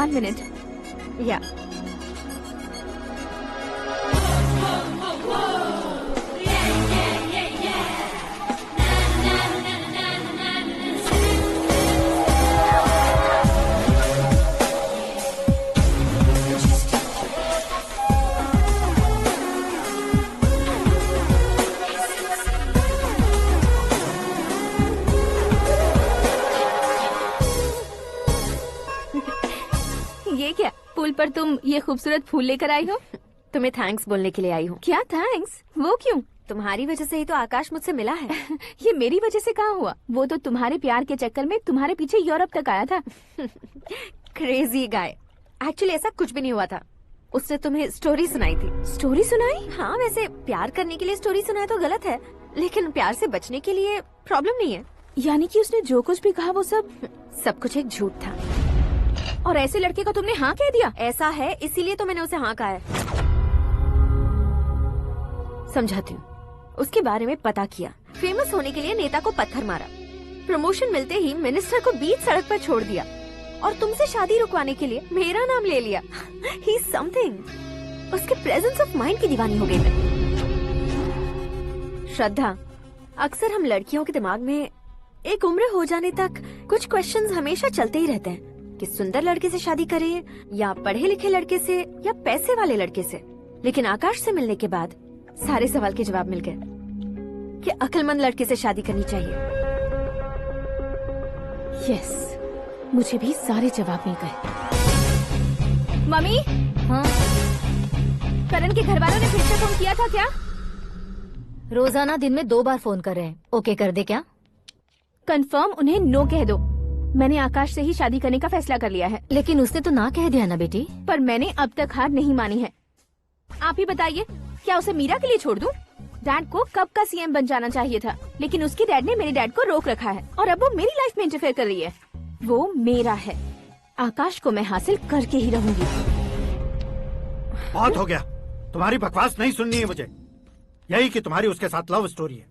1 minute. Yeah. ये क्या, पुल पर तुम ये खूबसूरत फूल लेकर आई हो? तुम्हें थैंक्स बोलने के लिए आई हूँ। क्या थैंक्स? वो क्यों? तुम्हारी वजह से ही तो आकाश मुझसे मिला है। ये मेरी वजह से कहाँ हुआ? वो तो तुम्हारे प्यार के चक्कर में तुम्हारे पीछे यूरोप तक आया था। Crazy guy. एक्चुअली ऐसा कुछ भी नहीं हुआ था। उसने तुम्हें स्टोरी सुनाई थी। स्टोरी सुनाई? हाँ, वैसे प्यार करने के लिए स्टोरी सुनाए तो गलत है, लेकिन प्यार से बचने के लिए प्रॉब्लम नहीं है। यानी कि उसने जो कुछ भी कहा वो सब कुछ एक झूठ था। और ऐसे लड़के को तुमने हाँ कह दिया? ऐसा है, इसीलिए तो मैंने उसे हाँ कहा है। समझाती हूँ। उसके बारे में पता किया, फेमस होने के लिए नेता को पत्थर मारा, प्रमोशन मिलते ही मिनिस्टर को बीच सड़क पर छोड़ दिया, और तुमसे शादी रुकवाने के लिए मेरा नाम ले लिया। He is something. उसके प्रेजेंस ऑफ माइंड की दीवानी हो गई मैं। श्रद्धा, अक्सर हम लड़कियों के दिमाग में एक उम्र हो जाने तक कुछ क्वेश्चंस हमेशा चलते ही रहते हैं कि सुंदर लड़के से शादी करें या पढ़े लिखे लड़के से या पैसे वाले लड़के से। लेकिन आकाश से मिलने के बाद सारे सवाल के जवाब मिल गए कि अक्लमंद लड़के से शादी करनी चाहिए। यस, मुझे भी सारे जवाब मिल गए। मम्मी? हाँ? करण के घर वालों ने फिर से फोन किया था क्या? रोजाना दिन में 2 बार फोन कर रहे हैं। ओके कर दे क्या? कंफर्म उन्हें नो कह दो। मैंने आकाश से ही शादी करने का फैसला कर लिया है। लेकिन उसने तो ना कह दिया ना बेटी। पर मैंने अब तक हार नहीं मानी है। आप ही बताइए, क्या उसे मीरा के लिए छोड़ दूं? डैड को कब का सीएम बन जाना चाहिए था, लेकिन उसके डैड ने मेरे डैड को रोक रखा है और अब वो मेरी लाइफ में इंटरफेयर कर रही है। वो मेरा है, आकाश को मैं हासिल करके ही रहूंगी। बहुत हो गया, तुम्हारी बकवास नहीं सुननी है मुझे। यही कि तुम्हारी उसके साथ लव स्टोरी है।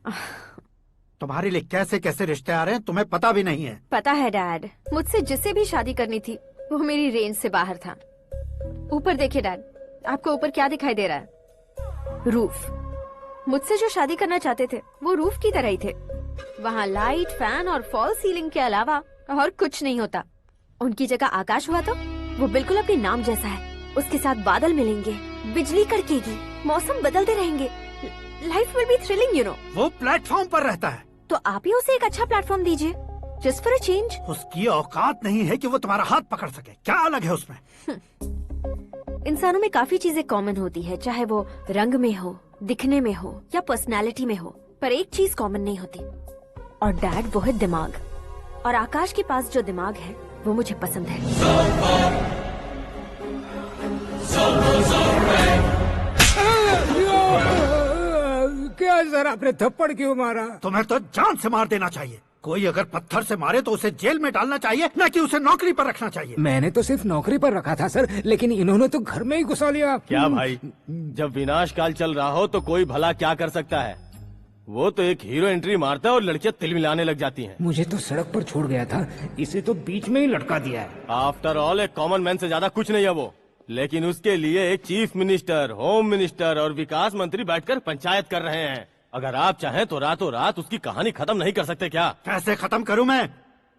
तुम्हारे लिए कैसे कैसे रिश्ते आ रहे हैं तुम्हें पता भी नहीं है। पता है डैड, मुझसे जिससे भी शादी करनी थी वो मेरी रेंज से बाहर था। ऊपर देखिए डैड, आपको ऊपर क्या दिखाई दे रहा है? रूफ। मुझसे जो शादी करना चाहते थे वो रूफ की तरह ही थे। वहाँ लाइट, फैन और फॉल सीलिंग के अलावा और कुछ नहीं होता। उनकी जगह आकाश हुआ तो वो बिल्कुल अपने नाम जैसा है। उसके साथ बादल मिलेंगे, बिजली कड़केगी, मौसम बदलते रहेंगे, life will be thrilling you know. वो प्लेटफॉर्म पर रहता है तो आप ही उसे एक अच्छा प्लेटफॉर्म दीजिए, जस्ट फॉर अ चेंज। उसकी औकात नहीं है कि वो तुम्हारा हाथ पकड़ सके। क्या अलग है उसमें? इंसानों में काफी चीजें कॉमन होती है, चाहे वो रंग में हो, दिखने में हो या पर्सनालिटी में हो, पर एक चीज कॉमन नहीं होती, और डैड वो है दिमाग। और आकाश के पास जो दिमाग है वो मुझे पसंद है। क्या सर, आपने थप्पड़ क्यों मारा? तुम्हें तो जान से मार देना चाहिए। कोई अगर पत्थर से मारे तो उसे जेल में डालना चाहिए, न कि उसे नौकरी पर रखना चाहिए। मैंने तो सिर्फ नौकरी पर रखा था सर, लेकिन इन्होंने तो घर में ही घुसा लिया। क्या भाई, जब विनाश काल चल रहा हो तो कोई भला क्या कर सकता है? वो तो एक हीरो एंट्री मारता है और लड़कियां तिल मिलाने लग जाती हैं। मुझे तो सड़क पर छोड़ गया था, इसे तो बीच में ही लटका दिया है। आफ्टर ऑल एक कॉमन मैन से ज्यादा कुछ नहीं है वो, लेकिन उसके लिए एक चीफ मिनिस्टर, होम मिनिस्टर और विकास मंत्री बैठकर पंचायत कर रहे हैं। अगर आप चाहें तो रातों रात उसकी कहानी खत्म नहीं कर सकते क्या? कैसे खत्म करूं मैं?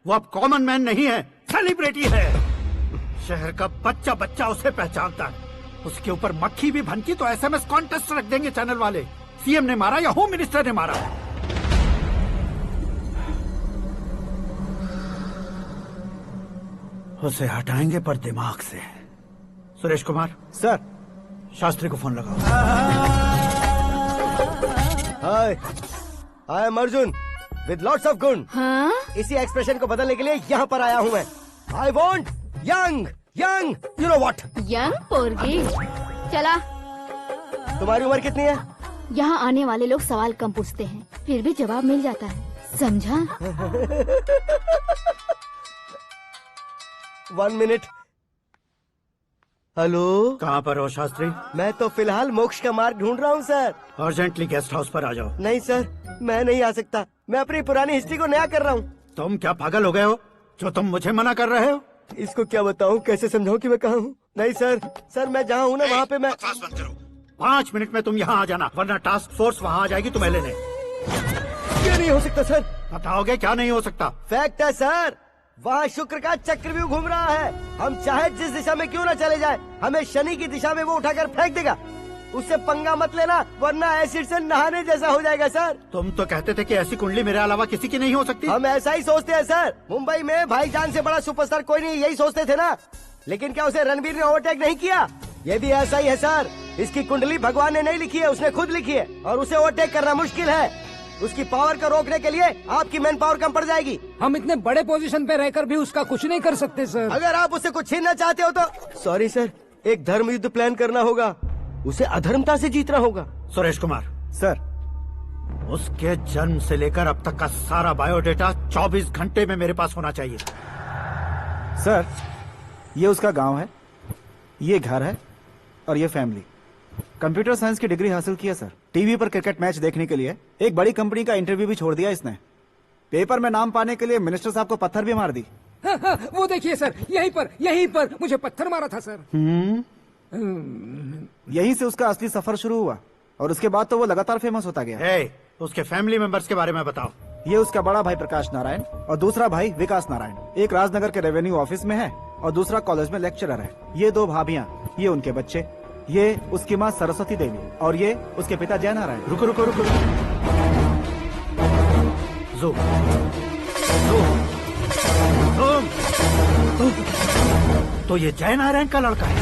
वो अब कॉमन मैन नहीं है, सेलिब्रिटी है। शहर का बच्चा बच्चा उसे पहचानता है। उसके ऊपर मक्खी भी भनकी तो एसएमएस कॉन्टेस्ट रख देंगे चैनल वाले। सीएम ने मारा या होम मिनिस्टर ने मारा। उसे हटाएंगे पर दिमाग से। सुरेश कुमार सर। शास्त्री को फोन लगाओ। Hi, I am Arjun with lots of गुण। हाँ? इसी एक्सप्रेशन को बदलने के लिए यहाँ पर आया हूँ मैं। I want young young you know what. Young पोरगी। चला। तुम्हारी उम्र कितनी है? यहाँ आने वाले लोग सवाल कम पूछते हैं, फिर भी जवाब मिल जाता है, समझा? 1 मिनट। हेलो, कहाँ पर हो शास्त्री? मैं तो फिलहाल मोक्ष का मार्ग ढूंढ रहा हूँ सर। अर्जेंटली गेस्ट हाउस पर आ जाओ। नहीं सर, मैं नहीं आ सकता। मैं अपनी पुरानी हिस्ट्री को नया कर रहा हूँ। तुम क्या पागल हो गए हो जो तुम मुझे मना कर रहे हो? इसको क्या बताऊं, कैसे समझाऊं कि मैं कहाँ हूँ? नहीं सर, सर मैं जहाँ हूँ ना वहाँ पे मैं। बकवास बंद करो। 5 मिनट में तुम यहाँ आ जाना, वरना टास्क फोर्स वहाँ आ जाएगी तुम्हें लेने। क्यों नहीं हो सकता सर? बताओगे क्या नहीं हो सकता? फैक्ट है सर, वहाँ शुक्र का चक्रव्यूह घूम रहा है। हम चाहे जिस दिशा में क्यों ना चले जाए, हमें शनि की दिशा में वो उठाकर फेंक देगा। उससे पंगा मत लेना, वरना एसिड से नहाने जैसा हो जाएगा सर। तुम तो कहते थे कि ऐसी कुंडली मेरे अलावा किसी की नहीं हो सकती। हम ऐसा ही सोचते हैं सर। मुंबई में भाईजान से बड़ा सुपरस्टार कोई नहीं, यही सोचते थे ना। लेकिन क्या उसे रणवीर ने ओवरटेक नहीं किया? ये भी ऐसा ही है सर। इसकी कुंडली भगवान ने नहीं लिखी है, उसने खुद लिखी है, और उसे ओवरटेक करना मुश्किल है। उसकी पावर को रोकने के लिए आपकी मैन पावर कम पड़ जाएगी। हम इतने बड़े पोजीशन पे रहकर भी उसका कुछ नहीं कर सकते सर। अगर आप उससे कुछ छीनना चाहते हो तो सॉरी सर, एक धर्म युद्ध प्लान करना होगा। उसे अधर्मता से जीतना होगा। सुरेश कुमार सर, उसके जन्म से लेकर अब तक का सारा बायोडेटा 24 घंटे में मेरे पास होना चाहिए। सर, ये उसका गांव है, ये घर है और ये फैमिली। कंप्यूटर साइंस की डिग्री हासिल किया सर। टीवी पर क्रिकेट मैच देखने के लिए एक बड़ी कंपनी का इंटरव्यू भी छोड़ दिया इसने। पेपर में नाम पाने के लिए मिनिस्टर साहब को पत्थर भी मार दी। हाँ, हाँ, वो देखिए सर, यहीं पर मुझे पत्थर मारा था सर। यहीं से उसका असली सफर शुरू हुआ और उसके बाद तो वो लगातार फेमस होता गया। उसके फैमिली मेंबर्स के बारे में बताओ। ये उसका बड़ा भाई प्रकाश नारायण और दूसरा भाई विकास नारायण। एक राजनगर के रेवेन्यू ऑफिस में है और दूसरा कॉलेज में लेक्चरर है। ये 2 भाभियां, ये उनके बच्चे, ये उसकी माँ सरस्वती देवी और ये उसके पिता जय नारायण। रुको रुको रुको, रुको। Zoom, zoom, zoom. तो ये जय नारायण का लड़का है।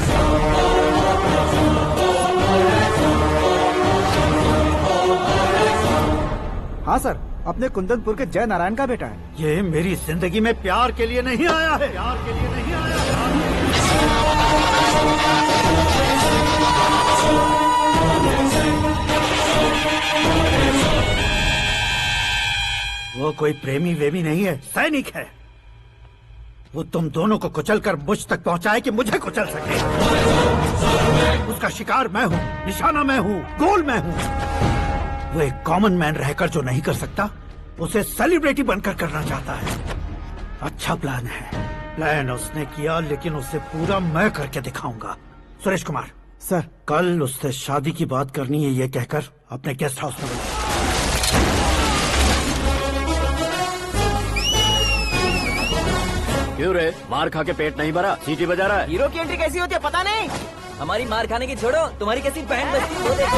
हाँ सर, अपने कुंदनपुर के जय नारायण का बेटा है। ये मेरी जिंदगी में प्यार के लिए नहीं आया है, प्यार के लिए नहीं आया है। वो कोई प्रेमी वेमी नहीं है, सैनिक है। वो तुम दोनों को कुचलकर मुझ तक पहुंचाए कि मुझे कुचल सके। उसका शिकार मैं हूँ, निशाना मैं हूँ, गोल मैं हूँ। वो एक कॉमन मैन रहकर जो नहीं कर सकता, उसे सेलिब्रिटी बनकर करना चाहता है। अच्छा प्लान है, प्लान उसने किया, लेकिन उसे पूरा मैं करके दिखाऊंगा। सुरेश कुमार सर, कल उससे शादी की बात करनी है, ये कहकर अपने गेस्ट हाउस में बुलाओ। क्यों रे, मार खा के पेट नहीं भरा, सीटी बजा रहा है? हीरो की एंट्री कैसी होती है पता नहीं। हमारी मार खाने की छोड़ो, तुम्हारी कैसी बहन बजती है वो देखो।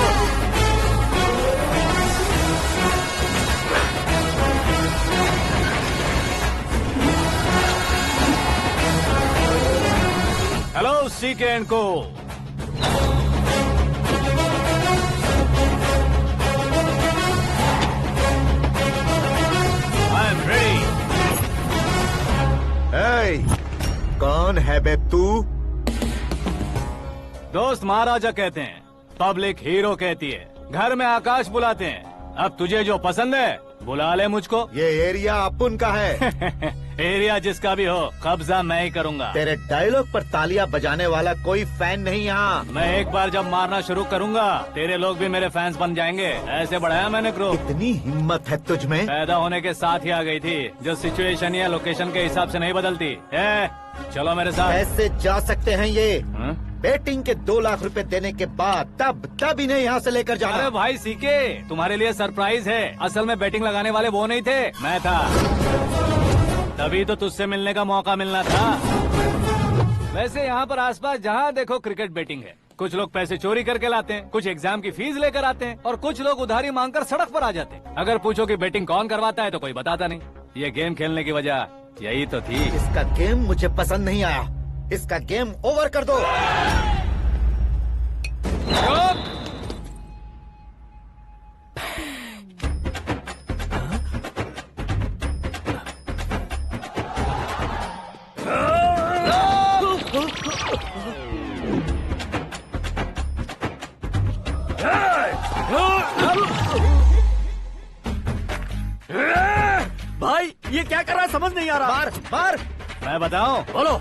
हेलो सीके एंड को। I am ready. कौन है बे तू? दोस्त महाराजा कहते हैं, पब्लिक हीरो कहती है, घर में आकाश बुलाते हैं। अब तुझे जो पसंद है बुला ले मुझको। ये एरिया अपुन का है। एरिया जिसका भी हो, कब्जा मैं ही करूंगा। तेरे डायलॉग पर तालियां बजाने वाला कोई फैन नहीं यहाँ। मैं एक बार जब मारना शुरू करूंगा, तेरे लोग भी मेरे फैंस बन जाएंगे। ऐसे बढ़ाया मैंने ग्रुप। इतनी हिम्मत है तुझ में? पैदा होने के साथ ही आ गई थी, जो सिचुएशन या लोकेशन के हिसाब से नहीं बदलती। चलो मेरे साथ। कैसे जा सकते हैं ये? हाँ? बेटिंग के 2 लाख रुपए देने के बाद तब इन्हें यहाँ से लेकर जाना। अरे भाई सीके, तुम्हारे लिए सरप्राइज है। असल में बैटिंग लगाने वाले वो नहीं थे, मैं था। तभी तो तुझसे मिलने का मौका मिलना था। वैसे यहाँ पर आसपास जहाँ देखो क्रिकेट बैटिंग है। कुछ लोग पैसे चोरी करके लाते हैं, कुछ एग्जाम की फीस लेकर आते हैं, और कुछ लोग उधारी मांगकर सड़क पर आ जाते हैं। अगर पूछो कि बैटिंग कौन करवाता है तो कोई बताता नहीं। ये गेम खेलने की वजह यही तो थी। इसका गेम मुझे पसंद नहीं आया। इसका गेम ओवर कर दो। भाई ये क्या कर रहा है, समझ नहीं आ रहा। मार मार। मैं बताऊं? बोलो।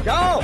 जाओ।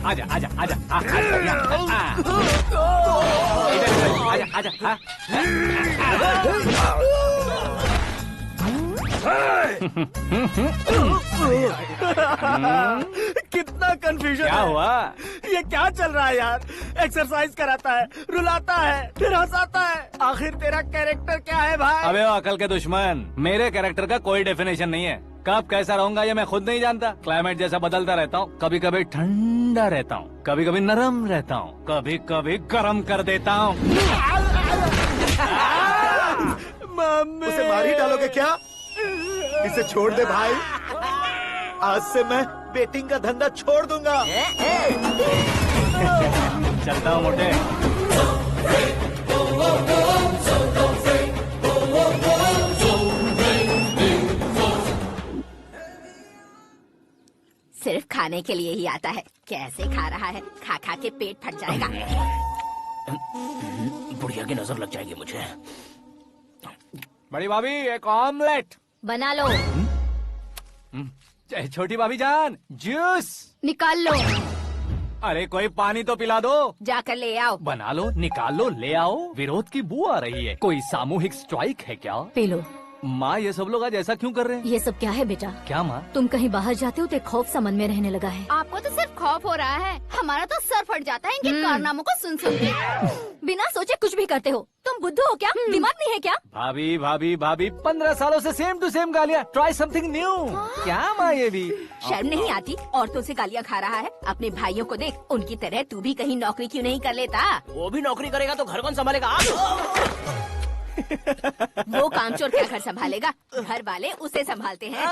आजा आजा आजा आजा आजा। कितना कंफ्यूजन क्या हुआ? ये क्या चल रहा है यार? एक्सरसाइज कराता है, रुलाता है, फिर हंसाता है। आखिर तेरा कैरेक्टर क्या है भाई? अबे ओ अकल के दुश्मन, मेरे कैरेक्टर का कोई डेफिनेशन नहीं है। कब कैसा रहूंगा ये मैं खुद नहीं जानता। क्लाइमेट जैसा बदलता रहता हूँ, कभी कभी ठंडा रहता हूँ, कभी कभी नरम रहता हूँ, कभी कभी गर्म कर देता हूँ। उसे मार ही डालोगे क्या? इसे छोड़ दे भाई। आज से मैं बेटिंग का धंधा छोड़ दूंगा। चलता हूँ मोटे। सिर्फ खाने के लिए ही आता है। कैसे खा रहा है, खा खा के पेट फट जाएगा। बुढ़िया की नजर लग जाएगी मुझे। बड़ी भाभी एक ऑमलेट बना लो। छोटी भाभी जान जूस निकाल लो। अरे कोई पानी तो पिला दो। जाकर ले आओ। बना लो, निकाल लो, ले आओ। विरोध की बू आ रही है। कोई सामूहिक स्ट्राइक है क्या? P low. माँ ये सब लोग आज ऐसा क्यों कर रहे हैं? ये सब क्या है बेटा? क्या माँ? तुम कहीं बाहर जाते हो तो एक खौफ सा मन में रहने लगा है। आपको तो सिर्फ खौफ हो रहा है, हमारा तो सर फट जाता है इनके कारनामों को सुन सुन के। बिना सोचे कुछ भी करते हो। तुम बुद्धू हो क्या? दिमाग नहीं है क्या? भाभी भाभी भाभी 15 सालों से सेम टू सेम गालियाँ। Try something new. क्या माँ ये भी? शर्म नहीं आती? औरतों से गालियाँ खा रहा है। अपने भाइयों को देख, उनकी तरह तू भी कहीं नौकरी क्यों नहीं कर लेता? वो भी नौकरी करेगा तो घर कौन संभालेगा? वो कामचोर क्या घर संभालेगा? घर वाले उसे संभालते हैं।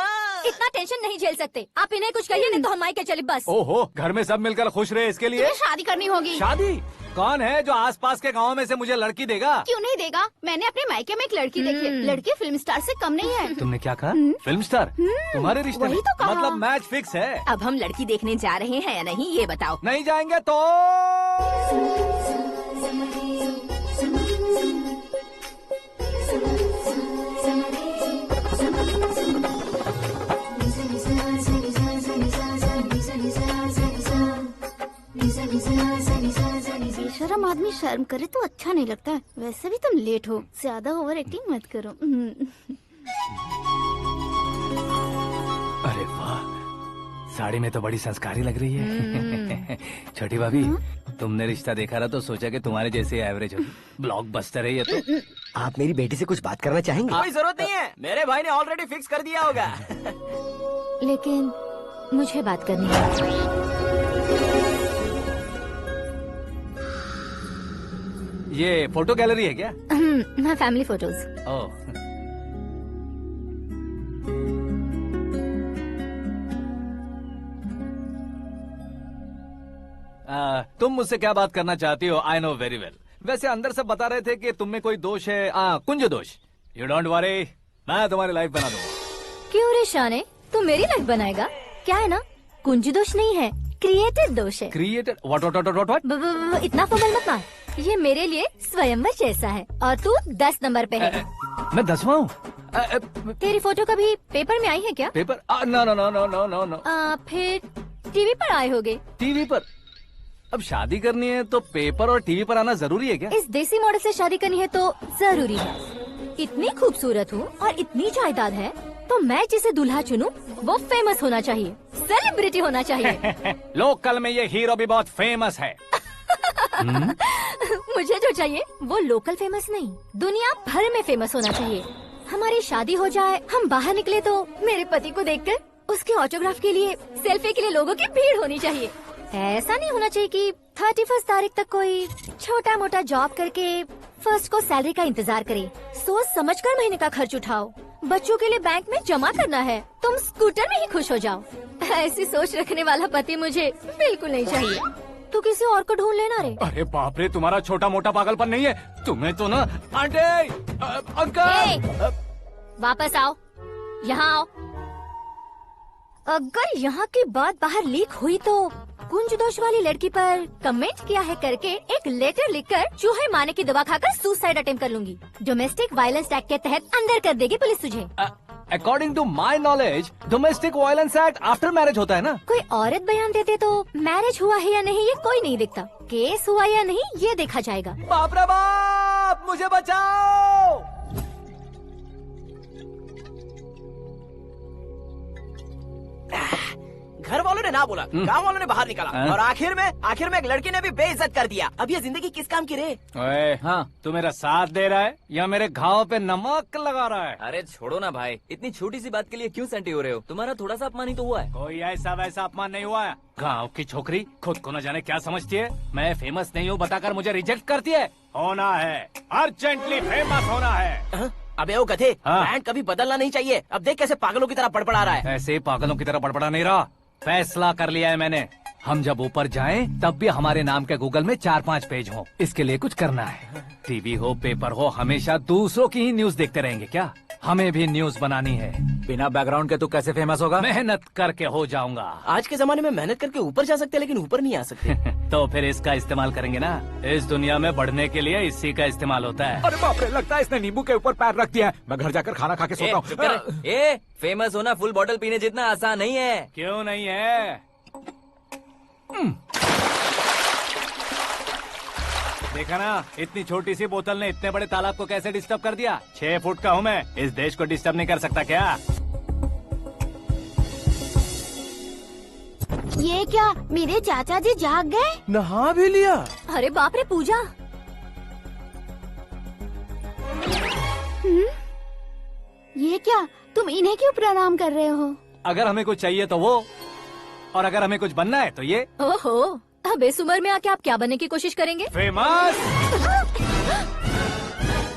इतना टेंशन नहीं झेल सकते आप। इन्हें कुछ कहिए नहीं तो हम मायके चले बस। ओहो, घर में सब मिलकर खुश रहे इसके लिए। तुम्हें शादी करनी होगी। शादी? कौन है जो आसपास के गाँव में से मुझे लड़की देगा? क्यों नहीं देगा? मैंने अपने मायके में एक लड़की देखी है। लड़की फिल्म स्टार से कम नहीं है। तुमने क्या कहा? Film star? तुम्हारे रिश्ते वही में? तो कहा। मतलब मैच फिक्स है? अब हम लड़की देखने जा रहे हैं या नहीं ये बताओ। नहीं जाएंगे तो? बेशरम आदमी शर्म करे तो अच्छा नहीं लगता है। वैसे भी तुम लेट हो, ज्यादा ओवर एक्टिंग मत करो। अरे वाह, साड़ी में तो बड़ी संस्कारी लग रही है। छोटी भाभी, तुमने रिश्ता देखा रहा तो सोचा कि तुम्हारे जैसे एवरेज होगी। ब्लॉकबस्टर है ये तो। आप मेरी बेटी से कुछ बात करना चाहेंगे? कोई जरूरत नहीं है, मेरे भाई ने ऑलरेडी फिक्स कर दिया होगा। लेकिन मुझे बात करनी है। ये फोटो गैलरी है क्या? मैं फैमिली फोटोज। ओह, तुम मुझसे क्या बात करना चाहती हो? I know very well. वैसे अंदर से बता रहे थे कि तुम में कोई दोष है। कुंज दोष। यू डोंट वरी, मैं तुम्हारी लाइफ बना दूंगा। क्यों रे शाने, तू मेरी लाइफ बनाएगा? क्या है ना, कुंज दोष नहीं है, क्रिएटेड दोष है। क्रिएटेड? व्हाट? इतना फमल मत मार। ये मेरे लिए स्वयंवर जैसा है और तू 10 नंबर पे है। मैं 10वां हूँ? तेरी फोटो कभी पेपर में आई है क्या? Paper? No no no no no no no. फिर टीवी पर आए होगे। टीवी पर? अब शादी करनी है तो पेपर और टीवी पर आना जरूरी है क्या? इस देसी मॉडल से शादी करनी है तो जरूरी है। इतनी खूबसूरत हूँ और इतनी जायदाद है तो मैं जिसे दूल्हा चुनूं वो फेमस होना चाहिए, सेलिब्रिटी होना चाहिए। लोकल में ये हीरो भी बहुत फेमस है। मुझे जो चाहिए वो लोकल फेमस नहीं, दुनिया भर में फेमस होना चाहिए। हमारी शादी हो जाए, हम बाहर निकले तो मेरे पति को देखकर उसके ऑटोग्राफ के लिए, सेल्फी के लिए लोगों की भीड़ होनी चाहिए। ऐसा नहीं होना चाहिए कि 31 तारीख तक कोई छोटा मोटा जॉब करके फर्स्ट को सैलरी का इंतजार करे। सोच समझकर महीने का खर्च उठाओ। बच्चों के लिए बैंक में जमा करना है, तुम स्कूटर में ही खुश हो जाओ। ऐसी सोच रखने वाला पति मुझे बिल्कुल नहीं चाहिए। तू किसी और को ढूंढ लेना रे। अरे बाप रे, तुम्हारा छोटा मोटा पागलपन नहीं है? तुम्हें तो ना आंटी, अंकल। वापस आओ, यहाँ आओ। अगर यहाँ की बात बाहर लीक हुई तो कुंज दोष वाली लड़की पर कमेंट किया है करके एक लेटर लिखकर चूहे मारने की दवा खाकर सुसाइड अटेम्प्ट कर लूंगी। डोमेस्टिक वायलेंस एक्ट के तहत अंदर कर देगी पुलिस तुझे। According to my knowledge domestic violence act after marriage होता है ना। कोई औरत बयान देते तो मैरिज हुआ है या नहीं ये कोई नहीं दिखता, केस हुआ या नहीं ये देखा जाएगा। बाप रे बाप, मुझे बचाओ। घर वालों ने ना बोला, गांव वालों ने बाहर निकाला, और आखिर में एक लड़की ने भी बेइज्जत कर दिया। अब ये जिंदगी किस काम की रे? ओए, हाँ, तू मेरा साथ दे रहा है या मेरे घाव पे नमक लगा रहा है? अरे छोड़ो ना भाई, इतनी छोटी सी बात के लिए क्यों सैंटी हो रहे हो? तुम्हारा थोड़ा सा अपमान ही तो हुआ है। कोई ऐसा वैसा अपमान नहीं हुआ है। गाँव की छोकरी खुद को न जाने क्या समझती है। मैं फेमस नहीं हूँ बताकर मुझे रिजेक्ट करती है। होना है, अर्जेंटली फेमस होना है। अबे ओ गधे, हाँ। बैंड कभी बदलना नहीं चाहिए। अब देख कैसे पागलों की तरह बड़बड़ा रहा है। ऐसे पागलों की तरह बड़बड़ा नहीं रहा, फैसला कर लिया है मैंने। हम जब ऊपर जाएं तब भी हमारे नाम के गूगल में 4-5 पेज हो। इसके लिए कुछ करना है। टीवी हो पेपर हो, हमेशा दूसरों की ही न्यूज देखते रहेंगे क्या? हमें भी न्यूज बनानी है। बिना बैकग्राउंड के तू कैसे फेमस होगा? मेहनत करके हो जाऊंगा। आज के जमाने में मेहनत करके ऊपर जा सकते हैं, लेकिन ऊपर नहीं आ सकते। तो फिर इसका इस्तेमाल करेंगे ना। इस दुनिया में बढ़ने के लिए इसी का इस्तेमाल होता है। अरे बाप रे, लगता है इसने नींबू के ऊपर पैर रख दिया है। मैं घर जाकर खाना खा के सोता हूँ। ए, फेमस होना फुल बॉटल पीने जितना आसान नहीं है। क्यों नहीं है? देखा ना, इतनी छोटी सी बोतल ने इतने बड़े तालाब को कैसे डिस्टर्ब कर दिया। 6 फुट का हूँ मैं, इस देश को डिस्टर्ब नहीं कर सकता क्या? ये क्या, मेरे चाचा जी जाग गए? नहा भी लिया? अरे बाप रे पूजा, ये क्या, तुम इन्हें क्यों प्रणाम कर रहे हो? अगर हमें कुछ चाहिए तो वो, और अगर हमें कुछ बनना है तो ये। ओहो, अब इस उम्र में आके आप क्या बनने की कोशिश करेंगे? फेमस।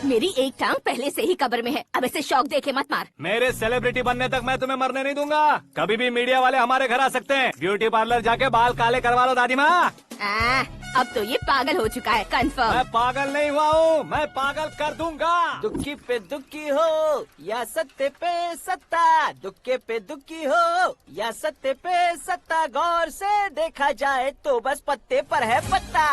मेरी एक टांग पहले से ही कब्र में है, अब इसे शौक देके मत मार। मेरे सेलिब्रिटी बनने तक मैं तुम्हें मरने नहीं दूंगा। कभी भी मीडिया वाले हमारे घर आ सकते हैं। ब्यूटी पार्लर जाके बाल काले करवा लो दादी माँ। अब तो ये पागल हो चुका है, कंफर्म। मैं पागल नहीं हुआ हूँ, मैं पागल कर दूंगा। दुखी पे दुखी हो या सत्य पे सत्ता, दुखे पे दुखी हो या सत्य पे सत्ता, गौर से देखा जाए तो बस पत्ते पर है पत्ता।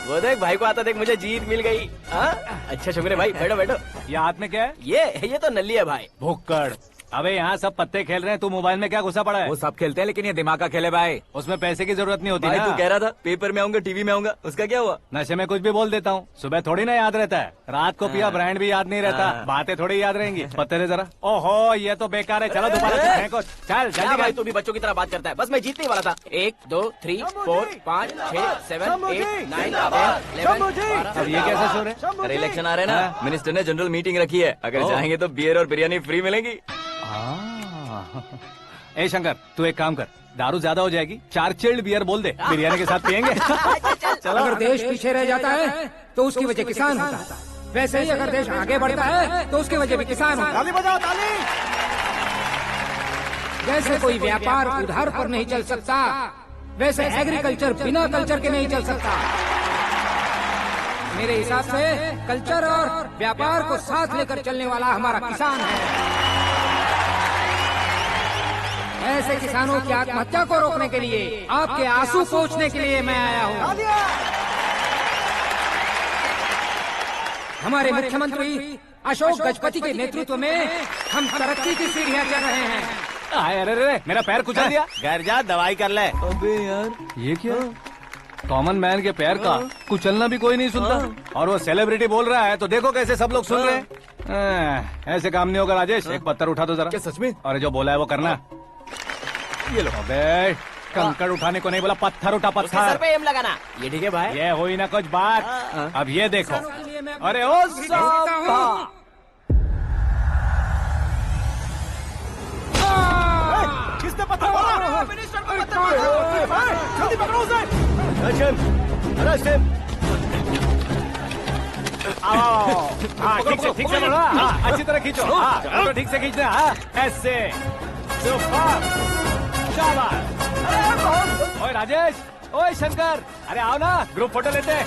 वो देख भाई को आता देख, मुझे जीत मिल गई। अच्छा शुक्र भाई, बैठो बैठो। ये हाथ में क्या है? ये तो नल्ली है भाई। भुक्कड़। अबे यहाँ सब पत्ते खेल रहे हैं, तू मोबाइल में क्या घुसा पड़ा है? वो सब खेलते हैं लेकिन ये दिमाग का खेल है भाई। उसमें पैसे की जरूरत नहीं होती भाई ना। तू कह रहा था पेपर में आऊंगा, टीवी में आऊंगा, उसका क्या हुआ? नशे में कुछ भी बोल देता हूँ, सुबह थोड़ी ना याद रहता है। रात को पिया ब्रांड भी याद नहीं रहता, बातें थोड़ी याद रहेंगी। पत्ते दे जरा। ओहो, ये तो बेकार है। चलो दोबारा फेंको। चल जल्दी भाई, कर। तू भी बच्चों की तरह बात करता है। बस मैं जीतने वाला था। 1 2 3 4 5 6 7 8 9 10 11 अब ये कैसा शोर है? अरे इलेक्शन आ रहे हैं ना, मिनिस्टर ने जनरल मीटिंग रखी है। अगर जाएंगे तो बियर और बिरयानी फ्री मिलेगी। ए शंकर, तू एक काम कर, दारू ज्यादा हो जाएगी, 4 चिल्ड बियर बोल दे, बिरयानी के साथ पियेंगे। चलो। अगर देश पीछे रह जाता है तो उसकी वजह किसान होता है, वैसे ही अगर देश आगे बढ़ता है तो उसकी वजह भी किसान होता है। ताली बजाओ, ताली। जैसे कोई व्यापार उधार पर नहीं चल सकता, वैसे एग्रीकल्चर बिना कल्चर के नहीं चल सकता। मेरे हिसाब से कल्चर और व्यापार को साथ लेकर चलने वाला हमारा किसान है। ऐसे किसानों की आत्महत्या को रोकने के लिए, आपके आंसू पोंछने के लिए मैं आया हूँ। हमारे मुख्यमंत्री अशोक गजपति के नेतृत्व में हम तरक्की की सीढ़ियाँ चढ़ रहे हैं। अरे मेरा पैर कुचल दिया। घर जा, दवाई कर ले। अबे यार, ये क्या? कॉमन मैन के पैर का कुचलना भी कोई नहीं सुनता, और वो सेलिब्रिटी बोल रहा है तो देखो कैसे सब लोग सुन रहे हैं। ऐसे काम नहीं होगा राजेश, एक पत्थर उठा दो जरा। क्या सच में? और जो बोला है वो करना। ये लो। अबे कंकड़ उठाने को नहीं बोला, पत्थर उठा, उसके सर पत्थर। पे एम लगाना। ये ठीक है भाई। ये हुई ना कुछ बात। अब ये देखो। अरे ओ साहब, किसने पत्थर मारा? मिनिस्टर को पत्थर मारा। जल्दी पकड़ो उसे। आओ। हाँ, ठीक से बोलो। हाँ, अच्छी तरह खींचो। हाँ, तो ठीक से खींचना। हाँ, ऐसे। सुपर। शाबाश। ओए राजेश, ओए शंकर, अरे आओ ना, ग्रुप फोटो लेते हैं।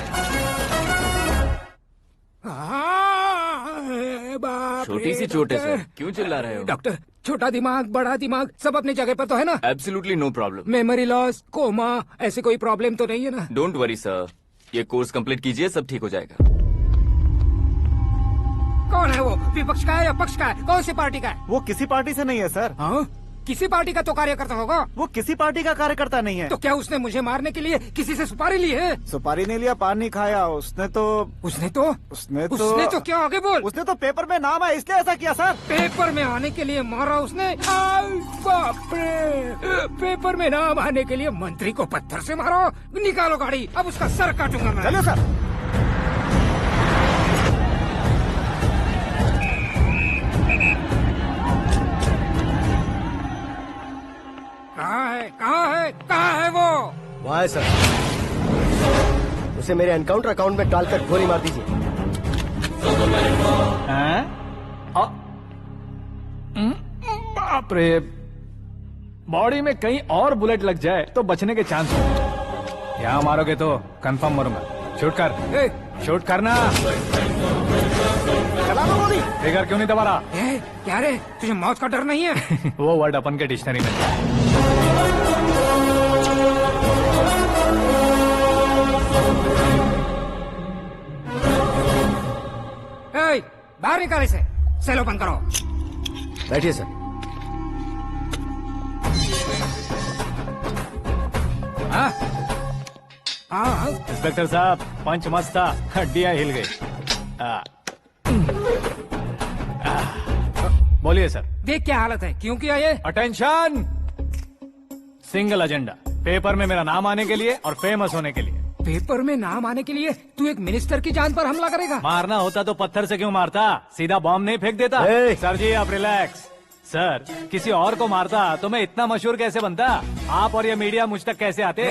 छोटी सी चोट है सर, क्यों चिल्ला रहे हो? डॉक्टर, छोटा दिमाग बड़ा दिमाग सब अपनी जगह पर तो है ना? Absolutely no problem. Memory loss, coma, ऐसी कोई प्रॉब्लम तो नहीं है ना? डोंट वरी सर, ये कोर्स कंप्लीट कीजिए, सब ठीक हो जाएगा। कौन है वो? विपक्ष का है या पक्ष का है? कौन सी पार्टी का है? वो किसी पार्टी से नहीं है सर। हाँ? किसी पार्टी का तो कार्यकर्ता होगा। वो किसी पार्टी का कार्यकर्ता नहीं है। तो क्या उसने मुझे मारने के लिए किसी से सुपारी ली है? सुपारी नहीं लिया, पान नहीं खाया। उसने तो क्या आगे बोल? उसने तो पेपर में नाम है इसलिए ऐसा किया सर। पेपर में आने के लिए मारा उसने? बाप रे, पेपर में नाम आने के लिए मंत्री को पत्थर से मारो? निकालो गाड़ी, अब उसका सर काटूंगा मैं। चलो सर। कहाँ है वो? वहाँ है सर। उसे मेरे एनकाउंटर अकाउंट में डालकर गोली मार दीजिए। बाप रे, बॉडी में कहीं और बुलेट लग जाए तो बचने के चांस हो। यहाँ मारोगे तो कंफर्म मरूंगा। शूट कर, शूट करना। फिगर क्यों नहीं दबा रहा? क्या रे, तुझे मौत का डर नहीं है? वो वर्ड अपन के डिक्शनरी में। बाहर निकाल इसे। सेल ओपन करो। बैठिए सर। इंस्पेक्टर साहब, पंच मस्त था, हड्डियां हिल गई। बोलिए सर। देख क्या हालत है, क्यों किया ये? अटेंशन, सिंगल एजेंडा, पेपर में मेरा नाम आने के लिए और फेमस होने के लिए। पेपर में नाम आने के लिए तू एक मिनिस्टर की जान पर हमला करेगा? मारना होता तो पत्थर से क्यों मारता, सीधा बॉम्ब नहीं फेंक देता। सर जी आप रिलैक्स। सर, किसी और को मारता तो मैं इतना मशहूर कैसे बनता? आप और ये मीडिया मुझ तक कैसे आते?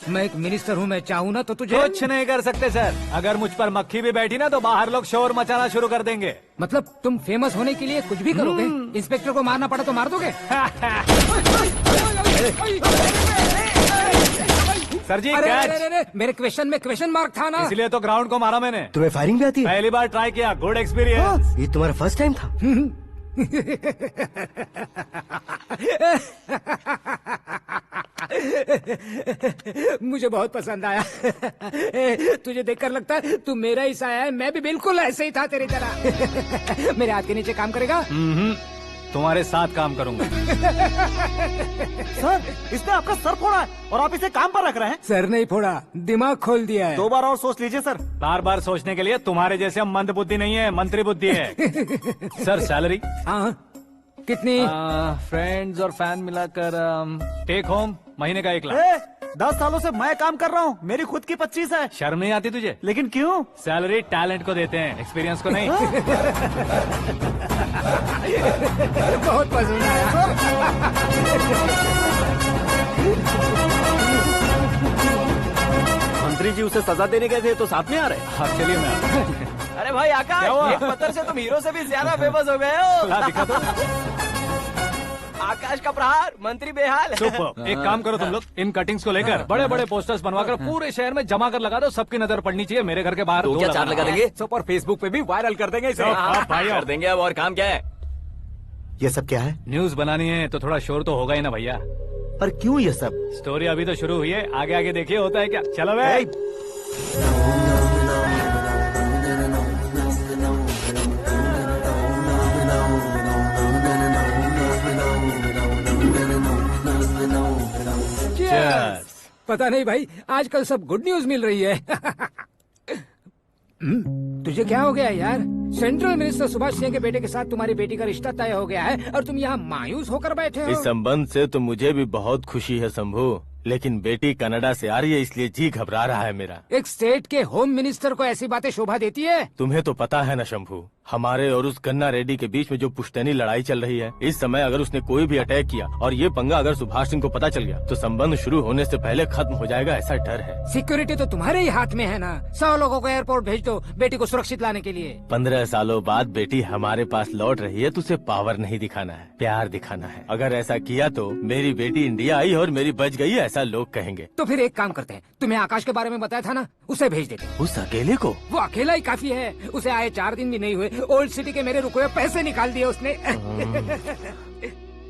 मैं एक मिनिस्टर हूँ, मैं चाहूँ ना तो तुझे कुछ नहीं कर सकते सर। अगर मुझ पर मक्खी भी बैठी ना तो बाहर लोग शोर मचाना शुरू कर देंगे। मतलब तुम फेमस होने के लिए कुछ भी करोगे? इंस्पेक्टर को मारना पड़ा तो मार दोगे? सर जी अरे, मेरे क्वेश्चन में क्वेश्चन मार्क था ना, इसलिए तो ग्राउंड को मारा मैंने। तुम्हें फायरिंग भी आती है? पहली बार ट्राई किया, गुड एक्सपीरियंस। ये तुम्हारा फर्स्ट टाइम था? मुझे बहुत पसंद आया। तुझे देखकर लगता है तू मेरा ही साया है। मैं भी बिल्कुल ऐसे ही था तेरी तरह। मेरे हाथ के नीचे काम करेगा? तुम्हारे साथ काम करूंगा। सर, इसने आपका सर फोड़ा है और आप इसे काम पर रख रहे हैं? सर नहीं फोड़ा, दिमाग खोल दिया है। 2 बार और सोच लीजिए सर। बार बार सोचने के लिए तुम्हारे जैसे मंद बुद्धि नहीं है, मंत्री बुद्धि है। Sir salary? हाँ, कितनी? फ्रेंड्स और फैन मिलाकर टेक होम महीने का 1 लाख। 10 सालों से मैं काम कर रहा हूँ, मेरी खुद की 25 है। शर्म नहीं आती तुझे? लेकिन क्यों? सैलरी टैलेंट को देते हैं, एक्सपीरियंस को नहीं। बहुत पसंद आया। मंत्री जी उसे सजा देने गए थे तो साथ में आ रहे? हाँ चलिए मैं। अरे भाई आकाश, एक पत्थर से तुम हीरो से भी ज्यादा फेमस हो गए हो। दिखा दो। आकाश का प्रहार, मंत्री बेहाल। सुपर। एक काम करो तुम लोग, इन कटिंग्स को लेकर बड़े बड़े पोस्टर्स बनवाकर पूरे शहर में जमा कर लगा दो। सबकी नजर पड़नी चाहिए। मेरे घर के बाहर तो क्या 4 लगा देंगे? और फेसबुक पे भी वायरल कर देंगे इसे। भाई कर देंगे। अब और काम क्या है? ये सब क्या है? न्यूज बनानी है तो थोड़ा शोर तो होगा ही ना भैया। पर क्यों ये सब? स्टोरी अभी तो शुरू हुई है, आगे आगे देखिए होता है क्या। चलो भाई। पता नहीं भाई, आजकल सब गुड न्यूज मिल रही है। तुझे क्या हो गया यार? सेंट्रल मिनिस्टर सुभाष सिंह के बेटे के साथ तुम्हारी बेटी का रिश्ता तय हो गया है और तुम यहाँ मायूस होकर बैठे हो। इस संबंध से तो मुझे भी बहुत खुशी है शंभू, लेकिन बेटी कनाडा से आ रही है इसलिए जी घबरा रहा है मेरा। एक स्टेट के होम मिनिस्टर को ऐसी बातें शोभा देती है? तुम्हें तो पता है ना शंभू, हमारे और उस गन्ना रेड्डी के बीच में जो पुश्तैनी लड़ाई चल रही है, इस समय अगर उसने कोई भी अटैक किया और ये पंगा अगर सुभाष सिंह को पता चल गया तो संबंध शुरू होने से पहले खत्म हो जाएगा, ऐसा डर है। सिक्योरिटी तो तुम्हारे ही हाथ में है ना। 100 लोगों को एयरपोर्ट भेज दो बेटी को सुरक्षित लाने के लिए। 15 सालों बाद बेटी हमारे पास लौट रही है तो उसे पावर नहीं दिखाना है, प्यार दिखाना है। अगर ऐसा किया तो मेरी बेटी इंडिया आई और मेरी बच गई, ऐसा लोग कहेंगे। तो फिर एक काम करते हैं, तुम्हें आकाश के बारे में बताया था ना, उसे भेज देते। उस अकेले को? वो अकेला ही काफी है। उसे आए 4 दिन भी नहीं हुए, ओल्ड सिटी के मेरे रुके हुए पैसे निकाल दिए उसने।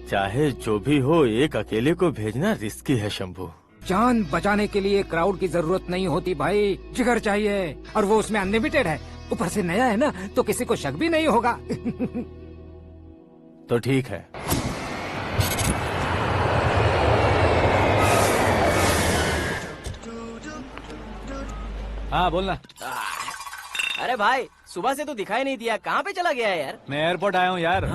चाहे जो भी हो, एक अकेले को भेजना रिस्की है शंभू। जान बचाने के लिए क्राउड की जरूरत नहीं होती भाई, जिगर चाहिए और वो उसमें अनलिमिटेड है। ऊपर से नया है ना, तो किसी को शक भी नहीं होगा। तो ठीक है। हाँ बोलना। अरे भाई, सुबह से तो दिखाई नहीं दिया, कहाँ पे चला गया है यार? मैं एयरपोर्ट आया हूँ यार।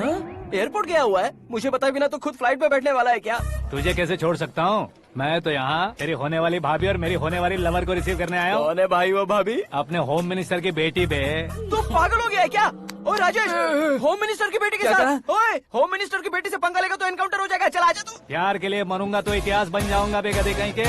एयरपोर्ट गया हुआ है? मुझे बताए बिना तो खुद फ्लाइट पे बैठने वाला है क्या? तुझे कैसे छोड़ सकता हूँ? मैं तो यहाँ तेरी होने वाली भाभी और मेरी होने वाली लवर को रिसीव करने आया हूँ। कौन है भाई वो भाभी? अपने होम मिनिस्टर की बेटी पे। तू पागल हो गया है क्या? ओए राजेश, होम मिनिस्टर की बेटी के साथ? ओए, होम मिनिस्टर की बेटी से पंगा लेगा तो एनकाउंटर हो जाएगा। चला आजा तू। प्यार के लिए मरूंगा तो इतिहास बन जाऊंगा बेगधे कहीं के।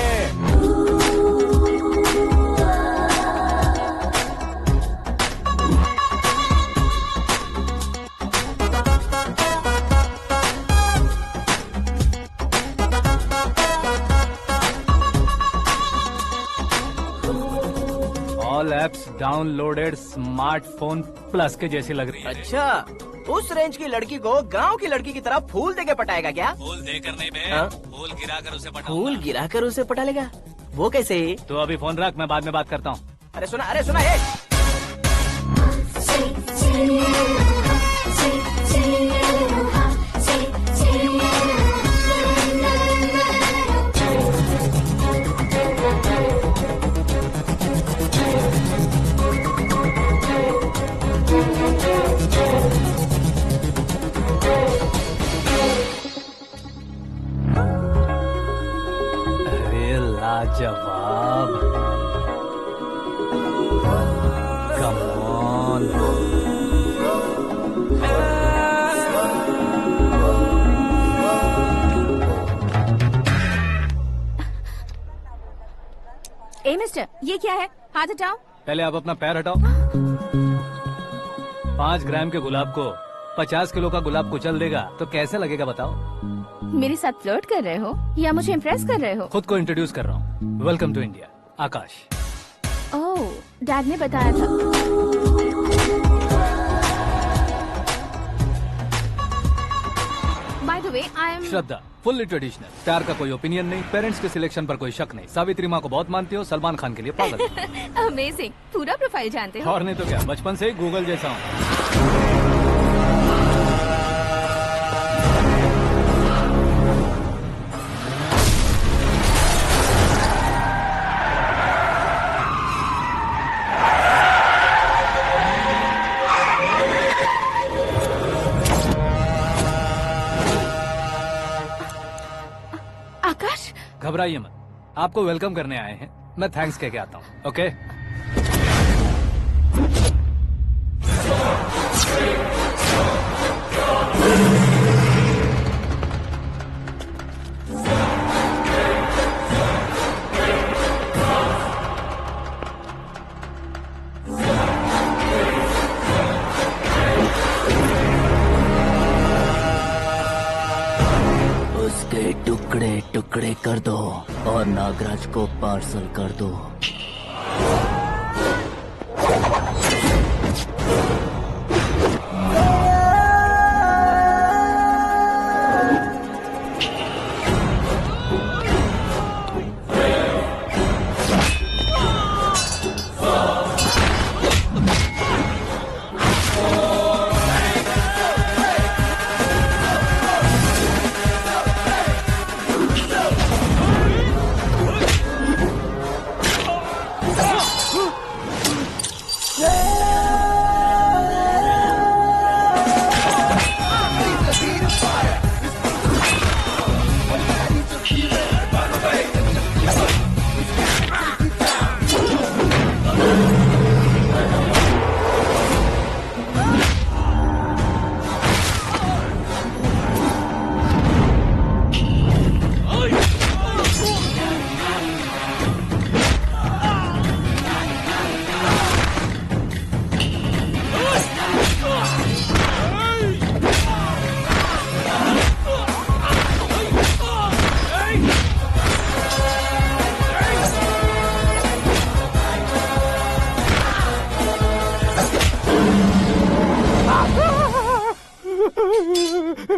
All apps downloaded smartphone plus के जैसी लग रही है। अच्छा, उस रेंज की लड़की को गांव की लड़की की तरह फूल देके पटाएगा क्या? फूल देकर नहीं बे, हाँ? फूल गिराकर उसे पटा। फूल गिराकर उसे पटा लेगा? वो कैसे? तो अभी फोन रख, मैं बाद में बात करता हूँ। अरे सुना ये। अरे लाजवाब, कम ऑन। ए मिस्टर, ये क्या है? हाथ हटाओ। पहले आप अपना पैर हटाओ। 5 ग्राम के गुलाब को 50 किलो का गुलाब कुचल देगा तो कैसे लगेगा बताओ? मेरे साथ फ्लर्ट कर रहे हो या मुझे इम्प्रेस कर रहे हो? खुद को इंट्रोड्यूस कर रहा हूँ। Welcome to India, Aakash. Oh, dad ने बताया था। By the way, I am Shraddha, fully traditional. प्यार का कोई ओपिनियन नहीं, पेरेंट्स के सिलेक्शन पर कोई शक नहीं। सावित्री माँ को बहुत मानती हो, सलमान खान के लिए पागल। अमेजिंग, पूरा प्रोफाइल जानते हो। और नहीं तो क्या, बचपन से ही गूगल जैसा हूँ। आकाश, घबराइए मत, आपको वेलकम करने आए हैं। मैं थैंक्स कह के आता हूँ। ओके? उसके टुकड़े टुकड़े कर दो और नागराज को पार्सल कर दो।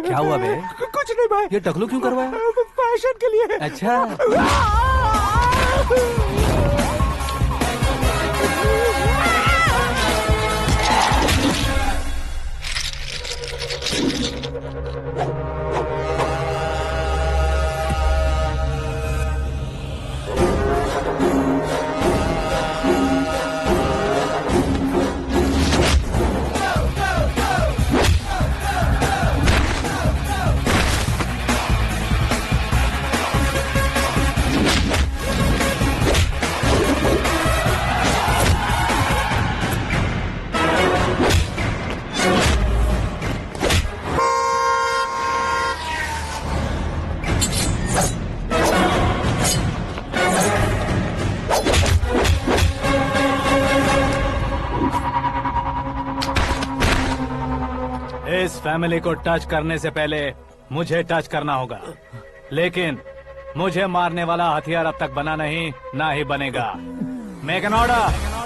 क्या हुआ बे? कुछ नहीं भाई। ये टकलू क्यों करवाया? फैशन के लिए। अच्छा। इस फैमिली को टच करने से पहले मुझे टच करना होगा, लेकिन मुझे मारने वाला हथियार अब तक बना नहीं, ना ही बनेगा। Make an order.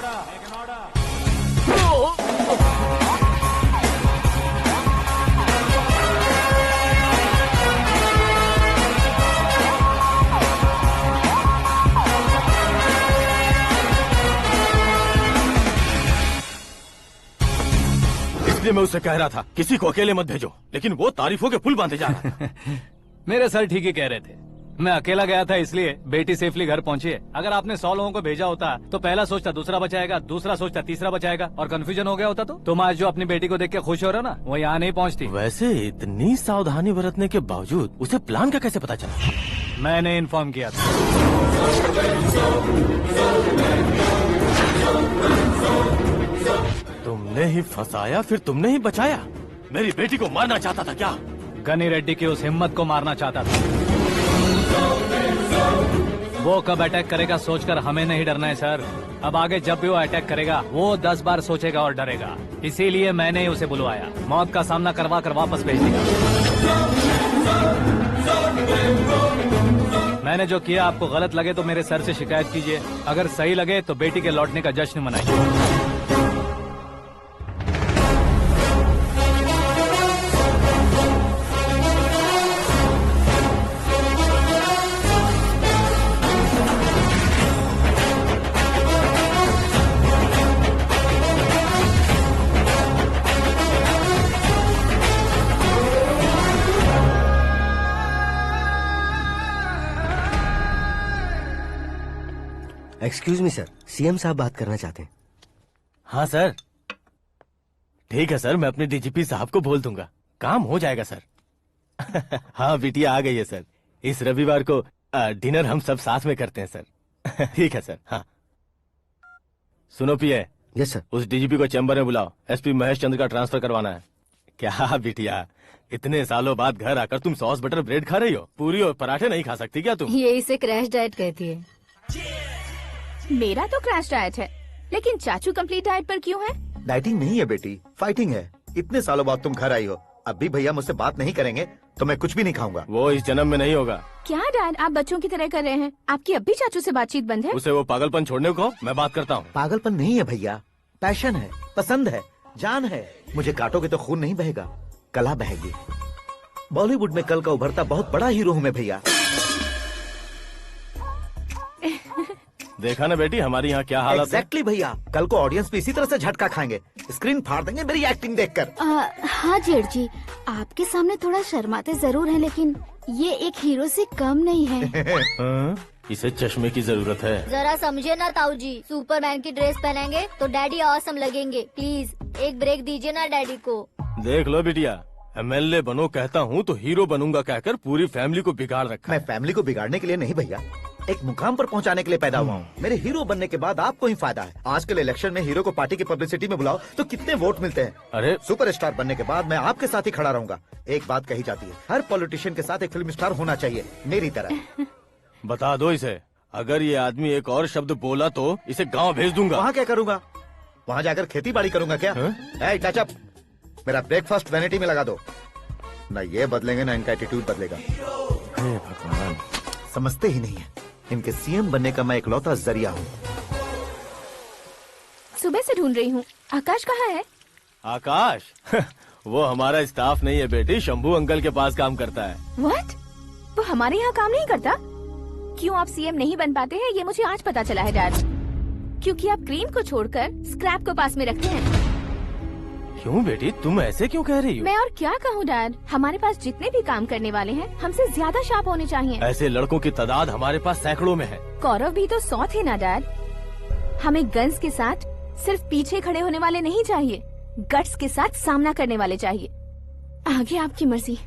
इसलिए मैं उससे कह रहा था किसी को अकेले मत भेजो, लेकिन वो तारीफों के पुल बांधे जा रहा है। मेरे सर ठीक ही कह रहे थे। मैं अकेला गया था इसलिए बेटी सेफली घर पहुंची है। अगर आपने 100 लोगों को भेजा होता तो पहला सोचता दूसरा बचाएगा, दूसरा सोचता तीसरा बचाएगा, और कंफ्यूजन हो गया होता तो तुम आज जो अपनी बेटी को देख के खुश हो रहे हो ना, वो यहाँ नहीं पहुँचती। वैसे इतनी सावधानी बरतने के बावजूद उसे प्लान का कैसे पता चला? मैंने इन्फॉर्म किया था। तुमने ही फंसाया, फिर तुमने ही बचाया। मेरी बेटी को मारना चाहता था क्या? गनी रेड्डी की उस हिम्मत को मारना चाहता था। वो कब अटैक करेगा सोचकर हमें नहीं डरना है सर। अब आगे जब भी वो अटैक करेगा वो 10 बार सोचेगा और डरेगा। इसीलिए मैंने ही उसे बुलवाया। मौत का सामना करवा कर वापस भेज दिया। मैंने जो किया आपको गलत लगे तो मेरे सर से शिकायत कीजिए, अगर सही लगे तो बेटी के लौटने का जश्न मनाइए। एक्सक्यूज मी सर, सीएम साहब बात करना चाहते हैं। हाँ सर, ठीक है सर, मैं अपने डीजीपी साहब को बोल दूंगा, काम हो जाएगा सर। हाँ बिटिया आ गई है सर। इस रविवार को डिनर हम सब साथ में करते हैं सर। ठीक है सर। हाँ सुनो पिए। Yes sir. उस डीजीपी को चैम्बर में बुलाओ, एसपी महेश चंद्र का ट्रांसफर करवाना है। क्या बिटिया, इतने सालों बाद घर आकर तुम सॉस बटर ब्रेड खा रही हो? पूरी और पराठे नहीं खा सकती क्या तुम? ये इसे क्रैश डाइट कहती है। मेरा तो क्रैश डाइट है, लेकिन चाचू कंप्लीट डाइट पर क्यों है? डाइटिंग नहीं है बेटी, फाइटिंग है। इतने सालों बाद तुम घर आई हो, अब भी भैया मुझसे बात नहीं करेंगे तो मैं कुछ भी नहीं खाऊंगा। वो इस जन्म में नहीं होगा। क्या डैड, आप बच्चों की तरह कर रहे हैं? आपकी अब भी चाचू से बातचीत बंद है? उसे वो पागलपन छोड़ने को, मैं बात करता हूँ। पागलपन नहीं है भैया, पैशन है, पसंद है, जान है। मुझे काटोगे तो खून नहीं बहेगा, कला बहेगी। बॉलीवुड में कल का उभरता बहुत बड़ा हीरो हूँ मैं भैया। देखा ना बेटी हमारी यहाँ क्या हालत है। एग्जैक्टली भैया, कल को ऑडियंस भी इसी तरह से झटका खाएंगे, स्क्रीन फाड़ देंगे मेरी एक्टिंग देखकर। हाँ जेठ जी, आपके सामने थोड़ा शर्माते जरूर हैं, लेकिन ये एक हीरो से कम नहीं है। इसे चश्मे की जरूरत है। जरा समझे ना ताऊ जी, सुपरमैन की ड्रेस पहनेंगे तो डैडी ऑसम लगेंगे। प्लीज एक ब्रेक दीजिए ना डैडी को। देख लो बिटिया, एमएलए बनो कहता हूँ तो हीरो बनूंगा कहकर पूरी फैमिली को बिगाड़ रखा। मैं फैमिली को बिगाड़ने के लिए नहीं भैया, एक मुकाम पर पहुंचाने के लिए पैदा हुआ हूँ। मेरे हीरो बनने के बाद आपको ही फायदा है। आजकल इलेक्शन में हीरो को पार्टी की पब्लिसिटी में बुलाओ तो कितने वोट मिलते हैं। अरे सुपरस्टार बनने के बाद मैं आपके साथ ही खड़ा रहूंगा। एक बात कही जाती है, हर पॉलिटिशियन के साथ एक फिल्म स्टार होना चाहिए, मेरी तरह। बता दो इसे, अगर ये आदमी एक और शब्द बोला तो इसे गाँव भेज दूंगा। वहाँ क्या करूंगा? वहाँ जाकर खेती बाड़ी करूंगा क्या? टचअप, मेरा ब्रेकफास्ट वैनिटी में लगा दो। न ये बदलेंगे, न इनका एटीट्यूड बदलेगा। हे भगवान, समझते ही नहीं है, इनके सीएम बनने का मैं इकलौता जरिया हूँ। सुबह से ढूंढ रही हूँ, आकाश कहाँ है? आकाश? वो हमारा स्टाफ नहीं है बेटी, शंभू अंकल के पास काम करता है। व्हाट? वो हमारे यहाँ काम नहीं करता? क्यों आप सीएम नहीं बन पाते हैं, ये मुझे आज पता चला है डैड। क्योंकि आप क्रीम को छोड़कर स्क्रैप को पास में रखते हैं। क्यों बेटी, तुम ऐसे क्यों कह रही हो? मैं और क्या कहूँ डैड, हमारे पास जितने भी काम करने वाले हैं हमसे ज्यादा शार्प होने चाहिए। ऐसे लड़कों की तादाद हमारे पास सैकड़ों में है। कौरव भी तो 100 थे ना डैड। हमें गन्स के साथ सिर्फ पीछे खड़े होने वाले नहीं चाहिए, गट्स के साथ सामना करने वाले चाहिए। आगे आपकी मर्जी।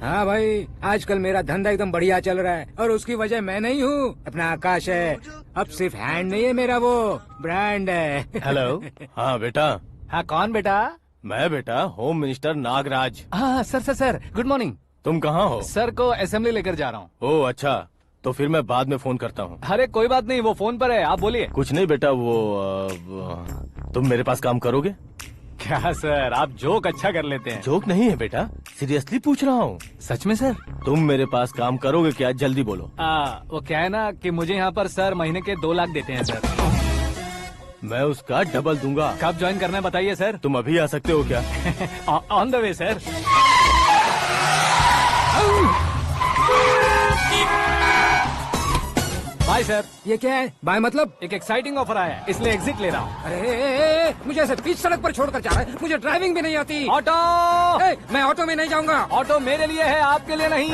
हाँ भाई, आजकल मेरा धंधा एकदम बढ़िया चल रहा है और उसकी वजह मैं नहीं हूँ, अपना आकाश है। अब सिर्फ हैंड नहीं है मेरा, वो ब्रांड है। हेलो। हाँ बेटा। हाँ कौन बेटा? मैं बेटा होम मिनिस्टर नागराज। हाँ sir sir sir, good morning. तुम कहाँ हो? सर को असेंबली लेकर जा रहा हूँ। ओह अच्छा, तो फिर मैं बाद में फोन करता हूँ। अरे कोई बात नहीं, वो फोन पर है, आप बोलिए। कुछ नहीं बेटा, तुम मेरे पास काम करोगे? क्या सर, आप जोक अच्छा कर लेते हैं। जोक नहीं है बेटा, सीरियसली पूछ रहा हूँ। सच में सर? तुम मेरे पास काम करोगे क्या? जल्दी बोलो। वो क्या है ना कि मुझे यहाँ पर सर महीने के 2 लाख देते हैं सर। मैं उसका डबल दूंगा। कब ज्वाइन करना है बताइए सर। तुम अभी आ सकते हो क्या? On the way sir. Bye sir. ये क्या है? बाय मतलब? एक एक्साइटिंग ऑफर आया है, इसलिए एग्जिट ले रहा हूँ। अरे मुझे ऐसे बीच सड़क पर छोड़कर जा रहा है, मुझे ड्राइविंग भी नहीं आती। ऑटो! मैं ऑटो में नहीं जाऊंगा। ऑटो मेरे लिए है, आपके लिए नहीं।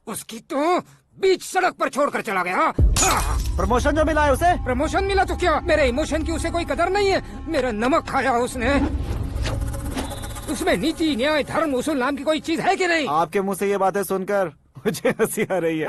उसकी तो बीच सड़क पर छोड़कर चला गया। प्रमोशन जो मिला है उसे? प्रमोशन मिला तो क्या, मेरे इमोशन की उसे कोई कदर नहीं है। मेरा नमक खाया उसने। उसमें नीति, न्याय, धर्म, उसूल नाम की कोई चीज है कि नहीं? आपके मुंह से ये बातें सुनकर मुझे हंसी आ रही है।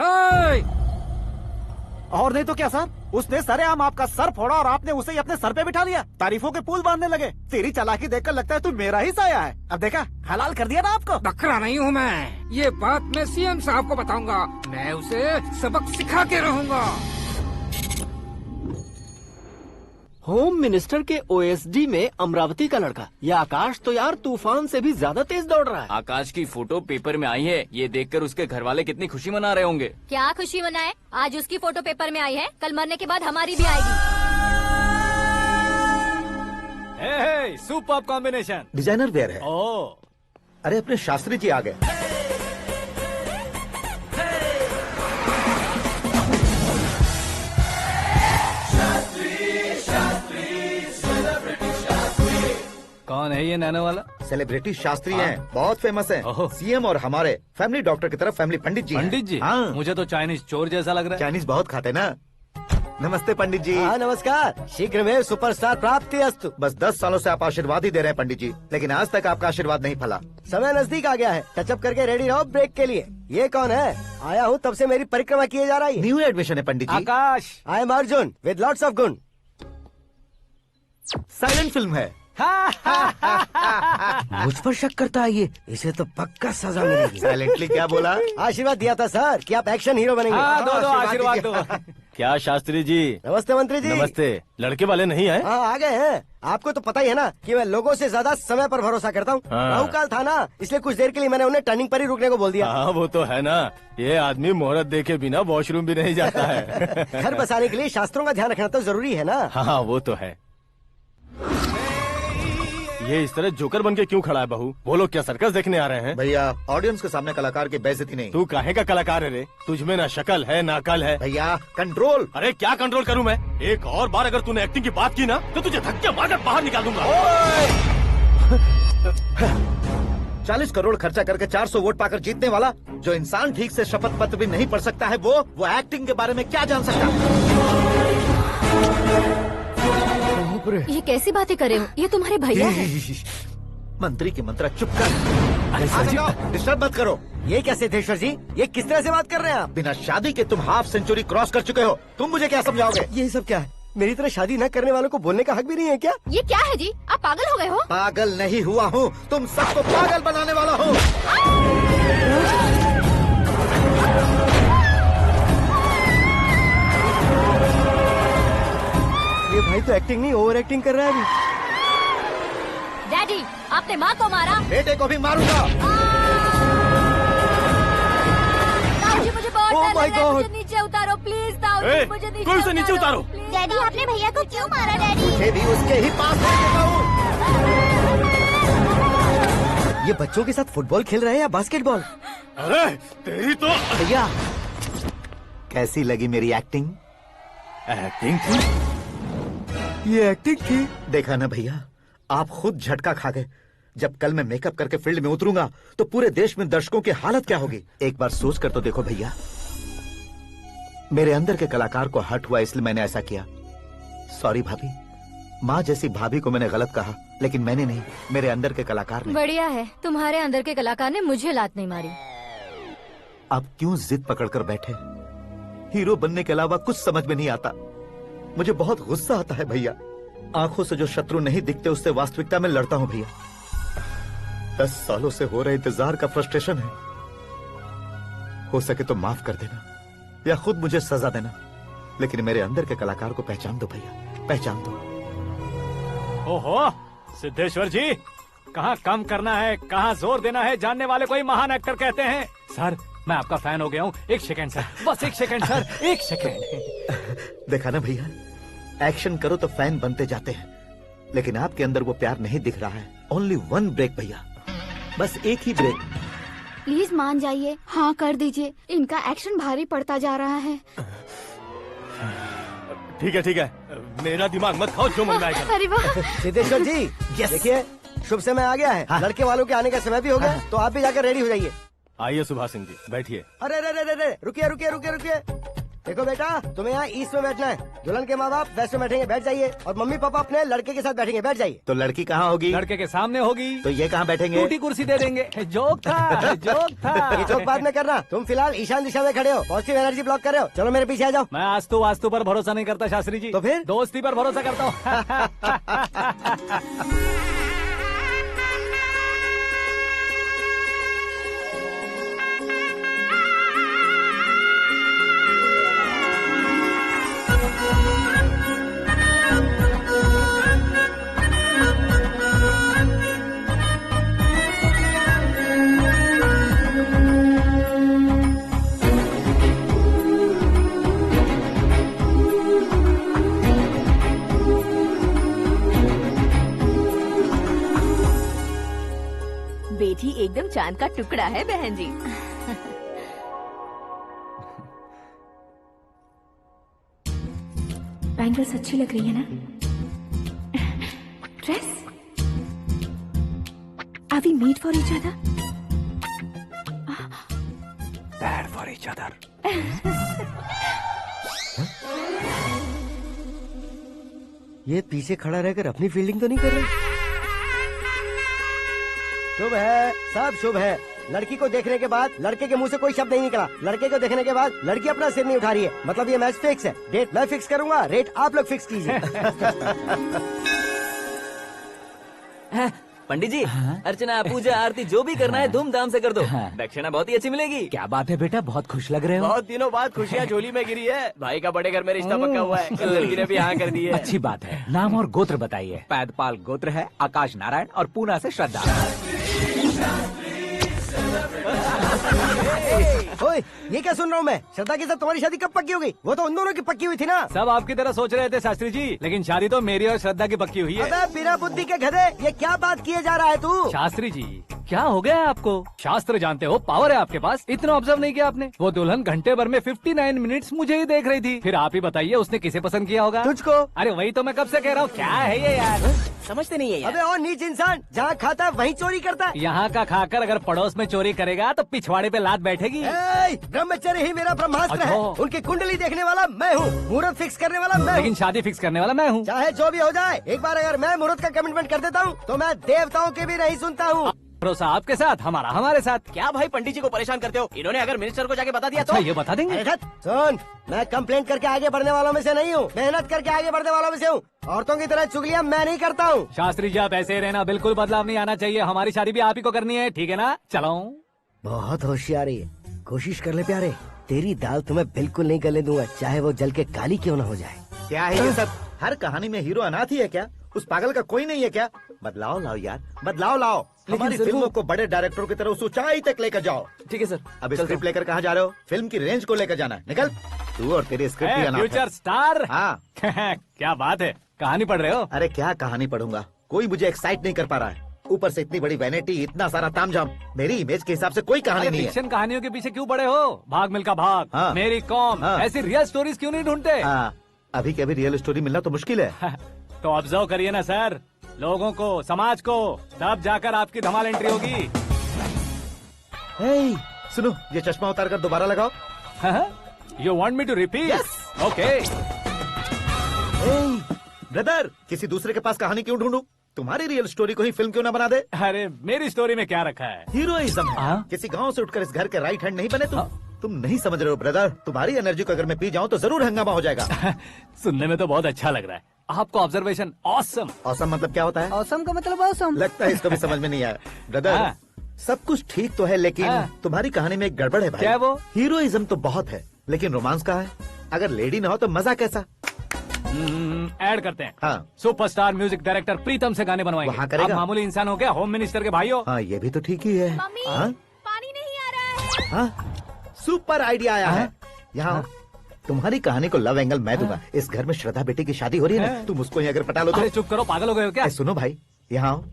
और नहीं तो क्या सर, उसने सरेआम आपका सर फोड़ा और आपने उसे ही अपने सर पे बिठा लिया। तारीफों के पुल बांधने लगे। तेरी चालाकी देखकर लगता है तू मेरा ही साया है। अब देखा, हलाल कर दिया ना आपको। बकरा नहीं हूँ मैं, ये बात मैं सीएम साहब को बताऊंगा। मैं उसे सबक सिखा के रहूंगा। होम मिनिस्टर के ओएसडी में अमरावती का लड़का, ये आकाश तो यार तूफान से भी ज्यादा तेज दौड़ रहा है। आकाश की फोटो पेपर में आई है, ये देखकर उसके घर वाले कितनी खुशी मना रहे होंगे। क्या खुशी मनाए? आज उसकी फोटो पेपर में आई है, कल मरने के बाद हमारी भी आएगी। Super combination. डिजाइनर वेयर है। ओह, अरे अपने शास्त्री जी आ गए। कौन है ये नैनो वाला? सेलिब्रिटी शास्त्री हैं, बहुत फेमस हैं। सीएम और हमारे फैमिली डॉक्टर की तरफ फैमिली पंडित जी हैं। पंडित जी? हाँ। मुझे तो चाइनीज चोर जैसा लग रहा है। चाइनीज बहुत खाते ना। नमस्ते पंडित जी। हाँ नमस्कार, शीघ्र में सुपरस्टार प्राप्ति अस्तु। बस 10 सालों से आप आशीर्वाद ही दे रहे हैं पंडित जी, लेकिन आज तक आपका आशीर्वाद नहीं फला। समय नजदीक आ गया है, टचअप करके रेडी रहो ब्रेक के लिए। ये कौन है? आया हूँ तब से मेरी परिक्रमा किए जा रही है। न्यू एडमिशन है Pandit ji. Akash. I am Arjun with lots of गुण। साइलेंट फिल्म है। मुझ पर शक करता है ये, इसे तो पक्का सजा मिलेगी। साइलेंटली क्या बोला? आशीर्वाद दिया था सर कि आप एक्शन हीरो बनेंगे। हाँ, दो आशीर्वाद दो। क्या शास्त्री जी? नमस्ते मंत्री जी। नमस्ते। लड़के वाले नहीं आए? हाँ आ गए हैं। आपको तो पता ही है ना कि मैं लोगों से ज्यादा समय पर भरोसा करता हूँ। हाँ। राहु काल था ना, इसलिए कुछ देर के लिए मैंने उन्हें टर्निंग पर ही रुकने को बोल दिया। हाँ वो तो है ना, ये आदमी मुहूर्त देखे बिना वॉशरूम भी नहीं जाता है। घर बसाने के लिए शास्त्रों का ध्यान रखना तो जरूरी है ना। हाँ वो तो है। ये इस तरह जोकर बन के क्यों खड़ा है बहू? वो लोग क्या सर्कस देखने आ रहे हैं? भैया ऑडियंस के सामने कलाकार की बेइज्जती नहीं। तू काहे का कलाकार है रे? तुझमें ना शक्ल है ना अकल है। भैया कंट्रोल। अरे क्या कंट्रोल करूं मैं? एक और बार अगर तूने एक्टिंग की बात की ना तो तुझे धक्के मारकर बाहर निकाल दूंगा। 40 करोड़ खर्चा करके 400 वोट पाकर जीतने वाला, जो इंसान ठीक से शपथ पत्र भी नहीं पढ़ सकता है, वो एक्टिंग के बारे में क्या जान सकता है? ये कैसी बातें करे हो? ये तुम्हारे भैया हैं। मंत्री की मंत्रा चुप कर। डिस्टर्ब मत करो। ये क्या सिद्धेश्वर जी, ये किस तरह से बात कर रहे हैं आप? बिना शादी के तुम हाफ सेंचुरी क्रॉस कर चुके हो, तुम मुझे क्या समझाओगे? ये सब क्या है? मेरी तरह शादी न करने वालों को बोलने का हक भी नहीं है क्या? ये क्या है जी? आप पागल हो गए हो? पागल नहीं हुआ हूँ, तुम सबको पागल बनाने वाला हूँ। ये भाई तो एक्टिंग नहीं ओवर एक्टिंग कर रहा है अभी। डैडी, आपने माँ को मारा। बेटे को भी मारूंगा। ताऊजी मुझे बहुत Oh डर my लग रहा है, God! मुझे नीचे उतारो प्लीज। ताऊजी मुझे नीचे कोई उसे नीचे उतारो। डैडी आपने भैया को क्यों मारा? डैडी मुझे भी उसके ही पास लेके जाऊं। ये बच्चों के साथ फुटबॉल खेल रहे हैं या बास्केटबॉल? अरे तेरी तो भैया कैसी लगी मेरी एक्टिंग? एक्टिंग थी? ये एक्टिंग थी। देखा ना भैया, आप खुद झटका खा गए। जब कल मैं मेकअप करके फील्ड में उतरूंगा तो पूरे देश में दर्शकों की हालत क्या होगी? एक बार सोच कर तो देखो भैया। मेरे अंदर के कलाकार को हर्ट हुआ इसलिए मैंने ऐसा किया। सॉरी भाभी। माँ जैसी भाभी को मैंने गलत कहा, लेकिन मैंने नहीं, मेरे अंदर के कलाकार ने। बढ़िया है, तुम्हारे अंदर के कलाकार ने मुझे लात नहीं मारी। आप क्यों जिद पकड़कर बैठे? हीरो बनने के अलावा कुछ समझ में नहीं आता। मुझे बहुत गुस्सा आता है भैया। आंखों से जो शत्रु नहीं दिखते उससे वास्तविकता में लड़ता हूं भैया। 10 सालों से हो रहे इंतजार का फ्रस्ट्रेशन है। हो सके तो माफ कर देना या खुद मुझे सजा देना, लेकिन मेरे अंदर के कलाकार को पहचान दो भैया, पहचान दो। ओहो सिद्धेश्वर जी, कहाँ कम करना है कहाँ जोर देना है जानने वाले को ही महान एक्टर कहते हैं। सर मैं आपका फैन हो गया हूँ। एक सेकंड सर, बस एक सेकंड सर, एक सेकंड। देखा ना भैया, एक्शन करो तो फैन बनते जाते हैं, लेकिन आपके अंदर वो प्यार नहीं दिख रहा है। ओनली 1 ब्रेक भैया, बस एक ही ब्रेक। प्लीज मान जाइए, हाँ कर दीजिए। इनका एक्शन भारी पड़ता जा रहा है। ठीक है, मेरा दिमाग मत खाओ, जो मन में आएगा। अरे वाह सिद्धेश्वर जी, देखिए शुभ समय आ गया है। लड़के वालों के आने का समय भी हो गया, तो आप भी जाकर रेडी हो जाइए। आइए सुभाष सिंह जी, बैठिए। अरे रुकिए। देखो बेटा, तुम्हें यहाँ ईस्ट में बैठना है। दुल्हन के माँ बाप वेस्ट में बैठेंगे, बैठ जाइए। और मम्मी पापा अपने लड़के के साथ बैठेंगे, बैठ जाइए। तो लड़की कहाँ होगी? लड़के के सामने होगी। तो ये कहाँ बैठेंगे? टूटी कुर्सी दे देंगे। जोक था, जोक था। ये जोक बाद में करना। तुम फिलहाल ईशान दिशा में खड़े हो, पॉजिटिव एनर्जी ब्लॉक कर रहे हो। चलो मेरे पीछे आ जाओ। मैं वास्तु पर भरोसा नहीं करता शास्त्री जी। तो फिर दोस्ती पर भरोसा करता हूँ। बेटी एकदम चांद का टुकड़ा है बहन जी। बैंगल्स अच्छी लग रही है ना? Dress? Are we made for each other? Bad for each other. ये पीछे खड़ा रहकर अपनी फील्डिंग तो नहीं कर रहा? शुभ है, सब शुभ है। लड़की को देखने के बाद लड़के के मुंह से कोई शब्द नहीं निकला। लड़के को देखने के बाद लड़की अपना सिर नहीं उठा रही है। मतलब ये मैच फिक्स है। डेट मैं फिक्स करूंगा, रेट आप लोग फिक्स कीजिए। पंडित जी, अर्चना पूजा आरती जो भी करना है धूमधाम से कर दो। दक्षिणा बहुत ही अच्छी मिलेगी। क्या बात है बेटा, बहुत खुश लग रहे हो। बहुत दिनों बाद खुशियाँ झोली में गिरी है। भाई का बड़े घर में रिश्ता पक्का हुआ है। कल लड़की ने भी हाँ कर दी है। अच्छी बात है। नाम और गोत्र बताइए। पैदपाल गोत्र है, आकाश नारायण और पूना से श्रद्धा। ओए, ये क्या सुन रहा हूँ मैं? श्रद्धा के साथ तुम्हारी शादी कब पक्की हो गई? वो तो उन दोनों की पक्की हुई थी ना। सब आपकी तरह सोच रहे थे शास्त्री जी, लेकिन शादी तो मेरी और श्रद्धा की पक्की हुई है। अबे बिना बुद्धि के गधे, ये क्या बात किए जा रहा है तू? शास्त्री जी क्या हो गया है आपको? शास्त्र जानते हो, पावर है आपके पास। इतना ऑब्जर्व नहीं किया आपने? वो दुल्हन घंटे भर में 59 मिनट्स मुझे ही देख रही थी। फिर आप ही बताइए उसने किसे पसंद किया होगा? तुझको। अरे वही तो मैं कब से कह रहा हूँ, क्या है ये यार? समझते नहीं है यार। अबे और नीच इंसान, जहाँ खाता है वहीं चोरी करता है। यहाँ का खाकर अगर पड़ोस में चोरी करेगा तो पिछवाड़े पे लात बैठेगी। ब्रह्मचर्य ही मेरा ब्रह्मास्त्र है। अच्छा। उनकी कुंडली देखने वाला मैं हूँ, मुहूर्त फिक्स करने वाला मैं हूँ। लेकिन शादी फिक्स करने वाला मैं हूँ। चाहे जो भी हो जाए, एक बार अगर मैं मुहूर्त का कमिटमेंट कर देता हूँ तो मैं देवताओं के भी नहीं सुनता हूँ। भरोसा आपके साथ, हमारा हमारे साथ। क्या भाई पंडित जी को परेशान करते हो? इन्होंने अगर मिनिस्टर को जाके बता दिया तो? अच्छा, ये बता देंगे। सुन, मैं कंप्लेंट करके आगे बढ़ने वालों में से नहीं हूँ, मेहनत करके आगे बढ़ने वालों में से हूँ। औरतों की तरह चुगलियाँ मैं नहीं करता हूँ। शास्त्री जी आप ऐसे ही रहना, बिल्कुल बदलाव नहीं आना चाहिए। हमारी शादी भी आप ही को करनी है, ठीक है ना? चलो। बहुत होशियारी है, कोशिश कर ले प्यारे। तेरी दाल तुम्हें बिल्कुल नहीं गलने दूंगा, चाहे वो जल के काली क्यों न हो जाए। क्या है ये सब? हर कहानी में हीरो अनाथ ही है क्या? उस पागल का कोई नहीं है क्या? बदलाव लाओ यार, बदलाव लाओ। हमारी फिल्मों को बड़े डायरेक्टरों की तरह उस ऊंचाई तक लेकर जाओ। ठीक है सर। अब स्क्रिप्ट लेकर कहाँ जा रहे हो? फिल्म की रेंज को लेकर जाना है। निकल तू और तेरी स्क्रिप्ट भी अनाथ है। Future star. हाँ क्या बात है, कहानी पढ़ रहे हो? अरे क्या कहानी पढ़ूंगा, कोई मुझे एक्साइट नहीं कर पा रहा है। ऊपर से इतनी बड़ी वैनिटी, इतना सारा तामझाम। मेरी इमेज के हिसाब से कोई कहानी नहीं है। फिक्शन कहानियों के पीछे क्यों पड़े हो? भाग मिल्खा भाग, हाँ। मेरी कॉम, हाँ। ऐसी रियल स्टोरीज क्यों नहीं ढूंढते? हाँ, अभी के अभी रियल स्टोरी मिलना तो मुश्किल है। तो ऑब्जर्व करिए ना सर, लोगों को, समाज को, तब जाकर आपकी धमाल एंट्री होगी। सुनो, ये चश्मा उतार कर दोबारा लगाओ। You want me to repeat? Okay. Brother, किसी दूसरे के पास कहानी क्यों ढूंढूं? तुम्हारी रियल स्टोरी को ही फिल्म क्यों ना बना दे? अरे मेरी स्टोरी में क्या रखा है? हीरोइज्म है। किसी गांव से उठकर इस घर के राइट हैंड नहीं बने तुम। तुम नहीं समझ रहे हो ब्रदर, तुम्हारी एनर्जी को अगर मैं पी जाऊं तो जरूर हंगामा हो जाएगा। सुनने में तो बहुत अच्छा लग रहा है। आपको ऑब्जर्वेशन ऑसम। औसम मतलब क्या होता है? औसम का मतलब औसम। लगता है इसको भी समझ में नहीं आया। ब्रदर, हाँ। सब कुछ ठीक तो है, लेकिन तुम्हारी कहानी में एक गड़बड़ है भाई। क्या है वो? हीरोइज्म तो बहुत है, लेकिन रोमांस कहाँ है? अगर लेडी ना हो तो मजा कैसा? ऐड करते हैं। हाँ। सुपरस्टार म्यूजिक डायरेक्टर प्रीतम से गाने बनवाएंगे। वहाँ करेगा? आप मामूली इंसान हो क्या, होम मिनिस्टर के भाई हो। हाँ, ये भी तो ठीक ही है। मम्मी हाँ? पानी नहीं आ रहा है। हाँ? सुपर आइडिया आया है। यहाँ तुम्हारी कहानी को लव एंगल मैं दूंगा। इस घर में श्रद्धा बेटी की शादी हो रही है ना, तुम उसको ही अगर पटा लो तो। अरे चुप करो, पागल हो गए हो क्या? सुनो भाई, यहाँ आओ।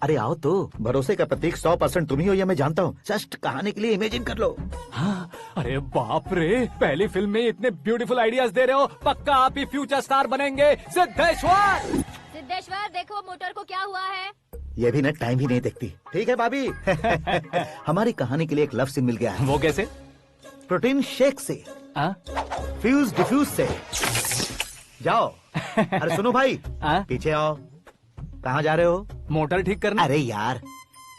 अरे आओ तो, भरोसे का प्रतीक 100% तुम ही हो, यह मैं जानता हूँ। जस्ट कहानी के लिए इमेजिन कर लो। हाँ, अरे बाप रे, पहली फिल्म में इतने ब्यूटीफुल आइडियाज दे रहे हो, पक्का आप ही फ्यूचर स्टार बनेंगे। सिद्धेश्वर, सिद्धेश्वर देखो मोटर को क्या हुआ है। ये भी ना टाइम ही नहीं देखती। ठीक है भाभी। हमारी कहानी के लिए एक लव सीन मिल गया है। वो कैसे? प्रोटीन शेक से, फ्यूज डिफ्यूज से। जाओ। अरे सुनो भाई, पीछे आओ। कहाँ जा रहे हो? मोटर ठीक करना। अरे यार,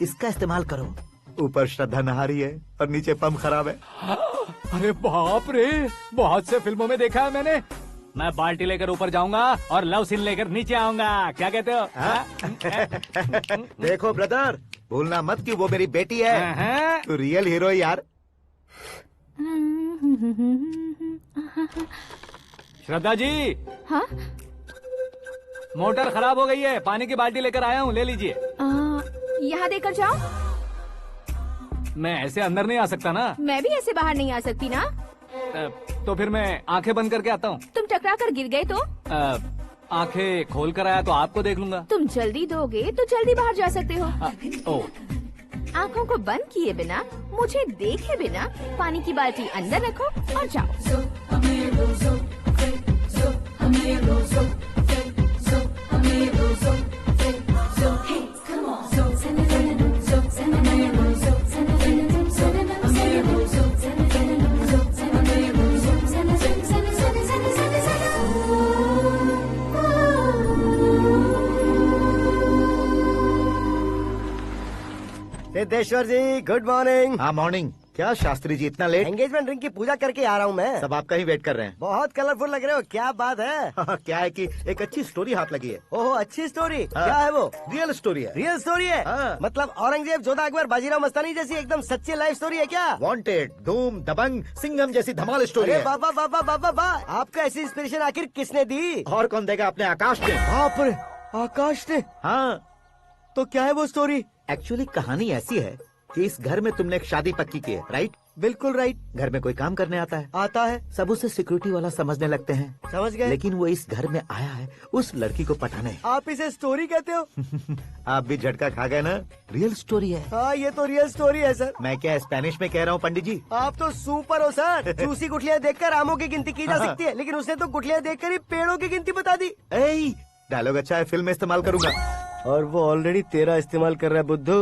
इसका इस्तेमाल करो। ऊपर श्रद्धा नहा रही है और नीचे पंप खराब है। अरे बाप रे, बहुत से फिल्मों में देखा है मैंने। मैं बाल्टी लेकर ऊपर जाऊंगा और लव सीन लेकर नीचे आऊंगा। क्या कहते हो? देखो ब्रदर, भूलना मत कि वो मेरी बेटी है। तू रियल हीरो यार। श्रद्धा जी। हाँ? मोटर खराब हो गई है, पानी की बाल्टी लेकर आया हूँ, ले लीजिए। यहाँ देकर जाओ। मैं ऐसे अंदर नहीं आ सकता ना। मैं भी ऐसे बाहर नहीं आ सकती ना। तो फिर मैं आंखें बंद करके आता हूँ। तुम टकरा कर गिर गए तो? आंखें खोल कर आया तो आपको देख लूंगा। तुम जल्दी दोगे तो जल्दी बाहर जा सकते हो। ओ। आँखों को बंद किए बिना, मुझे देखे बिना पानी की बाल्टी अंदर रखो और जाओ। सिद्धेश्वर जी, गुड मॉर्निंग। हाँ मॉर्निंग। क्या शास्त्री जी इतना लेट? एंगेजमेंट रिंग की पूजा करके आ रहा हूँ मैं। सब आपका ही वेट कर रहे हैं। बहुत कलरफुल लग रहे हो, क्या बात है? क्या है कि एक अच्छी स्टोरी हाथ लगी है। ओहो, अच्छी स्टोरी। क्या है वो? रियल स्टोरी है। रियल स्टोरी है? मतलब औरंगजेब, जोधा अकबर, बाजीराव मस्तानी जैसी एकदम सच्ची लाइफ स्टोरी है क्या? वांटेड, धूम, दबंग, सिंघम जैसी धमाल स्टोरी है। बाबा बाबा बाबा बा, आपका ऐसी इंस्पिरेशन आखिर किसने दी? और कौन देगा? अपने आकाश ने। बाप रे, आकाश ने? हाँ। तो क्या है वो स्टोरी? एक्चुअली कहानी ऐसी है कि इस घर में तुमने एक शादी पक्की की है, राइट? बिल्कुल राइट। घर में कोई काम करने आता है? आता है। सब उसे सिक्योरिटी वाला समझने लगते हैं। समझ गए। लेकिन वो इस घर में आया है उस लड़की को पटाने। आप इसे स्टोरी कहते हो? आप भी झटका खा गए ना? रियल स्टोरी है। हाँ, ये तो रियल स्टोरी है सर। मैं क्या स्पेनिश में कह रहा हूँ पंडित जी? आप तो सुपर हो सर। चूसी गुठलियाँ देखकर आमों की गिनती की जा सकती है, लेकिन उसने तो गुठलियाँ देखकर ही पेड़ों की गिनती बता दी। डायलॉग अच्छा है, फिल्म में इस्तेमाल करूंगा। और वो ऑलरेडी तेरा इस्तेमाल कर रहा है बुद्धू।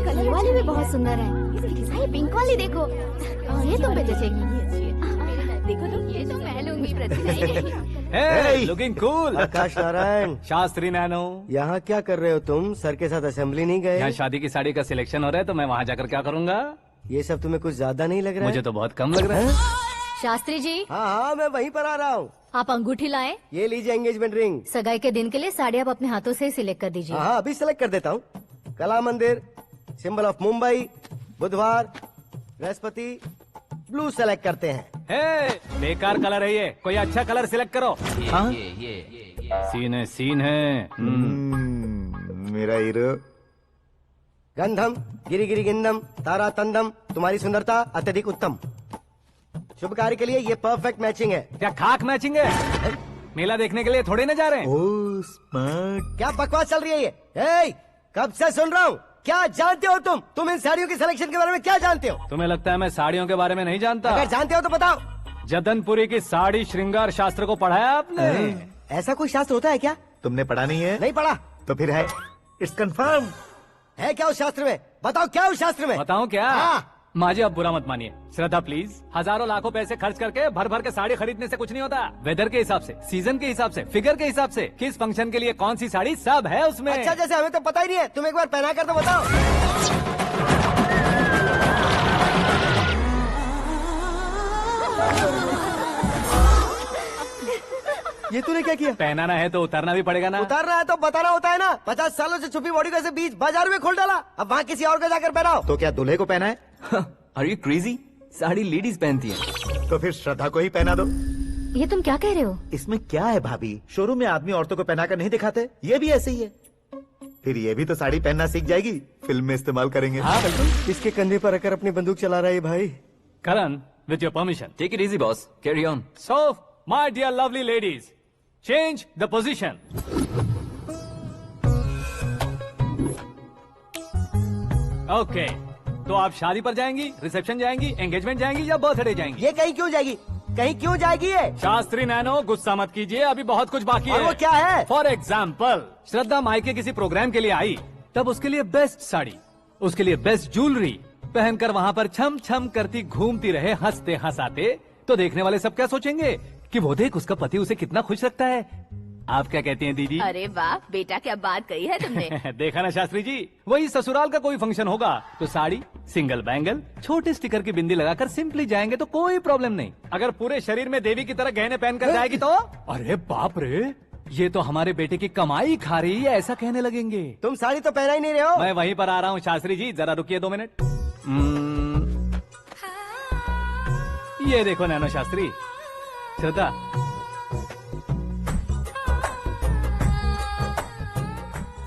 कलर वाली भी बहुत सुंदर है। ये पिंक वाली देखो, और ये तुम पे जचेगी। देखो तो ये तो मैं लूंगी लुकिंग कूल। आकाश नारायण। शास्त्री नैनो। यहाँ क्या कर रहे हो तुम? सर के साथ असेंबली नहीं गए? यहाँ शादी की साड़ी का सिलेक्शन हो रहा है, तो मैं वहाँ जाकर क्या करूँगा? ये सब तुम्हें कुछ ज्यादा नहीं लग रहा है? मुझे तो बहुत कम लग रहा है। शास्त्री जी। हाँ, मैं वहीं पर आ रहा हूँ। आप अंगूठी लाएं। ये लीजिए एंगेजमेंट रिंग। सगाई के दिन के लिए साड़ी आप अपने हाथों से सिलेक्ट कर दीजिए। हाँ, अभी सिलेक्ट कर देता हूँ। कला मंदिर, सिंबल ऑफ मुंबई, बुधवार, बृहस्पति, ब्लू सेलेक्ट करते हैं। बेकार कलर है ये, कोई अच्छा कलर सिलेक्ट करो। सीन है। मेरा हीरो। गंधम, गिरी गिरी गिंदम, तारा तंदम, तुम्हारी सुंदरता अत्यधिक उत्तम। शुभ कार्य के लिए ये परफेक्ट मैचिंग है। क्या खाक मैचिंग है? मेला देखने के लिए थोड़े न जा रहे हैं। Oh smart. क्या बकवास चल रही है ये? कब से सुन रहा हूँ। क्या जानते हो तुम? तुम इन साड़ियों की सिलेक्शन के बारे में क्या जानते हो? तुम्हें लगता है मैं साड़ियों के बारे में नहीं जानता? अगर जानते हो तो बताओ। जदनपुरी की साड़ी श्रृंगार शास्त्र को पढ़ा है आपने? ऐसा कोई शास्त्र होता है क्या? तुमने पढ़ा नहीं है? नहीं पढ़ा। तो फिर है, इट्स कंफर्म। है क्या उस शास्त्र में? बताओ क्या उस शास्त्र में? बताऊं क्या? हाँ। माजी अब बुरा मत मानिए। श्रद्धा प्लीज, हजारों लाखों पैसे खर्च करके भर भर के साड़ी खरीदने से कुछ नहीं होता। वेदर के हिसाब से, सीजन के हिसाब से, फिगर के हिसाब से, किस फंक्शन के लिए कौन सी साड़ी, सब है उसमें। अच्छा, जैसे हमें तो पता ही नहीं है, तुम एक बार पहना कर तो बताओ। ये तूने क्या किया? पहनाना है तो उतारना भी पड़ेगा ना। उतारना है तो बताना होता है ना। 50 सालों से छुपी बॉडी को ऐसे बीच बाजार में खोल डाला, अब वहाँ किसी और को जाकर पहनाओ। तो क्या दूल्हे को पहना है? Are you crazy? Sari ladies पहनती है। तो फिर श्रद्धा को ही पहना दो। ये तुम क्या कह रहे हो? इसमें क्या है भाभी, शोरूम में आदमी औरतों को पहनाकर नहीं दिखाते, ये भी ऐसे ही है। फिर ये भी तो साड़ी पहनना सीख जाएगी, फिल्म में इस्तेमाल करेंगे। हाँ बिल्कुल। इसके कंधे पर रखकर अपनी बंदूक चला रहा है भाई। करण, with your permission. Take it easy, boss. Carry on. So, my dear lovely ladies, change the position. Okay. तो आप शादी पर जाएंगी, रिसेप्शन जाएंगी, एंगेजमेंट जाएंगी या बर्थडे जाएंगी? ये कहीं क्यों जाएगी? कहीं क्यों जाएगी ये? शास्त्री नैनो, गुस्सा मत कीजिए, अभी बहुत कुछ बाकी है। और वो क्या है? फॉर एग्जाम्पल, श्रद्धा मायके किसी प्रोग्राम के लिए आई, तब उसके लिए बेस्ट साड़ी, उसके लिए बेस्ट ज्वेलरी पहनकर वहाँ पर छम छम करती घूमती रहे, हंसते हंसाते, तो देखने वाले सब क्या सोचेंगे कि वो देख उसका पति उसे कितना खुश रखता है। आप क्या कहती हैं दीदी? अरे वाह बेटा, क्या बात कही है तुमने। देखा ना शास्त्री जी, वही ससुराल का कोई फंक्शन होगा तो साड़ी, सिंगल बैंगल, छोटे स्टिकर की बिंदी लगाकर सिंपली जाएंगे तो कोई प्रॉब्लम नहीं। अगर पूरे शरीर में देवी की तरह गहने पहनकर जाएगी तो अरे बाप रे, ये तो हमारे बेटे की कमाई खा रही है, ऐसा कहने लगेंगे। तुम साड़ी तो पहना ही नहीं रहे हो। मैं वहीं पर आ रहा हूँ शास्त्री जी, जरा रुकिए 2 मिनट। ये देखो नैनो शास्त्री, श्रद्धा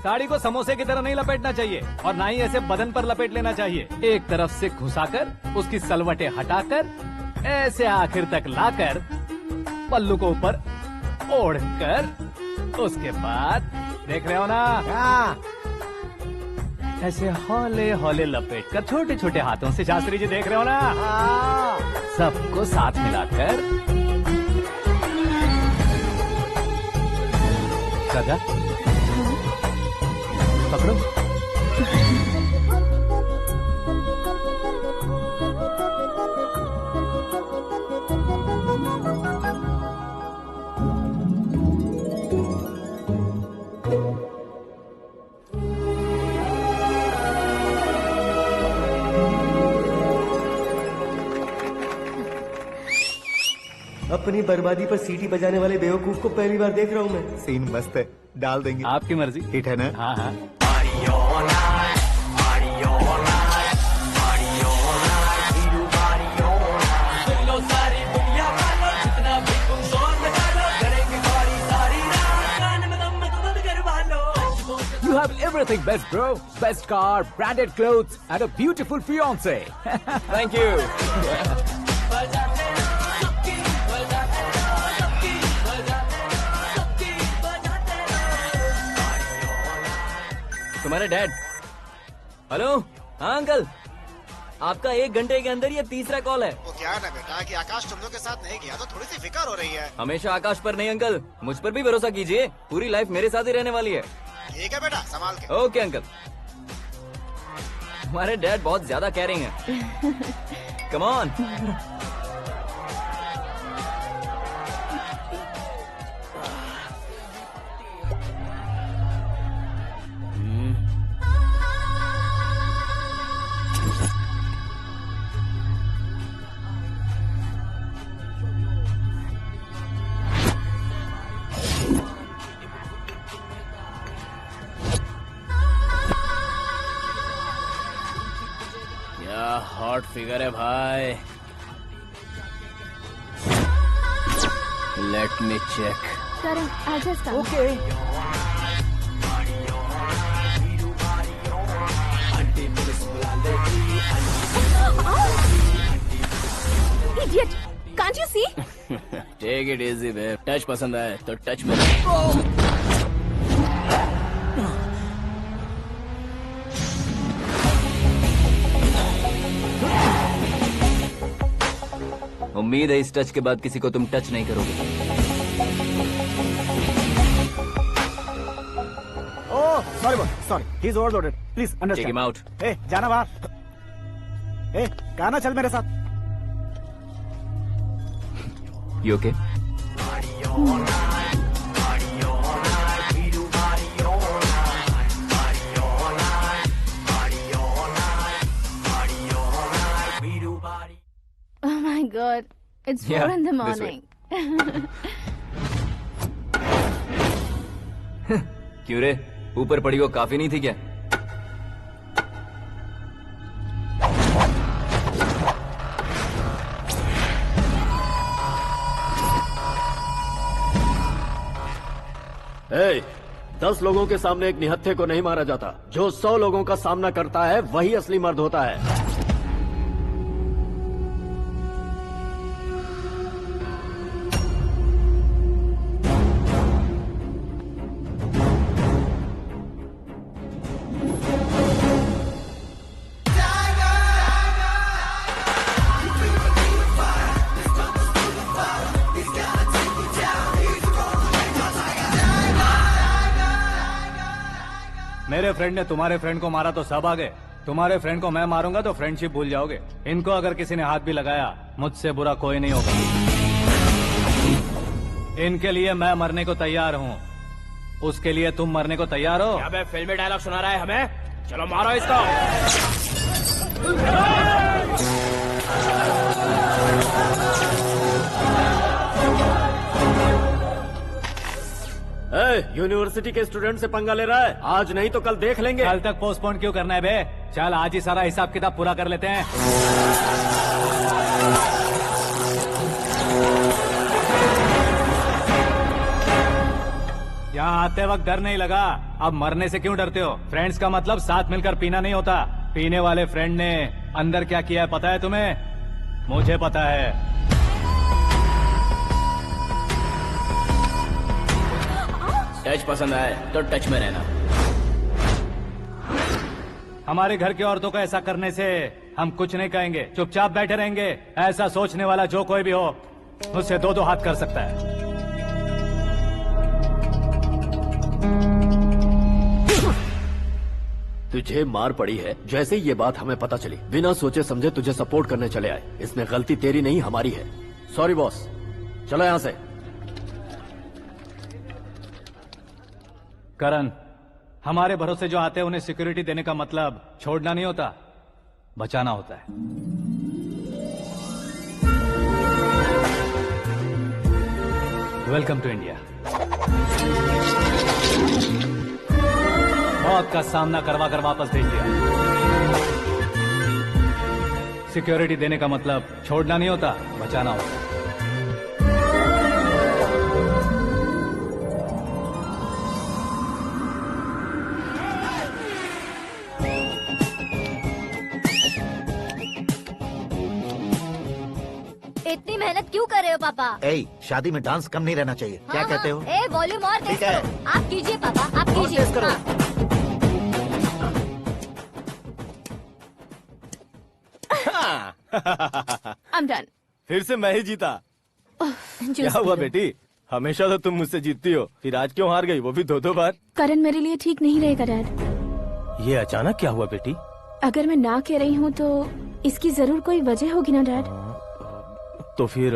साड़ी को समोसे की तरह नहीं लपेटना चाहिए और ना ही ऐसे बदन पर लपेट लेना चाहिए। एक तरफ से घुसाकर उसकी सलवटें हटाकर ऐसे आखिर तक लाकर पल्लू को ऊपर ओढ़कर उसके बाद देख रहे हो ना, ऐसे हौले हौले लपेट कर छोटे छोटे हाथों से, शास्त्री जी देख रहे हो ना, सबको साथ मिलाकर श्रद्धा पकड़ो। अपनी बर्बादी पर सीटी बजाने वाले बेवकूफ को पहली बार देख रहा हूँ मैं। सीन मस्त है, डाल देंगे। आपकी मर्जी। हिट है ना? हाँ हाँ। You have everything best, bro. Best car, branded clothes, and a beautiful fiance. Thank you. तुम्हारे डैड। हेलो, हाँ अंकल, आपका 1 घंटे के अंदर ये तीसरा कॉल है। वो क्या है ना बेटा कि आकाश तुम लोग के साथ नहीं गया तो थोड़ी सी फिक्र हो रही है। हमेशा आकाश पर नहीं अंकल, मुझ पर भी भरोसा कीजिए, पूरी लाइफ मेरे साथ ही रहने वाली है। ठीक है बेटा, संभाल के। Okay uncle. हमारे डैड बहुत ज्यादा केयरिंग है। Come on. हॉट फिगर है भाई। Let me check. Karan, I'll just come. Okay. Idiot! Can't you see? Take it easy babe. Touch पसंद आए तो टच में। उम्मीद है इस टच के बाद किसी को तुम टच नहीं करोगे। Oh sorry boss, sorry, he is overloaded, please take understand. Him out. ए जाना बाहर। ए गाना चल मेरे साथ। You okay? Oh my God, it's 4 Yeah, in the this way. morning. क्यों रे, ऊपर पड़ी वो काफी नहीं थी क्या? ए, 10 लोगों के सामने एक निहत्थे को नहीं मारा जाता। जो 100 लोगों का सामना करता है वही असली मर्द होता है। मेरे फ्रेंड ने तुम्हारे फ्रेंड को मारा तो सब आ गए। तुम्हारे फ्रेंड को मैं मारूंगा तो फ्रेंडशिप भूल जाओगे। इनको अगर किसी ने हाथ भी लगाया, मुझसे बुरा कोई नहीं होगा। इनके लिए मैं मरने को तैयार हूँ। उसके लिए तुम मरने को तैयार हो? क्या बे फिल्मी डायलॉग सुना रहा है हमें? चलो मारो इसको। यूनिवर्सिटी के स्टूडेंट से पंगा ले रहा है। आज नहीं तो कल देख लेंगे। कल तक पोस्टपोन क्यों करना है बे? चल आज ही सारा हिसाब किताब पूरा कर लेते हैं। यहाँ आते वक्त डर नहीं लगा, अब मरने से क्यों डरते हो? फ्रेंड्स का मतलब साथ मिलकर पीना नहीं होता। पीने वाले फ्रेंड ने अंदर क्या किया है पता है तुम्हें? मुझे पता है। टच पसंद आए तो टच में रहना। हमारे घर की औरतों को ऐसा करने से हम कुछ नहीं कहेंगे, चुपचाप बैठे रहेंगे। ऐसा सोचने वाला जो कोई भी हो, मुझसे 2-2 हाथ कर सकता है। तुझे मार पड़ी है। जैसे ही ये बात हमें पता चली, बिना सोचे समझे तुझे सपोर्ट करने चले आए। इसमें गलती तेरी नहीं हमारी है। सॉरी बॉस, चलो यहाँ से। करण, हमारे भरोसे जो आते हैं उन्हें सिक्योरिटी देने का मतलब छोड़ना नहीं होता, बचाना होता है। Welcome to India. मौत का सामना करवा कर वापस भेज दिया। सिक्योरिटी देने का मतलब छोड़ना नहीं होता, बचाना होता है। इतनी मेहनत क्यों कर रहे हो पापा? शादी में डांस कम नहीं रहना चाहिए। क्या कहते हो? ए वॉल्यूम और तेज करो। आप कीजिए पापा, आप कीजिए। तेज करो। I'm done. फिर से मैं ही जीता। क्या हुआ बेटी? हमेशा तो तुम मुझसे जीतती हो, फिर आज क्यों हार गई, वो भी 2-2 बार? करण मेरे लिए ठीक नहीं रहेगा डैड। ये अचानक क्या हुआ बेटी? अगर मैं ना कह रही हूँ तो इसकी जरूर कोई वजह होगी ना डैड। तो फिर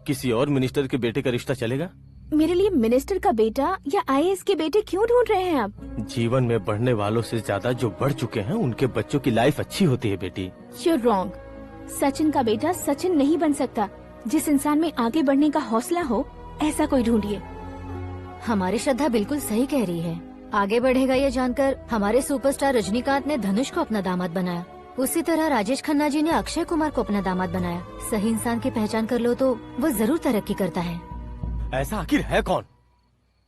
किसी और मिनिस्टर के बेटे का रिश्ता चलेगा? मेरे लिए मिनिस्टर का बेटा या आईएएस के बेटे क्यों ढूंढ रहे हैं आप? जीवन में बढ़ने वालों से ज्यादा जो बढ़ चुके हैं उनके बच्चों की लाइफ अच्छी होती है बेटी। You're wrong. सचिन का बेटा सचिन नहीं बन सकता। जिस इंसान में आगे बढ़ने का हौसला हो, ऐसा कोई ढूंढिए। हमारी श्रद्धा बिल्कुल सही कह रही है। आगे बढ़ेगा ये जानकर हमारे सुपरस्टार रजनीकांत ने धनुष को अपना दामाद बनाया। उसी तरह राजेश खन्ना जी ने अक्षय कुमार को अपना दामाद बनाया। सही इंसान की पहचान कर लो तो वो जरूर तरक्की करता है। ऐसा आखिर है कौन?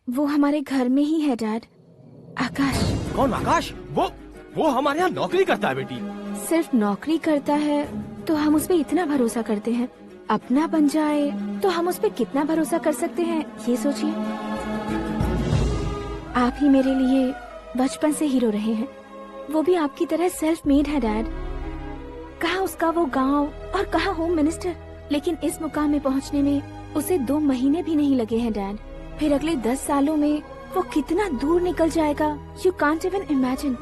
वो हमारे घर में ही है डैड, आकाश। कौन आकाश? वो हमारे यहाँ नौकरी करता है बेटी। सिर्फ नौकरी करता है तो हम उस पे इतना भरोसा करते हैं। अपना बन जाए तो हम उस पे कितना भरोसा कर सकते हैं, ये सोचिए। आप ही मेरे लिए बचपन से हीरो रहे हैं। वो भी आपकी तरह सेल्फ मेड है डैड। कहाँ उसका वो गांव और कहाँ होम मिनिस्टर। लेकिन इस मुकाम में पहुँचने में उसे 2 महीने भी नहीं लगे हैं डैड। फिर अगले 10 सालों में वो कितना दूर निकल जाएगा, यू कांट इवन इमेजिन।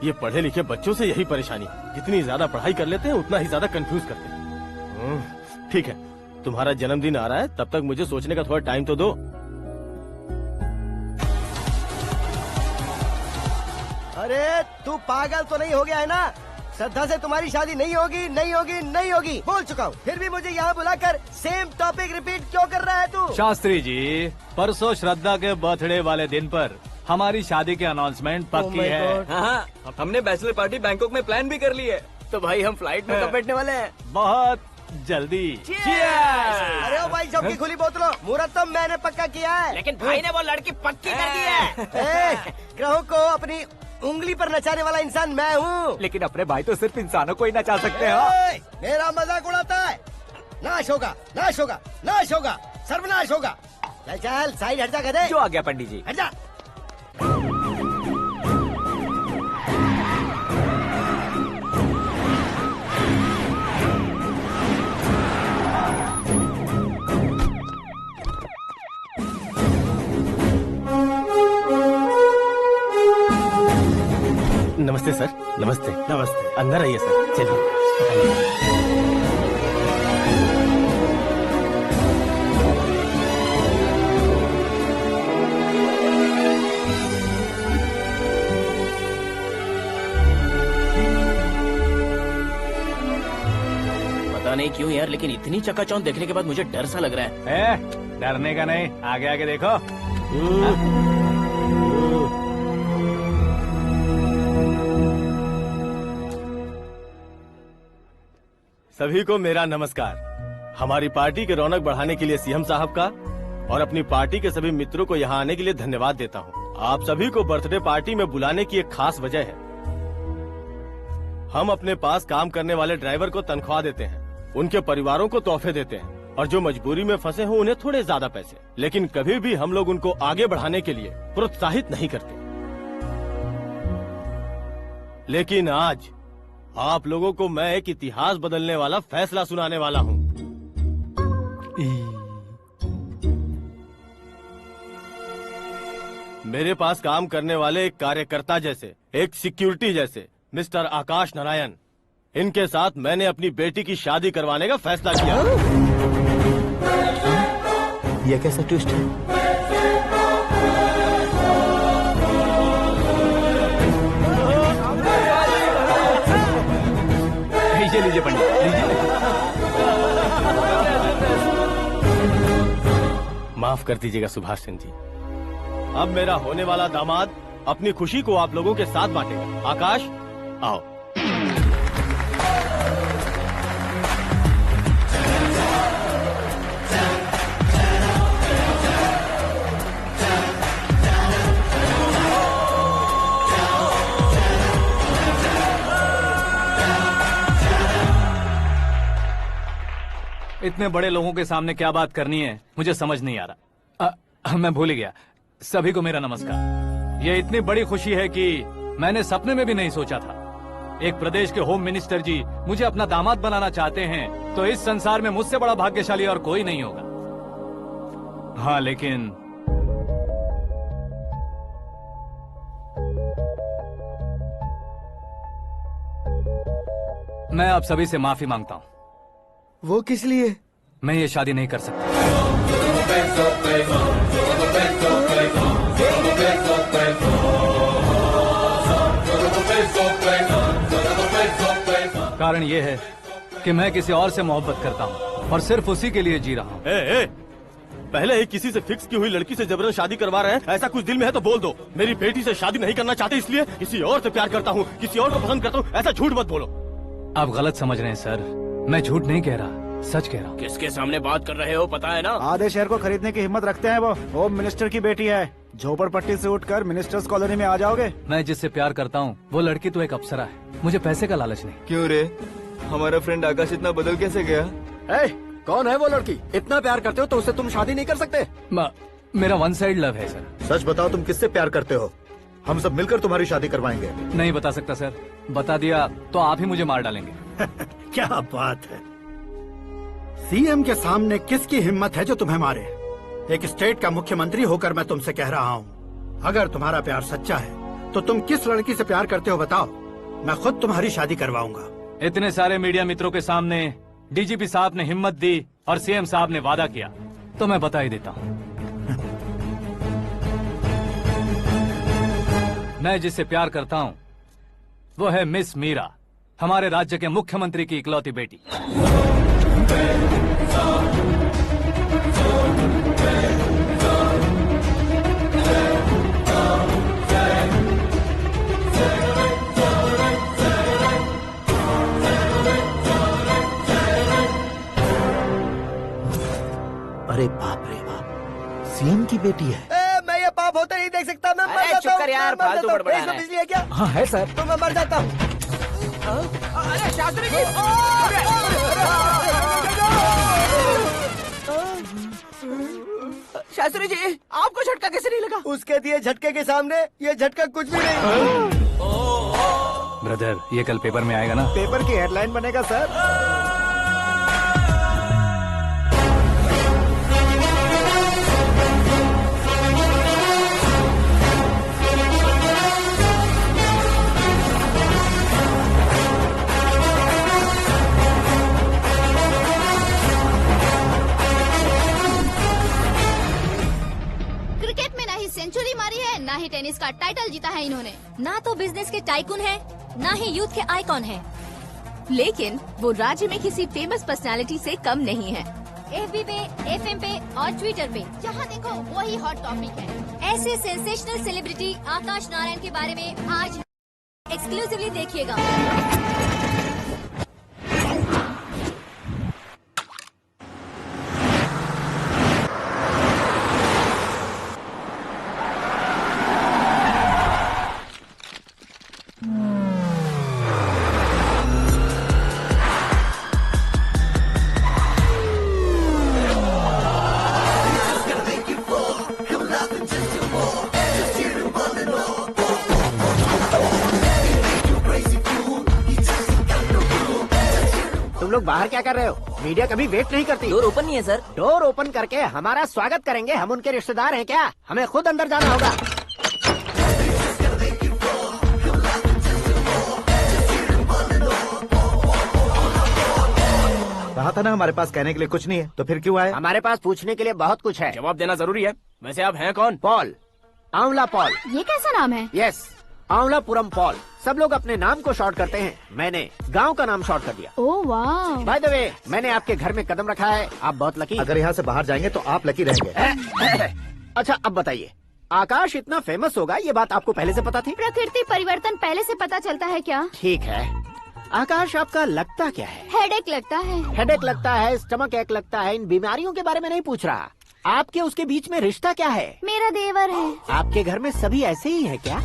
ये पढ़े लिखे बच्चों से यही परेशानी, जितनी ज्यादा पढ़ाई कर लेते हैं उतना ही ज्यादा कंफ्यूज करते हैं। ठीक है, तुम्हारा जन्मदिन आ रहा है, तब तक मुझे सोचने का थोड़ा टाइम तो दो। अरे तू पागल तो नहीं हो गया है ना? श्रद्धा से तुम्हारी शादी नहीं होगी, नहीं होगी, नहीं होगी, बोल चुका हूँ। फिर भी मुझे यहाँ बुलाकर सेम टॉपिक रिपीट क्यों कर रहा है तू? शास्त्री जी, परसों श्रद्धा के बर्थडे वाले दिन पर हमारी शादी की अनाउंसमेंट पक्की है। हाँ, हमने बैचलर पार्टी बैंकॉक में प्लान भी कर ली है। तो भाई हम फ्लाइट में कब बैठने वाले हैं? बहुत जल्दी। अरे ओ भाई, सबकी खुली बोतलों, मुहूर्त तो मैंने पक्का किया है। लेकिन भाई ने वो लड़की पक्की कर दी है। ग्रहों को अपनी उंगली पर नचाने वाला इंसान मैं हूँ। लेकिन अपने भाई तो सिर्फ इंसानों को ही नचा सकते हैं। मेरा मजाक उड़ाता है। नाश होगा, नाश होगा, नाश होगा, सर्वनाश होगा। चल चल, साइड हट जा गधे। जो आ गया पंडित जी। हट जा। नमस्ते सर। नमस्ते। नमस्ते। अंदर आइए सर, चलिए। पता नहीं क्यों यार, लेकिन इतनी चकाचौंध देखने के बाद मुझे डर सा लग रहा है। डरने का नहीं, आगे आगे देखो। सभी को मेरा नमस्कार। हमारी पार्टी के रौनक बढ़ाने के लिए सीएम साहब का और अपनी पार्टी के सभी मित्रों को यहाँ आने के लिए धन्यवाद देता हूँ। आप सभी को बर्थडे पार्टी में बुलाने की एक खास वजह है। हम अपने पास काम करने वाले ड्राइवर को तनख्वाह देते हैं, उनके परिवारों को तोहफे देते हैं और जो मजबूरी में फंसे हो उन्हें थोड़े ज्यादा पैसे। लेकिन कभी भी हम लोग उनको आगे बढ़ाने के लिए प्रोत्साहित नहीं करते। लेकिन आज आप लोगों को मैं एक इतिहास बदलने वाला फैसला सुनाने वाला हूँ। मेरे पास काम करने वाले एक कार्यकर्ता जैसे, एक सिक्योरिटी जैसे मिस्टर आकाश नारायण, इनके साथ मैंने अपनी बेटी की शादी करवाने का फैसला किया। ये कैसा ट्विस्ट है? लीजिए लीजिए पंडित, लीजिए। माफ कर दीजिएगा सुभाष सिंह जी। अब मेरा होने वाला दामाद अपनी खुशी को आप लोगों के साथ बांटेगा। आकाश, आओ। इतने बड़े लोगों के सामने क्या बात करनी है मुझे समझ नहीं आ रहा। मैं भूल ही गया। सभी को मेरा नमस्कार। ये इतनी बड़ी खुशी है कि मैंने सपने में भी नहीं सोचा था। एक प्रदेश के होम मिनिस्टर जी मुझे अपना दामाद बनाना चाहते हैं तो इस संसार में मुझसे बड़ा भाग्यशाली और कोई नहीं होगा। हाँ, लेकिन मैं आप सभी से माफी मांगता हूँ। वो किस लिए? मैं ये शादी नहीं कर सकता। कारण ये है कि मैं किसी और से मोहब्बत करता हूँ और सिर्फ उसी के लिए जी रहा हूँ। पहले ही किसी से फिक्स की हुई लड़की से जबरन शादी करवा रहे हैं। ऐसा कुछ दिल में है तो बोल दो। मेरी बेटी से शादी नहीं करना चाहते इसलिए किसी और से प्यार करता हूँ, किसी और को पसंद करता हूँ, ऐसा झूठ मत बोलो। आप गलत समझ रहे हैं सर, मैं झूठ नहीं कह रहा, सच कह रहा हूँ। किसके सामने बात कर रहे हो पता है ना? आधे शहर को खरीदने की हिम्मत रखते हैं वो। होम मिनिस्टर की बेटी है। झोपड़पट्टी से उठकर मिनिस्टर्स कॉलोनी में आ जाओगे। मैं जिससे प्यार करता हूँ वो लड़की तो एक अप्सरा है। मुझे पैसे का लालच नहीं। क्यों रे, हमारा फ्रेंड आकाश इतना बदल कैसे गया? कौन है वो लड़की? इतना प्यार करते हो तो उससे तुम शादी नहीं कर सकते? मेरा वन साइड लव है सर। सच बताओ, तुम किससे प्यार करते हो? हम सब मिलकर तुम्हारी शादी करवाएंगे। नहीं बता सकता सर, बता दिया तो आप ही मुझे मार डालेंगे। क्या बात है, सीएम के सामने किसकी हिम्मत है जो तुम्हें मारे? एक स्टेट का मुख्यमंत्री होकर मैं तुमसे कह रहा हूँ, अगर तुम्हारा प्यार सच्चा है तो तुम किस लड़की से प्यार करते हो बताओ, मैं खुद तुम्हारी शादी करवाऊंगा। इतने सारे मीडिया मित्रों के सामने डीजीपी साहब ने हिम्मत दी और सीएम साहब ने वादा किया तो मैं बता ही देता हूँ। मैं जिससे प्यार करता हूँ वो है मिस मीरा, हमारे राज्य के मुख्यमंत्री की इकलौती बेटी। अरे बाप रे बाप, सीएम की बेटी है। मैं ये पाप होते नहीं देख सकता। मैं मर अरे जाता चुप हूँ, कर यार, मैं मर फालतू जाता हूँ। बड़बड़ा इसमें रहा है। बिजली है क्या? हाँ है सर। तो मैं मर जाता हूँ। अरे शास्त्री जी, शास्त्री जी, आपको झटका कैसे नहीं लगा? उसके दिए झटके के सामने ये झटका कुछ भी नहीं। ब्रदर, ये कल पेपर में आएगा ना? पेपर की हेडलाइन बनेगा सर। क्रिकेट में ना ही सेंचुरी मारी है, ना ही टेनिस का टाइटल जीता है इन्होंने। ना तो बिजनेस के टाइकून है, ना ही यूथ के आइकॉन है। लेकिन वो राज्य में किसी फेमस पर्सनालिटी से कम नहीं है। FB पे, FM पे और ट्विटर पे जहाँ देखो वही हॉट टॉपिक है। ऐसे सेंसेशनल सेलिब्रिटी आकाश नारायण के बारे में आज एक्सक्लूसिवली देखिएगा। तुम लोग बाहर क्या कर रहे हो? मीडिया कभी वेट नहीं करती। डोर ओपन नहीं है सर। डोर ओपन करके हमारा स्वागत करेंगे? हम उनके रिश्तेदार हैं क्या? हमें खुद अंदर जाना होगा। कहा था ना हमारे पास कहने के लिए कुछ नहीं है, तो फिर क्यों आए? हमारे पास पूछने के लिए बहुत कुछ है। जवाब देना जरूरी है। वैसे आप हैं कौन? पॉल, आंवला पॉल। ये कैसा नाम है? Yes, Aanwalapuram Paul. सब लोग अपने नाम को शॉर्ट करते हैं, मैंने गांव का नाम शॉर्ट कर दिया। ओह वाह। बाय द वे, मैंने आपके घर में कदम रखा है, आप बहुत लकी। अगर यहाँ से बाहर जाएंगे तो आप लकी रहेंगे। अच्छा अब बताइए, आकाश इतना फेमस होगा ये बात आपको पहले से पता थी? प्रकृति परिवर्तन पहले से पता चलता है क्या? ठीक है, आकाश आपका लगता क्या है? हेडेक लगता है। हेडेक लगता है, स्टमक एक लगता है, इन बीमारियों के बारे में नहीं पूछ रहा। आपके उसके बीच में रिश्ता क्या है? मेरा देवर है। आपके घर में सभी ऐसे ही है क्या?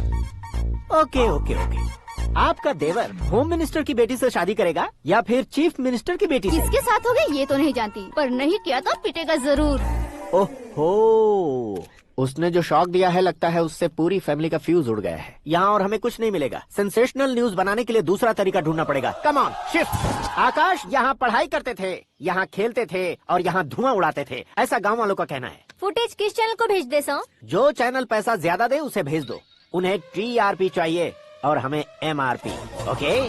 Okay okay okay. आपका देवर होम मिनिस्टर की बेटी से शादी करेगा या फिर चीफ मिनिस्टर की बेटी से? किसके साथ हो गई ये तो नहीं जानती, पर नहीं किया तो पिटेगा जरूर। ओहो, उसने जो शॉक दिया है लगता है उससे पूरी फैमिली का फ्यूज उड़ गया है। यहाँ और हमें कुछ नहीं मिलेगा। सेंसेशनल न्यूज बनाने के लिए दूसरा तरीका ढूंढना पड़ेगा। Come on, shift. आकाश यहाँ पढ़ाई करते थे, यहाँ खेलते थे और यहाँ धुआं उड़ाते थे, ऐसा गाँव वालों का कहना है। फुटेज किस चैनल को भेज दे सो? जो चैनल पैसा ज्यादा दे उसे भेज दो। उन्हें TRP चाहिए और हमें MRP। ओके?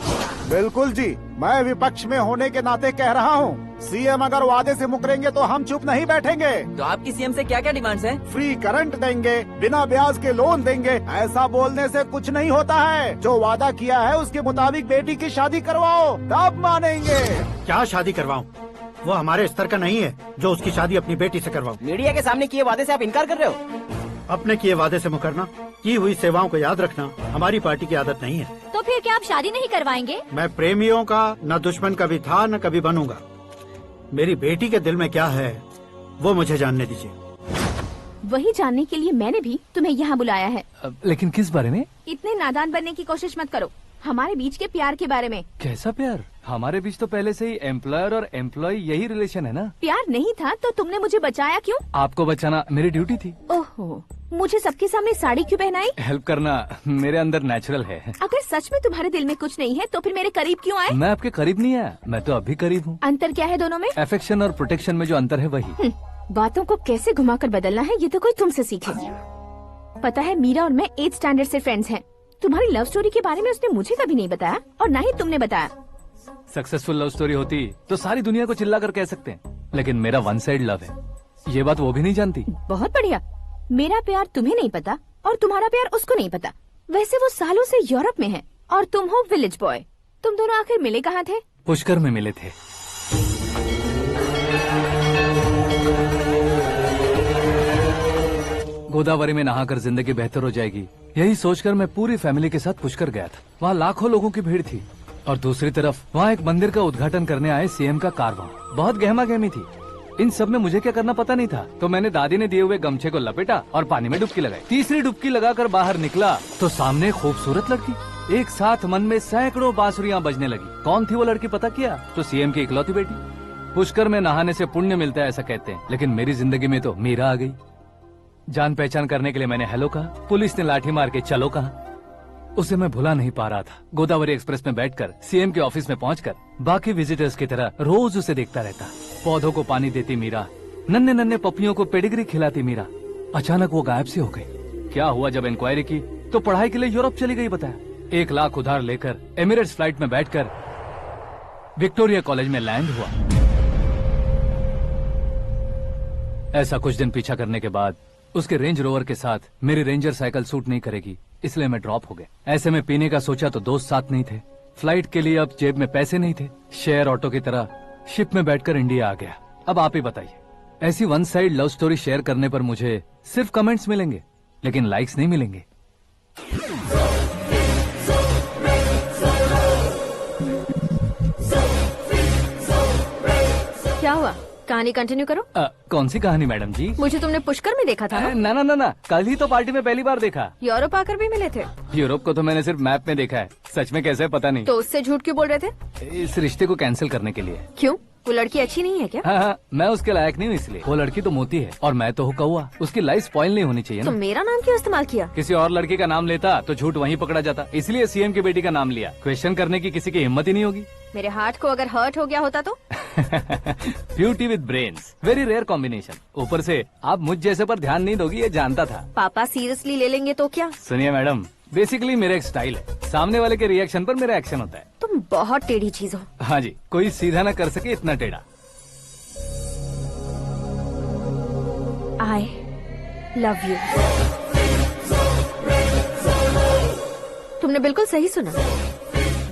बिल्कुल जी, मैं विपक्ष में होने के नाते कह रहा हूँ, सीएम अगर वादे से मुकरेंगे तो हम चुप नहीं बैठेंगे। तो आपकी सीएम से क्या क्या डिमांड्स हैं? फ्री करंट देंगे, बिना ब्याज के लोन देंगे। ऐसा बोलने से कुछ नहीं होता है। जो वादा किया है उसके मुताबिक बेटी की शादी करवाओ, तब मानेंगे। क्या शादी करवाऊं? वो हमारे स्तर का नहीं है जो उसकी शादी अपनी बेटी से करवाऊं। मीडिया के सामने किए वादे से आप इनकार कर रहे हो? अपने किए वादे से मुकरना, की हुई सेवाओं को याद रखना हमारी पार्टी की आदत नहीं है। तो फिर क्या आप शादी नहीं करवाएंगे? मैं प्रेमियों का न दुश्मन कभी था न कभी बनूंगा। मेरी बेटी के दिल में क्या है वो मुझे जानने दीजिए। वही जानने के लिए मैंने भी तुम्हें यहाँ बुलाया है। लेकिन किस बारे में? इतने नादान बनने की कोशिश मत करो। हमारे बीच के प्यार के बारे में। कैसा प्यार? हमारे बीच तो पहले से ही एम्प्लॉयर और एम्प्लॉय यही रिलेशन है ना। प्यार नहीं था तो तुमने मुझे बचाया क्यों? आपको बचाना मेरी ड्यूटी थी। ओहो, मुझे सबके सामने साड़ी क्यों पहनाई? हेल्प करना मेरे अंदर नेचुरल है। अगर सच में तुम्हारे दिल में कुछ नहीं है तो फिर मेरे करीब क्यों आए? मैं आपके करीब नहीं आया, मैं तो अभी करीब हूँ। अंतर क्या है दोनों में? अफेक्शन और प्रोटेक्शन में जो अंतर है वही। बातों को कैसे घुमाकर बदलना है ये तो कोई तुमसे सीखे। पता है, मीरा और मैं 8th स्टैंडर्ड से फ्रेंड्स हैं। तुम्हारी लव स्टोरी के बारे में उसने मुझे कभी नहीं बताया और ना ही तुमने बताया। सक्सेसफुल लव स्टोरी होती तो सारी दुनिया को चिल्ला कर कह सकते हैं, लेकिन मेरा वन साइड लव है, ये बात वो भी नहीं जानती। बहुत बढ़िया। मेरा प्यार तुम्हें नहीं पता और तुम्हारा प्यार उसको नहीं पता। वैसे वो सालों से यूरोप में है और तुम हो विलेज बॉय। तुम दोनों आखिर मिले कहाँ थे? पुष्कर में मिले थे। गोदावरी में नहाकर जिंदगी बेहतर हो जाएगी, यही सोचकर मैं पूरी फैमिली के साथ पुष्कर गया था। वहाँ लाखों लोगों की भीड़ थी और दूसरी तरफ वहाँ एक मंदिर का उद्घाटन करने आए सीएम का कारवां। बहुत गहमा गहमी थी। इन सब में मुझे क्या करना पता नहीं था, तो मैंने दादी ने दिए हुए गमछे को लपेटा और पानी में डुबकी लगाई। तीसरी डुबकी लगाकर बाहर निकला तो सामने खूबसूरत लड़की। एक साथ मन में सैकड़ों बांसुरियां बजने लगी। कौन थी वो लड़की पता किया? तो सीएम की इकलौती बेटी। पुष्कर में नहाने से पुण्य मिलता है ऐसा कहते हैं, लेकिन मेरी जिंदगी में तो मीरा आ गई। जान पहचान करने के लिए मैंने हेलो कहा, पुलिस ने लाठी मार के चलो कहा। उसे मैं भुला नहीं पा रहा था। गोदावरी एक्सप्रेस में बैठकर सीएम के ऑफिस में पहुंचकर बाकी विजिटर्स की तरह रोज उसे देखता रहता। पौधों को पानी देती मीरा, नन्हे नन्हे पपियों को पेडिग्री खिलाती मीरा। अचानक वो गायब सी हो गई। क्या हुआ? जब इंक्वायरी की तो पढ़ाई के लिए यूरोप चली गई बताया। 1 लाख उधार लेकर एमिरेट्स फ्लाइट में बैठकर विक्टोरिया कॉलेज में लैंड हुआ। ऐसा कुछ दिन पीछा करने के बाद उसके रेंज रोवर के साथ मेरी रेंजर साइकिल सूट नहीं करेगी, इसलिए मैं ड्रॉप हो गया। ऐसे में पीने का सोचा तो दोस्त साथ नहीं थे। फ्लाइट के लिए अब जेब में पैसे नहीं थे। शेयर ऑटो की तरह शिप में बैठकर इंडिया आ गया। अब आप ही बताइए, ऐसी one side love story share करने पर मुझे सिर्फ कमेंट्स मिलेंगे, लेकिन लाइक्स नहीं मिलेंगे। क्या हुआ? कहानी कंटिन्यू करो। कौन सी कहानी मैडम जी? मुझे तुमने पुष्कर में देखा था ना? ना, कल ही तो पार्टी में पहली बार देखा। यूरोप आकर भी मिले थे? यूरोप को तो मैंने सिर्फ मैप में देखा है, सच में कैसे पता नहीं। तो उससे झूठ क्यों बोल रहे थे? इस रिश्ते को कैंसिल करने के लिए। क्यों? वो लड़की अच्छी नहीं है क्या? हाँ, मैं उसके लायक नहीं हूँ इसलिए। वो लड़की तो मोती है और मैं तो हूँ कौवा। उसकी लाइफ स्पॉइल नहीं होनी चाहिए ना। तो मेरा नाम क्यों इस्तेमाल किया? किसी और लड़की का नाम लेता तो झूठ वहीं पकड़ा जाता, इसलिए सीएम की बेटी का नाम लिया। क्वेश्चन करने की किसी की हिम्मत ही नहीं होगी। मेरे हार्ट को अगर हर्ट हो गया होता तो? Beauty with brains, very rare combination. ऊपर से आप मुझ जैसे पर ध्यान नहीं दोगी ये जानता था। पापा सीरियसली ले लेंगे तो क्या? सुनिए मैडम, बेसिकली मेरा एक स्टाइल है, सामने वाले के रिएक्शन पर मेरा एक्शन होता है। तुम बहुत टेढ़ी चीज हो। हाँ जी, कोई सीधा न कर सके इतना टेढ़ा। I love you। तुमने बिल्कुल सही सुना।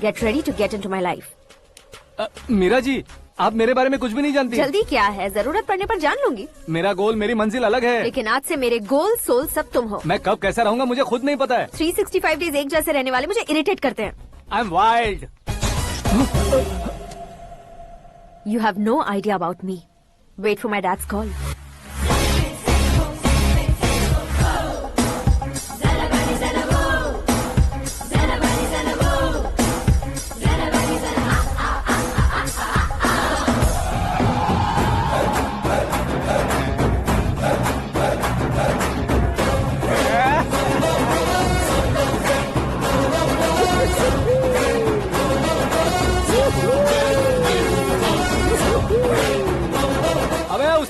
Get ready to get into my life। Meera ji, आप मेरे बारे में कुछ भी नहीं जानती। जल्दी क्या है, जरूरत पड़ने पर जान लूंगी। मेरा गोल, मेरी मंजिल अलग है। लेकिन आज से मेरे गोल सोल सब तुम हो। मैं कब कैसा रहूंगा मुझे खुद नहीं पता है। 365 डेज एक जैसे रहने वाले मुझे इरिटेट करते हैं। I am wild. You have no idea about me। Wait for my dad's call।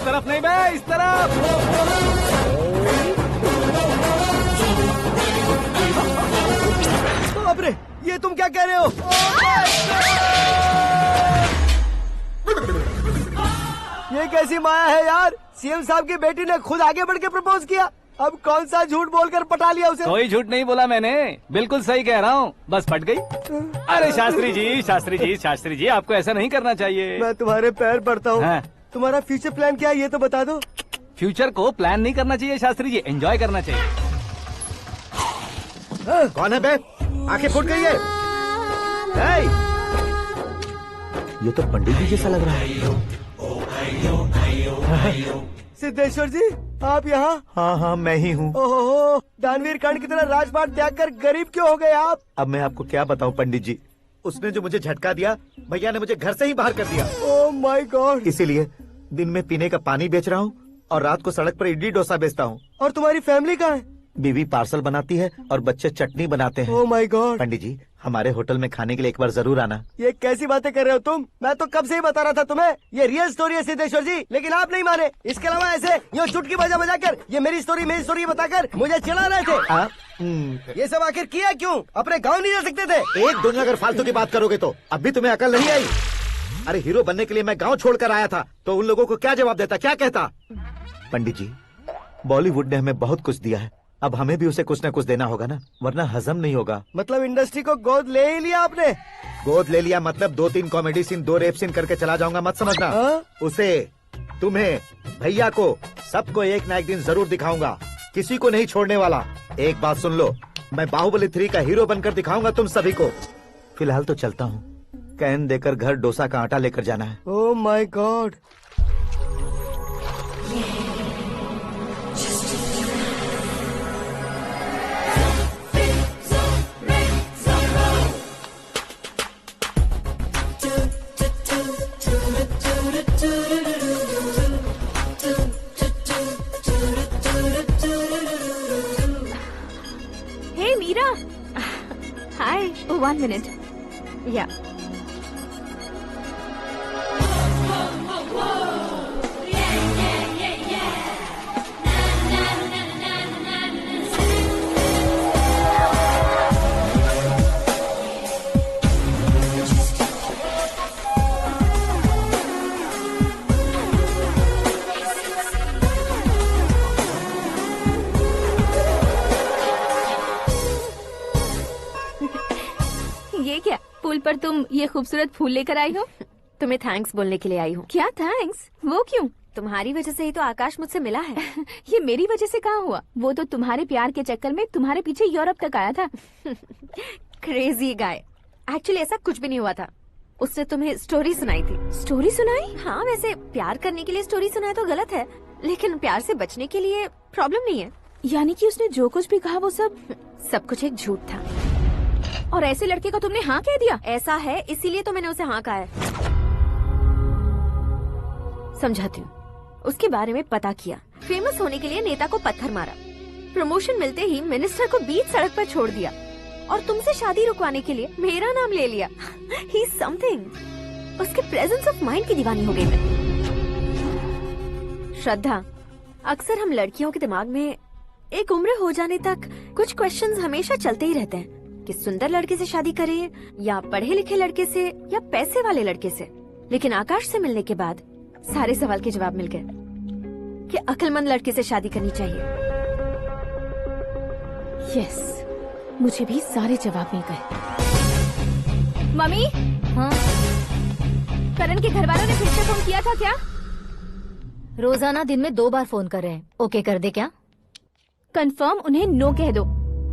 तरफ नहीं बे, इस तरफ। बाप रे, ये तुम क्या कह रहे हो? ये कैसी माया है यार? सीएम साहब की बेटी ने खुद आगे बढ़ के प्रपोज किया। अब कौन सा झूठ बोलकर पटा लिया उसे? कोई झूठ नहीं बोला मैंने, बिल्कुल सही कह रहा हूँ, बस फट गई। अरे शास्त्री जी आपको ऐसा नहीं करना चाहिए। मैं तुम्हारे पैर पड़ता हूँ। हाँ। तुम्हारा फ्यूचर प्लान क्या है ये तो बता दो। फ्यूचर को प्लान नहीं करना चाहिए शास्त्री जी, एंजॉय करना चाहिए। कौन है बे? आंखें फूट गई है। ये तो पंडित जी जैसा लग रहा है। सिद्धेश्वर जी, आप यहाँ? हाँ, मैं ही हूँ। ओहो, दानवीर कर्ण की तरह राजपाट त्याग कर गरीब क्यों हो गए आप? अब मैं आपको क्या बताऊँ पंडित जी, उसने जो मुझे झटका दिया, भैया ने मुझे घर से ही बाहर कर दिया। ओह माय गॉड। इसीलिए दिन में पीने का पानी बेच रहा हूँ और रात को सड़क पर इडली डोसा बेचता हूँ। और तुम्हारी फैमिली कहाँ है? बीवी पार्सल बनाती है और बच्चे चटनी बनाते हैं। ओह माय गॉड। पंडित जी, हमारे होटल में खाने के लिए एक बार जरूर आना। ये कैसी बातें कर रहे हो तुम? मैं तो कब से ही बता रहा था तुम्हें, ये रियल स्टोरी है सिद्धेश्वर जी, लेकिन आप नहीं माने। इसके अलावा ऐसे यूँ चुटकी बजा कर ये मेरी स्टोरी बताकर मुझे चिढ़ा रहे थे। ये सब आखिर किया क्यों? अपने गाँव नहीं जा सकते थे? एक दिन अगर फालतू की बात करोगे तो अब भी तुम्हें अकल नहीं आई। अरे हीरो बनने के लिए मैं गाँव छोड़कर आया था, तो उन लोगों को क्या जवाब देता, क्या कहता? पंडित जी, बॉलीवुड ने हमें बहुत कुछ दिया है, अब हमें भी उसे कुछ न कुछ देना होगा ना, वरना हजम नहीं होगा। मतलब इंडस्ट्री को गोद ले ही लिया आपने? गोद ले लिया मतलब 2-3 कॉमेडी सीन 2 रेप सीन करके चला जाऊंगा मत समझना। उसे, तुम्हें, भैया को, सबको एक ना एक दिन जरूर दिखाऊंगा, किसी को नहीं छोड़ने वाला। एक बात सुन लो, मैं बाहुबली 3 का हीरो बनकर दिखाऊंगा तुम सभी को। फिलहाल तो चलता हूँ, कैन देकर घर डोसा का आटा लेकर जाना है। Oh my god. Hey Meera, hi. 1 minute. या ये क्या, पुल पर तुम ये खूबसूरत फूल लेकर आई हो? तुम्हें थैंक्स बोलने के लिए आई हूँ। क्या थैंक्स? वो क्यों? तुम्हारी वजह से ही तो आकाश मुझसे मिला है। ये मेरी वजह से कहाँ हुआ? वो तो तुम्हारे प्यार के चक्कर में तुम्हारे पीछे यूरोप तक आया था। Crazy guy. एक्चुअली ऐसा कुछ भी नहीं हुआ था। उसने तुम्हें स्टोरी सुनाई थी। स्टोरी सुनाई? हाँ, वैसे प्यार करने के लिए स्टोरी सुनाए तो गलत है, लेकिन प्यार से बचने के लिए प्रॉब्लम नहीं है। यानी कि उसने जो कुछ भी कहा वो सब कुछ एक झूठ था। और ऐसे लड़के को तुमने हाँ कह दिया? ऐसा है, इसीलिए तो मैंने उसे हाँ कहा है। समझाती हूँ। उसके बारे में पता किया, फेमस होने के लिए नेता को पत्थर मारा, प्रमोशन मिलते ही मिनिस्टर को बीच सड़क पर छोड़ दिया, और तुमसे शादी रुकवाने के लिए मेरा नाम ले लिया। ही समथिंग। उसके प्रेजेंस ऑफ माइंड की दीवानी हो गई मैं। श्रद्धा, अक्सर हम लड़कियों के दिमाग में एक उम्र हो जाने तक कुछ क्वेश्चंस हमेशा चलते ही रहते हैं कि सुंदर लड़के से शादी करें या पढ़े लिखे लड़के से या पैसे वाले लड़के से। लेकिन आकाश से मिलने के बाद सारे सवाल के जवाब मिल गए कि अक्लमंद लड़के से शादी करनी चाहिए। यस, मुझे भी सारे जवाब मिल गए। मम्मी, हाँ? करण के घर वालों ने फिर से फोन किया था क्या? रोजाना दिन में 2 बार फोन कर रहे हैं। ओके कर दे क्या? कंफर्म उन्हें नो कह दो।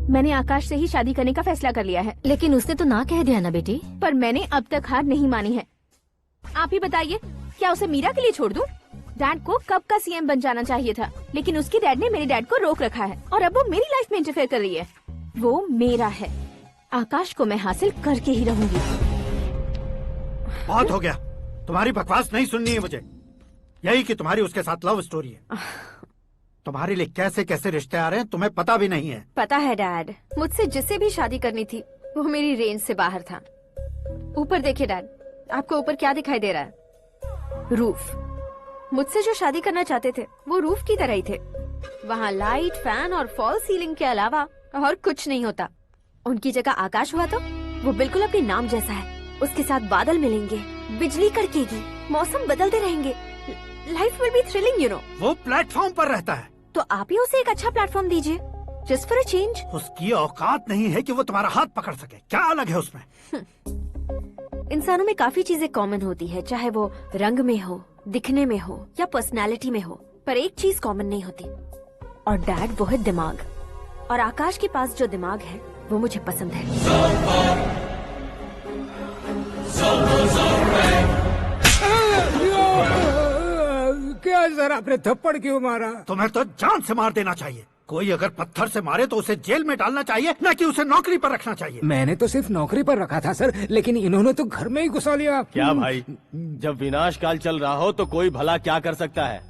मैंने आकाश से ही शादी करने का फैसला कर लिया है। लेकिन उसने तो ना कह दिया ना बेटी। पर मैंने अब तक हार नहीं मानी है। आप ही बताइए, क्या उसे मीरा के लिए छोड़ दूं? डैड को कब का सीएम बन जाना चाहिए था, लेकिन उसके डैड ने मेरे डैड को रोक रखा है और अब वो मेरी लाइफ में इंटरफेयर कर रही है। वो मेरा है। आकाश को मैं हासिल करके ही रहूंगी। बहुत हो गया, तुम्हारी बकवास नहीं सुननी है मुझे। यही कि तुम्हारी उसके साथ लव स्टोरी है। तुम्हारे लिए कैसे कैसे रिश्ते आ रहे हैं तुम्हें पता भी नहीं है। पता है डैड, मुझसे जिसे भी शादी करनी थी वो मेरी रेंज से बाहर था। ऊपर देखिए डैड, आपको ऊपर क्या दिखाई दे रहा है? रूफ। मुझसे जो शादी करना चाहते थे वो रूफ की तरह ही थे। वहाँ लाइट, फैन और फॉल सीलिंग के अलावा और कुछ नहीं होता। उनकी जगह आकाश हुआ तो वो बिल्कुल अपने नाम जैसा है। उसके साथ बादल मिलेंगे, बिजली कड़केगी, मौसम बदलते रहेंगे, life will be thrilling you know. वो प्लेटफॉर्म पर रहता है तो आप ही उसे एक अच्छा प्लेटफॉर्म दीजिए, जस्ट फॉर अ चेंज। उसकी औकात नहीं है कि वो तुम्हारा हाथ पकड़ सके। क्या अलग है उसमें? इंसानों में काफी चीजें कॉमन होती है, चाहे वो रंग में हो, दिखने में हो या पर्सनालिटी में हो, पर एक चीज कॉमन नहीं होती, और डैड वो है दिमाग। और आकाश के पास जो दिमाग है वो मुझे पसंद है। क्या सर, आपने थप्पड़ क्यों मारा? तुम्हें तो जान से मार देना चाहिए। कोई अगर पत्थर से मारे तो उसे जेल में डालना चाहिए, न कि उसे नौकरी पर रखना चाहिए। मैंने तो सिर्फ नौकरी पर रखा था सर, लेकिन इन्होंने तो घर में ही घुसा लिया। क्या भाई, जब विनाश काल चल रहा हो तो कोई भला क्या कर सकता है?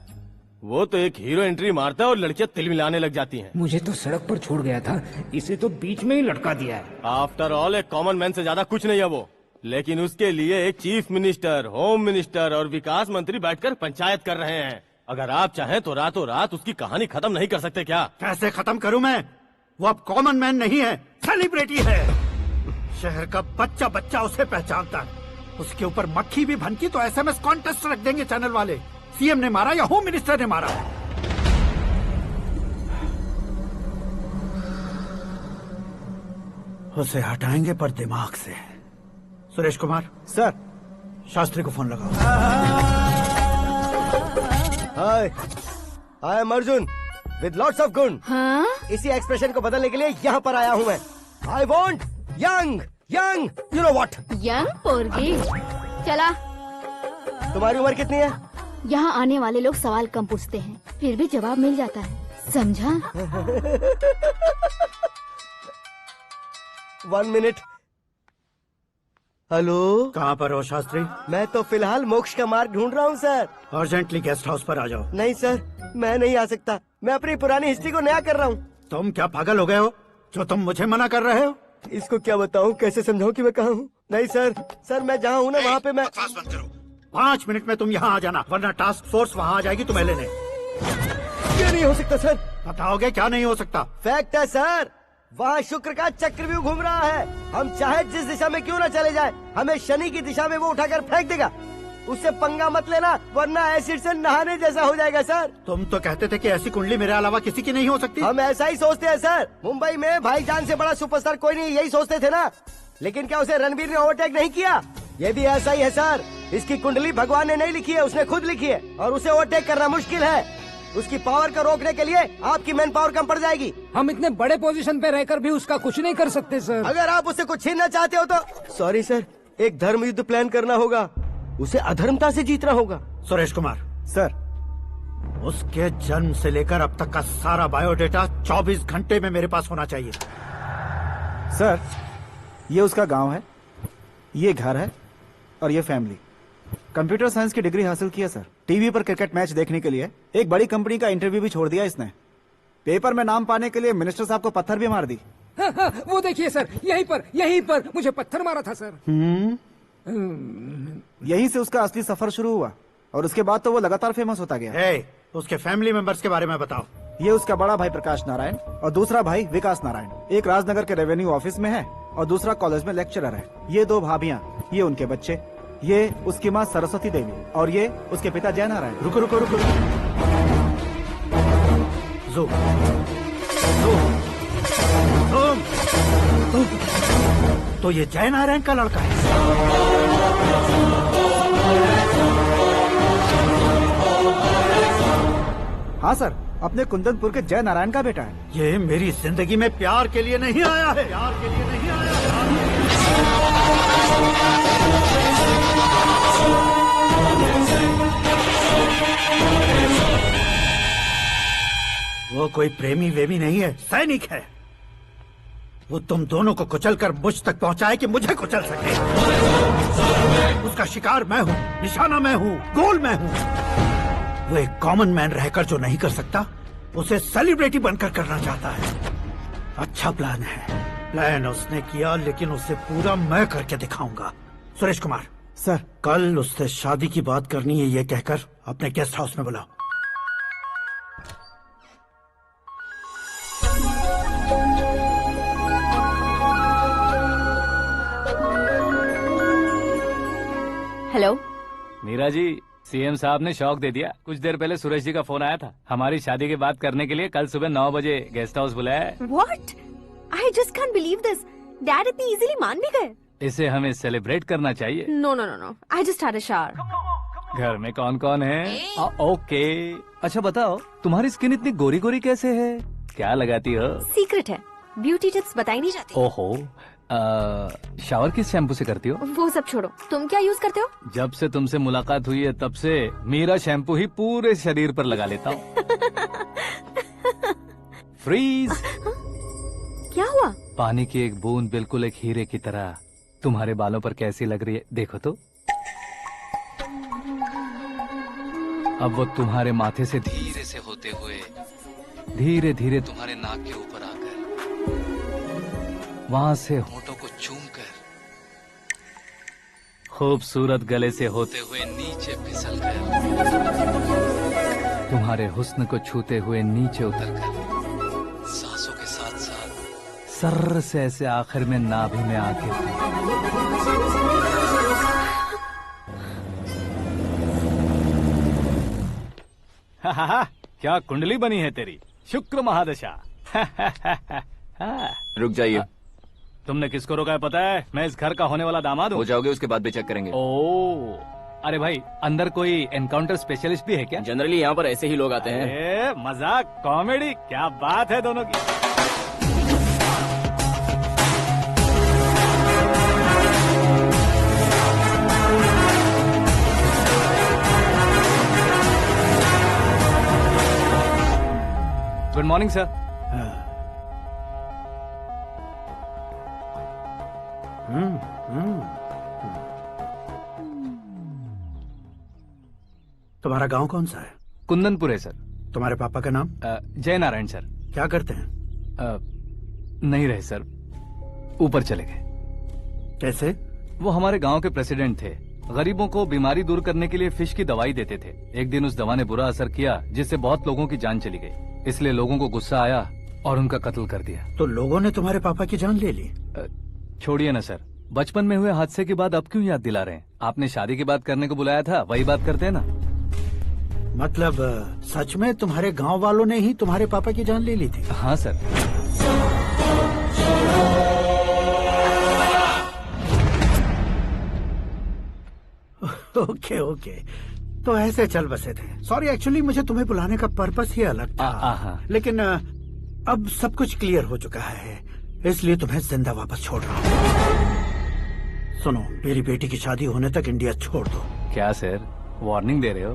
वो तो एक हीरो एंट्री मारता है और लड़कियां तिल मिलाने लग जाती हैं। मुझे तो सड़क पर छोड़ गया था, इसे तो बीच में ही लटका दिया है। आफ्टर ऑल एक कॉमन मैन से ज्यादा कुछ नहीं है वो, लेकिन उसके लिए एक चीफ मिनिस्टर, होम मिनिस्टर और विकास मंत्री बैठकर पंचायत कर रहे हैं। अगर आप चाहें तो रातों रात उसकी कहानी खत्म नहीं कर सकते क्या? कैसे खत्म करूं मैं? वो अब कॉमन मैन नहीं है, सेलिब्रिटी है। शहर का बच्चा बच्चा उसे पहचानता है। उसके ऊपर मक्खी भी भनकी तो एसएमएस कॉन्टेस्ट रख देंगे चैनल वाले। सीएम ने मारा या होम मिनिस्टर ने मारा। उसे हटाएंगे पर दिमाग से। सुरेश कुमार। सर। शास्त्री को फोन लगाओ। Hi, I am Arjun with lots of गुण। हाँ? इसी एक्सप्रेशन को बदलने के लिए यहाँ पर आया हूँ मैं। I want young young, you know what? Young पोरगी। चला। तुम्हारी उम्र कितनी है? यहाँ आने वाले लोग सवाल कम पूछते हैं, फिर भी जवाब मिल जाता है, समझा? 1 मिनट। हेलो, कहाँ पर हो शास्त्री? मैं तो फिलहाल मोक्ष का मार्ग ढूंढ रहा हूँ सर। अर्जेंटली गेस्ट हाउस पर आ जाओ। नहीं सर, मैं नहीं आ सकता। मैं अपनी पुरानी हिस्ट्री को नया कर रहा हूँ। तुम क्या पागल हो गए हो जो तुम मुझे मना कर रहे हो? इसको क्या बताऊँ, कैसे समझाऊँ कि मैं कहाँ हूँ? नहीं सर, सर मैं जहाँ हूँ ना वहाँ पे मैं। 5 मिनट में तुम यहाँ आ जाना, वरना टास्क फोर्स वहाँ आ जाएगी तुम्हें लेने। क्या नहीं हो सकता सर? बताओगे क्या नहीं हो सकता? फैक्ट है सर, वहाँ शुक्र का चक्रव्यूह घूम रहा है। हम चाहे जिस दिशा में क्यों न चले जाए, हमें शनि की दिशा में वो उठाकर फेंक देगा। उससे पंगा मत लेना, वरना एसिड से नहाने जैसा हो जाएगा सर। तुम तो कहते थे कि ऐसी कुंडली मेरे अलावा किसी की नहीं हो सकती। हम ऐसा ही सोचते हैं सर। मुंबई में भाईजान से बड़ा सुपरस्टार कोई नहीं, यही सोचते थे ना। लेकिन क्या उसे रणवीर ने ओवरटेक नहीं किया? ये भी ऐसा ही है सर। इसकी कुंडली भगवान ने नहीं लिखी है, उसने खुद लिखी है, और उसे ओवरटेक करना मुश्किल है। उसकी पावर को रोकने के लिए आपकी मैन पावर कम पड़ जाएगी। हम इतने बड़े पोजीशन पे रहकर भी उसका कुछ नहीं कर सकते सर। अगर आप उससे कुछ छीनना चाहते हो तो सॉरी सर, एक धर्म युद्ध प्लान करना होगा। उसे अधर्मता से जीतना होगा। सुरेश कुमार। सर। उसके जन्म से लेकर अब तक का सारा बायोडेटा 24 घंटे में मेरे पास होना चाहिए। सर, ये उसका गांव है, ये घर है, और ये फैमिली। कंप्यूटर साइंस की डिग्री हासिल की है सर। टीवी पर क्रिकेट मैच देखने के लिए एक बड़ी कंपनी का इंटरव्यू भी छोड़ दिया इसने। पेपर में नाम पाने के लिए मिनिस्टर साहब को पत्थर भी मार दी। हाँ, वो देखिए सर, यहीं पर मुझे पत्थर मारा था सर। यहीं से उसका असली सफर शुरू हुआ, और उसके बाद तो वो लगातार फेमस होता गया। उसके फैमिली मेंबर्स के बारे में बताओ। ये उसका बड़ा भाई प्रकाश नारायण और दूसरा भाई विकास नारायण। एक राजनगर के रेवेन्यू ऑफिस में है और दूसरा कॉलेज में लेक्चरर है। ये 2 भाभियाँ, ये उनके बच्चे, ये उसकी माँ सरस्वती देवी और ये उसके पिता जय नारायण। रुको रुको रुको, तो ये जय नारायण का लड़का है। हाँ सर, अपने कुंदनपुर के जय नारायण का बेटा है। ये मेरी जिंदगी में प्यार के लिए नहीं आया है। प्यार के लिए नहीं आया है। वो कोई प्रेमी वेमी नहीं है, सैनिक है। वो तुम दोनों को कुचलकर मुझ तक पहुंचाए कि मुझे कुचल सके। उसका शिकार मैं हूँ, निशाना मैं हूँ, गोल मैं हूँ। वो एक कॉमन मैन रहकर जो नहीं कर सकता, उसे सेलिब्रिटी बनकर करना चाहता है। अच्छा प्लान है। प्लान उसने किया, लेकिन उसे पूरा मैं करके दिखाऊंगा। सुरेश कुमार। सर। कल उससे शादी की बात करनी है, ये कहकर अपने गेस्ट हाउस में बुलाओ। हेलो। मीरा जी, सीएम साहब ने शौक दे दिया। कुछ देर पहले सुरेश जी का फोन आया था, हमारी शादी की बात करने के लिए कल सुबह 9 बजे गेस्ट हाउस बुलाया है। What? I just can't believe this. Dad इतनी इजीली मान भी गए। इसे हमें सेलिब्रेट करना चाहिए। No, no, no, no. I just had a shower. घर में कौन कौन है? ओके। अच्छा बताओ, तुम्हारी स्किन इतनी गोरी गोरी कैसे है? क्या लगाती हो? सीक्रेट है, ब्यूटी टिप्स बताई नहीं जाती। ओहो। शावर किस शैम्पू से करती हो? वो सब छोड़ो, तुम क्या यूज करते हो? जब से तुमसे मुलाकात हुई है तब से मेरा शैम्पू ही पूरे शरीर पर लगा लेता हूँ। फ्रीज। क्या हुआ? पानी की एक बूंद बिल्कुल एक हीरे की तरह तुम्हारे बालों पर कैसी लग रही है, देखो तो। अब वो तुम्हारे माथे से धीरे से होते हुए धीरे धीरे तुम्हारे नाक के ऊपर आकर वहां से होठों को चूमकर खूबसूरत गले से होते हुए नीचे फिसलकर तुम्हारे हुस्न को छूते हुए नीचे उतरकर सांसों के साथ साथ सर्र से ऐसे आखिर में नाभि में आके क्या कुंडली बनी है तेरी, शुक्र महादशा। रुक जाइए। तुमने किसको रोका है पता है? मैं इस घर का होने वाला दामाद हूँ। हो जाओगे उसके बाद भी चेक करेंगे। ओ, अरे भाई अंदर कोई एनकाउंटर स्पेशलिस्ट भी है क्या? जनरली यहाँ पर ऐसे ही लोग आते हैं। मजाक कॉमेडी, क्या बात है दोनों की। Good morning sir. तुम्हारा गांव कौन सा है? कुंदनपुर है सर। तुम्हारे पापा का नाम? जय नारायण सर। क्या करते हैं? नहीं रहे सर, ऊपर चले गए। कैसे? वो हमारे गांव के प्रेसिडेंट थे। गरीबों को बीमारी दूर करने के लिए फिश की दवाई देते थे। एक दिन उस दवा ने बुरा असर किया जिससे बहुत लोगों की जान चली गई। इसलिए लोगों को गुस्सा आया और उनका कत्ल कर दिया। तो लोगों ने तुम्हारे पापा की जान ले ली? छोड़िए ना सर, बचपन में हुए हादसे की बात अब क्यों याद दिला रहे हैं? आपने शादी की बात करने को बुलाया था, वही बात करते हैं ना। मतलब सच में तुम्हारे गांव वालों ने ही तुम्हारे पापा की जान ले ली थी? हाँ सर। ओके ओके, तो ऐसे चल बसे थे। सॉरी, एक्चुअली मुझे तुम्हें बुलाने का पर्पस ही अलग था। लेकिन अब सब कुछ क्लियर हो चुका है, इसलिए तुम्हें जिंदा वापस छोड़ रहा हूँ। सुनो, मेरी बेटी की शादी होने तक इंडिया छोड़ दो। क्या सर, वार्निंग दे रहे हो?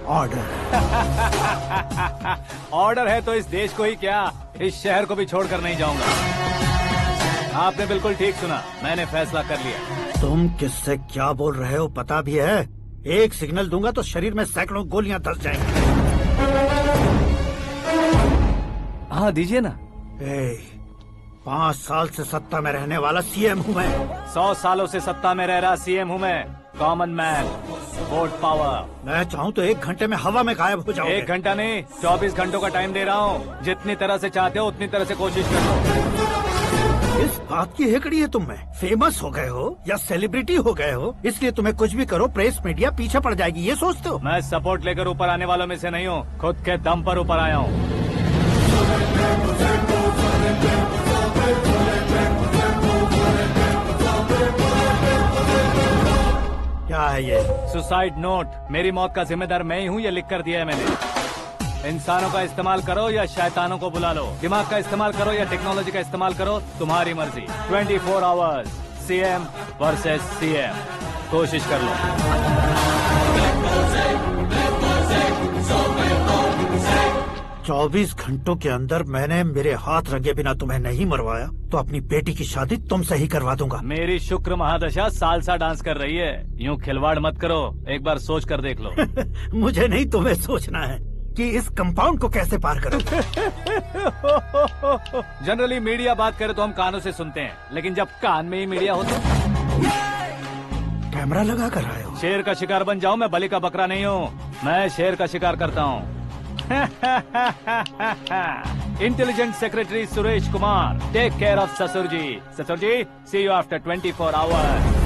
ऑर्डर। ऑर्डर है तो इस देश को ही क्या, इस शहर को भी छोड़कर नहीं जाऊंगा। आपने बिल्कुल ठीक सुना, मैंने फैसला कर लिया। तुम किससे क्या बोल रहे हो पता भी है? एक सिग्नल दूंगा तो शरीर में सैकड़ों गोलियां धस जाएंगी। हाँ दीजिए ना। 5 साल से सत्ता में रहने वाला सीएम हूँ मैं। 100 सालों से सत्ता में रह रहा सीएम हूँ मैं। Common man, vote power. मैं चाहूँ तो 1 घंटे में हवा में गायब हो जाऊंगा। 1 घंटा नहीं, 24 घंटों का टाइम दे रहा हूँ। जितनी तरह से चाहते हो उतनी तरह से कोशिश करो। इस बात की हेकड़ी है तुम में? फेमस हो गए हो या सेलिब्रिटी हो गए हो, इसलिए तुम्हें कुछ भी करो प्रेस मीडिया पीछे पड़ जाएगी, ये सोचते हो? मैं सपोर्ट लेकर ऊपर आने वालों में से नहीं हूँ, खुद के दम पर ऊपर आया हूँ। क्या है ये? Suicide note. मेरी मौत का जिम्मेदार मैं ही हूँ, ये लिख कर दिया है मैंने। इंसानों का इस्तेमाल करो या शैतानों को बुला लो, दिमाग का इस्तेमाल करो या टेक्नोलॉजी का इस्तेमाल करो, तुम्हारी मर्जी। 24 आवर्स, सीएम वर्सेस सीएम, कोशिश कर लो। 24 घंटों के अंदर मैंने मेरे हाथ रंगे बिना तुम्हें नहीं मरवाया तो अपनी बेटी की शादी तुमसे ही करवा दूंगा। मेरी शुक्र महादशा सालसा डांस कर रही है, यूँ खिलवाड़ मत करो, एक बार सोच कर देख लो। मुझे नहीं, तुम्हें सोचना है कि इस कंपाउंड को कैसे पार करो। जनरली मीडिया बात करे तो हम कानों से सुनते हैं, लेकिन जब कान में ही मीडिया हो तो कैमरा लगा कर आए हो। शेर का शिकार बन जाऊं, मैं बलि का बकरा नहीं हूँ, मैं शेर का शिकार करता हूँ। Intelligent secretary Suresh Kumar, take care of sasur ji. Sasur ji, see you after 24 hours.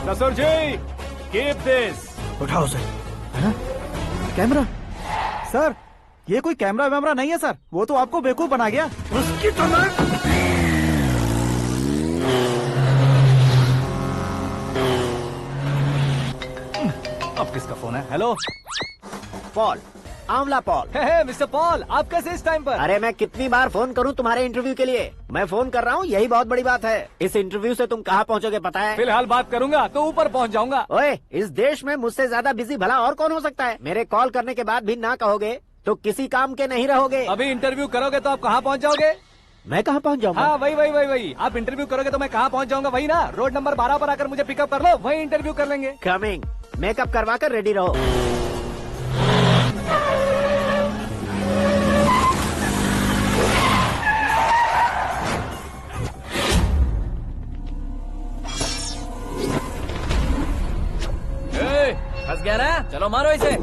Sasur ji, keep this. उठाओ सर। कैमरा? सर, ये कोई कैमरा वैमरा नहीं है सर, वो तो आपको बेवकूफ बना गया। उसकी तो अब किसका फोन है? हेलो पॉल, आंवला पॉल। हे मिस्टर पॉल, आप कैसे इस टाइम पर? अरे मैं कितनी बार फोन करूं तुम्हारे इंटरव्यू के लिए? मैं फोन कर रहा हूं, यही बहुत बड़ी बात है। इस इंटरव्यू से तुम कहां पहुंचोगे पता है? फिलहाल बात करूंगा तो ऊपर पहुंच जाऊंगा। ओए, इस देश में मुझसे ज्यादा बिजी भला और कौन हो सकता है? मेरे कॉल करने के बाद भी ना कहोगे तो किसी काम के नहीं रहोगे। अभी इंटरव्यू करोगे तो आप कहाँ पहुँच जाओगे? मैं कहाँ पहुँच जाऊंगा? हाँ वही। आप इंटरव्यू करोगे तो मैं कहाँ पहुँच जाऊंगा? वही ना, रोड नंबर 12 पर आकर मुझे पिकअप कर लो, वही इंटरव्यू कर लेंगे। कमिंग। मेकअप करवा कर रेडी रहो। फंस गया ना, चलो मारो इसे।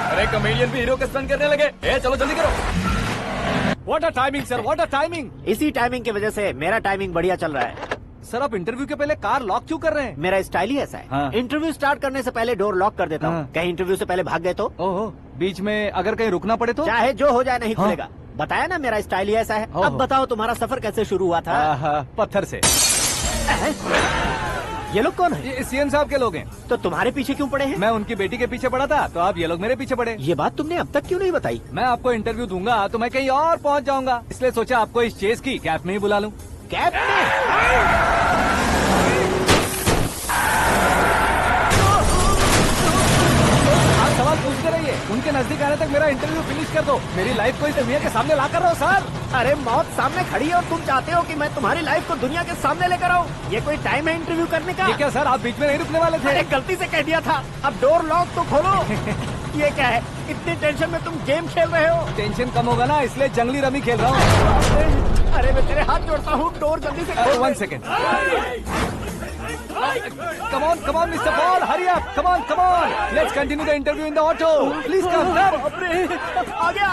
अरे अरे कॉमेडियन भी हीरो के स्टंट करने लगे। ए चलो जल्दी करो। What a timing sir, what a timing. इसी टाइमिंग की वजह से मेरा टाइमिंग बढ़िया चल रहा है। सर आप इंटरव्यू के पहले कार लॉक क्यों कर रहे हैं? मेरा स्टाइल ही ऐसा है। हाँ। इंटरव्यू स्टार्ट करने से पहले डोर लॉक कर देता हूँ। हाँ। कहीं इंटरव्यू से पहले भाग गए तो? ओहो, बीच में अगर कहीं रुकना पड़े तो? चाहे जो हो जाए नहीं हाँ। खुलेगा। बताया ना मेरा स्टाइल ही ऐसा है। ओहो। अब बताओ तुम्हारा सफर कैसे शुरू हुआ था? पत्थर से। ये लोग कौन है? ये सीएम साहब के लोग हैं। तो तुम्हारे पीछे क्यों पड़े हैं? मैं उनकी बेटी के पीछे पड़ा था, तो आप ये लोग मेरे पीछे पड़े। ये बात तुमने अब तक क्यों नहीं बताई? मैं आपको इंटरव्यू दूंगा तो मैं कहीं और पहुंच जाऊंगा, इसलिए सोचा आपको इस चेस की कैब में ही बुला लूं। कैब में? आप सवाल पूछते रहिए, उनके नजदीक आने तक मेरा इंटरव्यू फिनिश कर दो। मेरी लाइफ को इस दुनिया के सामने ला कर रहा हूँ सर। अरे मौत सामने खड़ी है और तुम चाहते हो कि मैं तुम्हारी लाइफ को दुनिया के सामने लेकर आऊं? ये कोई टाइम है इंटरव्यू करने का? ये क्या सर, आप बीच में नहीं रुकने वाले थे? अरे गलती से कह दिया था। अब डोर लॉक तो खोलो। ये क्या है? इतनी टेंशन में तुम गेम खेल रहे हो? टेंशन कम होगा ना, इसलिए जंगली रमी खेल रहा हूँ। अरे मैं तेरे हाथ जोड़ता हूँ, डोर जल्दी से खोलो। 1 second. Come on, Mr. Paul, hurry up. Come on. Let's continue the interview in the auto. Please come. आगे।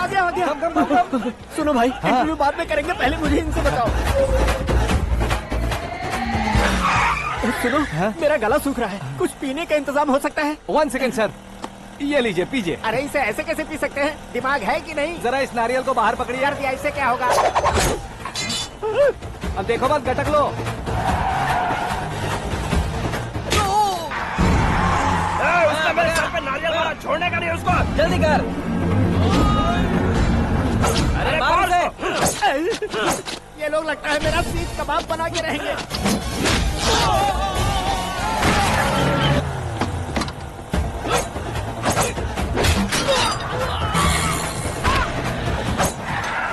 Come. सुनो भाई, इंटरव्यू बाद में करेंगे, पहले मुझे इनसे बताओ। सुनो, मेरा गला सूख रहा है, कुछ पीने का इंतजाम हो सकता है? 1 सेकेंड सर, ये लीजिए पीजिए। अरे इसे ऐसे कैसे पी सकते हैं? दिमाग है कि नहीं? जरा इस नारियल को बाहर पकड़िए। यार दिया, इससे क्या होगा? अब देखो मत, गटक लो। उसने मेरे सर पे नारियल मारा, छोड़ने का नहीं उसको। जल्दी कर। अरे मार उसे। ये लोग लगता है मेरा सीख कबाब बना के रहेंगे।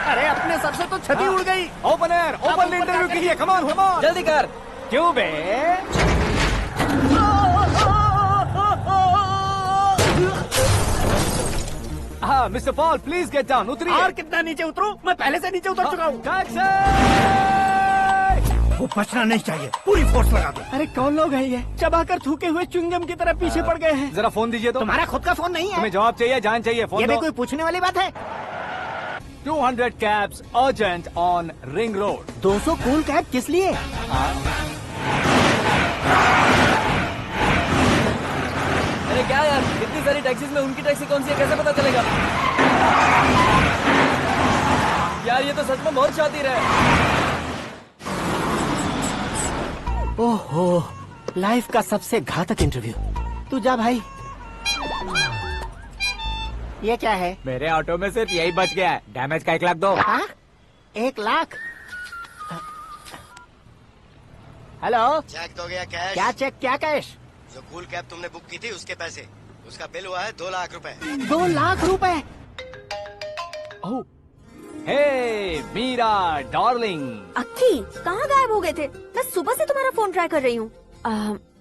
अरे अपने सर से तो छती उड़ गई। ओपन इंटरव्यू कीजिए। कम ऑन जल्दी कर। क्यों बे? हाँ mister Paul, please get down. उतरिए। और कितना नीचे उतरूं? मैं पहले से नीचे उतर चुका हूँ। वो बचना नहीं चाहिए, पूरी फोर्स लगा दो। अरे कौन लोग हैं ये? चबाकर थूके हुए च्युइंगम की तरह पीछे पड़ गए हैं। जरा फोन दीजिए तो। तुम्हारा खुद का फोन नहीं है? तुम्हें जवाब चाहिए, जान चाहिए, फोन ये भी दो। कोई पूछने वाली बात है? 200 cabs urgent on Ring Road. 200 cool cab किस लिए? अरे क्या यार, इतनी सारी टैक्सीज में उनकी टैक्सी कौन सी है, कैसे पता चलेगा? यार ये तो सच में बहुत शातिर है। ओहो, लाइफ का सबसे घातक इंटरव्यू। तू जा भाई। ये क्या है? मेरे ऑटो में सिर्फ यही बच गया है। डैमेज का 1 लाख दो। 1 लाख? हेलो, चेक तो गया कैश। क्या चेक, क्या कैश? जो कूल कैब तुमने बुक की थी उसके पैसे, उसका बिल हुआ है 2 लाख रुपए। 2 लाख रुपए? हे मीरा डार्लिंग। अक्की, कहाँ गायब हो गए थे? मैं सुबह से तुम्हारा फोन ट्राई कर रही हूँ।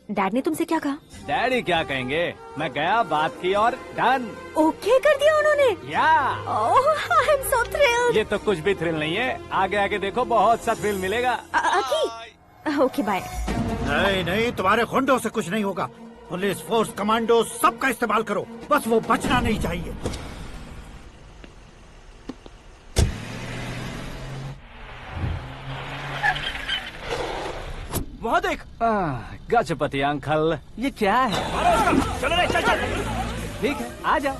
डैड ने तुमसे क्या कहा? डैडी क्या कहेंगे, मैं गया, बात की और डन। ओके कर दिया उन्होंने? या। ओह, आई एम सो थ्रिल्ड। ये तो कुछ भी थ्रिल नहीं है, आगे आगे देखो बहुत सा थ्रिल मिलेगा। अक्की, ओके बाय। नहीं, तुम्हारे गुंडों से कुछ नहीं होगा। पुलिस फोर्स, कमांडो, सबका इस्तेमाल करो, बस वो बचना नहीं चाहिए। वहाँ देख। गजपति अंकल, ये क्या है? चलो रे, चल। ठीक है, आ जा।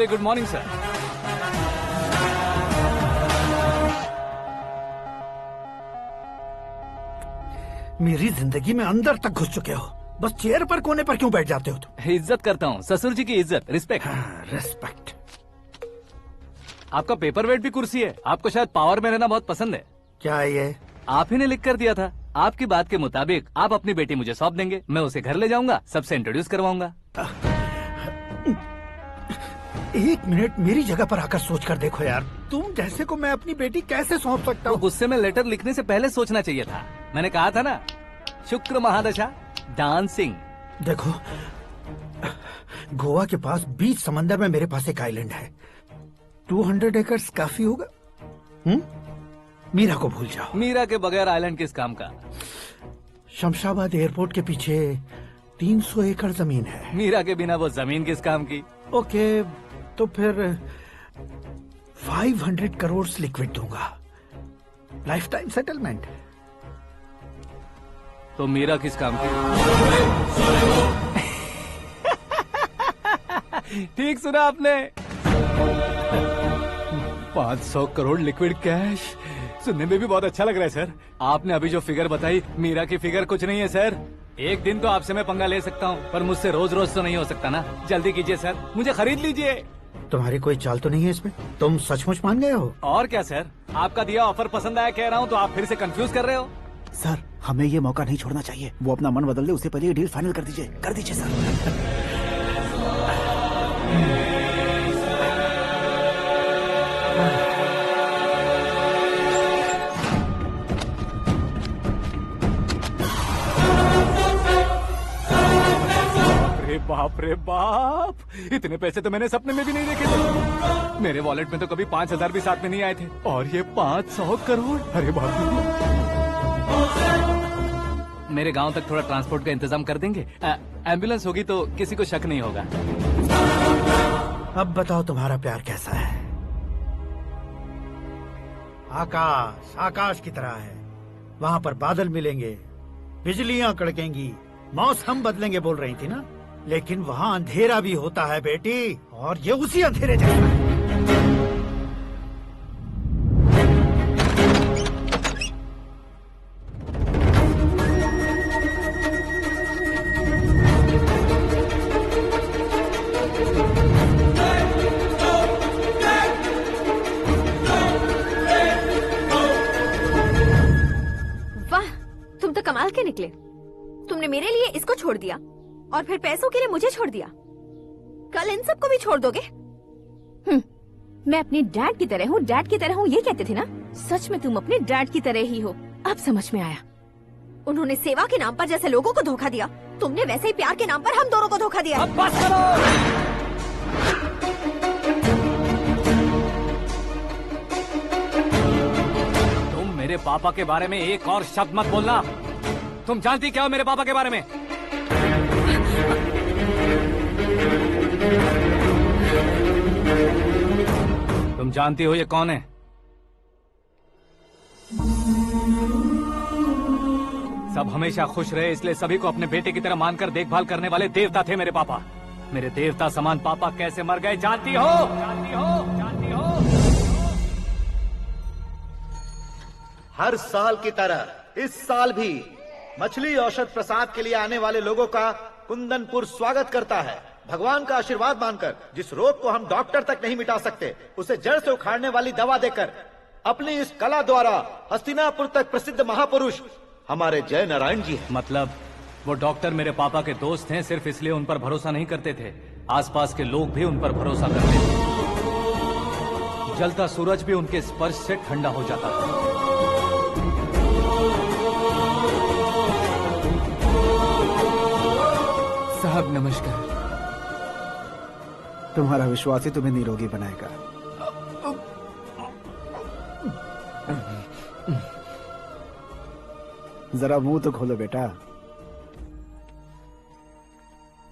Very good morning sir. मेरी जिंदगी में अंदर तक घुस चुके हो, बस चेयर पर कोने पर क्यों बैठ जाते हो तुम? इज्जत करता हूँ, ससुर जी की इज्जत, रिस्पेक्ट। रिस्पेक्ट। आपका पेपर वेट भी कुर्सी है। आपको शायद पावर में रहना बहुत पसंद है। क्या है ये? आप ही ने लिख कर दिया था। आपकी बात के मुताबिक आप अपनी बेटी मुझे सौंप देंगे, मैं उसे घर ले जाऊंगा, सबसे इंट्रोड्यूस करवाऊंगा। एक मिनट मेरी जगह पर आकर सोच कर देखो यार, तुम जैसे को मैं अपनी बेटी कैसे सौंप सकता हूँ? गुस्से में लेटर लिखने से पहले सोचना चाहिए था। मैंने कहा था ना, शुक्र महादशा डांसिंग। देखो, गोवा के पास बीच समंदर में मेरे पास एक आइलैंड है, 200 एकर्स काफी होगा। मीरा को भूल जाओ। मीरा के बगैर आइलैंड किस काम का? शमशाबाद एयरपोर्ट के पीछे 300 एकड़ जमीन है। मीरा के बिना वो जमीन किस काम की? ओके, तो फिर 500 करोड़ लिक्विड दूंगा, लाइफ टाइम सेटलमेंट। तो मीरा किस काम की? ठीक सुना आपने, 500 करोड़ लिक्विड कैश। सुनने में भी बहुत अच्छा लग रहा है सर। आपने अभी जो फिगर बताई, मीरा की फिगर कुछ नहीं है सर। एक दिन तो आपसे मैं पंगा ले सकता हूँ, पर मुझसे रोज रोज तो नहीं हो सकता ना। जल्दी कीजिए सर, मुझे खरीद लीजिए। तुम्हारी कोई चाल तो नहीं है इसमें? तुम सचमुच मान गए हो? और क्या सर, आपका दिया ऑफर पसंद आया कह रहा हूँ, तो आप फिर से कंफ्यूज कर रहे हो। सर, हमें ये मौका नहीं छोड़ना चाहिए। वो अपना मन बदल दे, उससे पहले ये डील फाइनल कर दीजिए। कर दीजिए सर। बाप रे बाप, इतने पैसे तो मैंने सपने में भी नहीं देखे थे। मेरे वॉलेट में तो कभी 5,000 भी साथ में नहीं आए थे, और ये 500 करोड़। अरे बाप रे। मेरे गांव तक थोड़ा ट्रांसपोर्ट का इंतजाम कर देंगे? एम्बुलेंस होगी तो किसी को शक नहीं होगा। अब बताओ तुम्हारा प्यार कैसा है? आकाश आकाश की तरह है, वहाँ पर बादल मिलेंगे, बिजलियाँ कड़केंगी, मौसम बदलेंगे बोल रही थी ना, लेकिन वहाँ अंधेरा भी होता है बेटी, और ये उसी अंधेरे जैसा है। वाह, तुम तो कमाल के निकले। तुमने मेरे लिए इसको छोड़ दिया और फिर पैसों के लिए मुझे छोड़ दिया। कल इन सबको भी छोड़ दोगे? मैं अपने डैड की तरह हूँ, डैड की तरह हूँ, ये कहते थे ना। सच में तुम अपने डैड की तरह ही हो, अब समझ में आया। उन्होंने सेवा के नाम पर जैसे लोगों को धोखा दिया, तुमने वैसे ही प्यार के नाम पर हम दोनों को धोखा दिया। अब बस करो। तुम मेरे पापा के बारे में एक और शब्द मत बोलना। तुम जानती क्या हो मेरे पापा के बारे में? तुम जानती हो ये कौन है? सब हमेशा खुश रहे, इसलिए सभी को अपने बेटे की तरह मानकर देखभाल करने वाले देवता थे मेरे पापा। मेरे देवता समान पापा कैसे मर गए जानती हो? जानती हो? जानती हो? हर साल की तरह इस साल भी मछली औषध प्रसाद के लिए आने वाले लोगों का कुंदनपुर स्वागत करता है। भगवान का आशीर्वाद मानकर जिस रोग को हम डॉक्टर तक नहीं मिटा सकते, उसे जड़ से उखाड़ने वाली दवा देकर अपनी इस कला द्वारा हस्तिनापुर तक प्रसिद्ध महापुरुष हमारे जय नारायण जी हैं। मतलब वो डॉक्टर मेरे पापा के दोस्त हैं, सिर्फ इसलिए उन पर भरोसा नहीं करते थे, आसपास के लोग भी उन पर भरोसा करते थे। जलता सूरज भी उनके स्पर्श से ठंडा हो जाता था। साहब नमस्कार। तुम्हारा विश्वास ही तुम्हें निरोगी बनाएगा। जरा मुंह तो खोलो बेटा।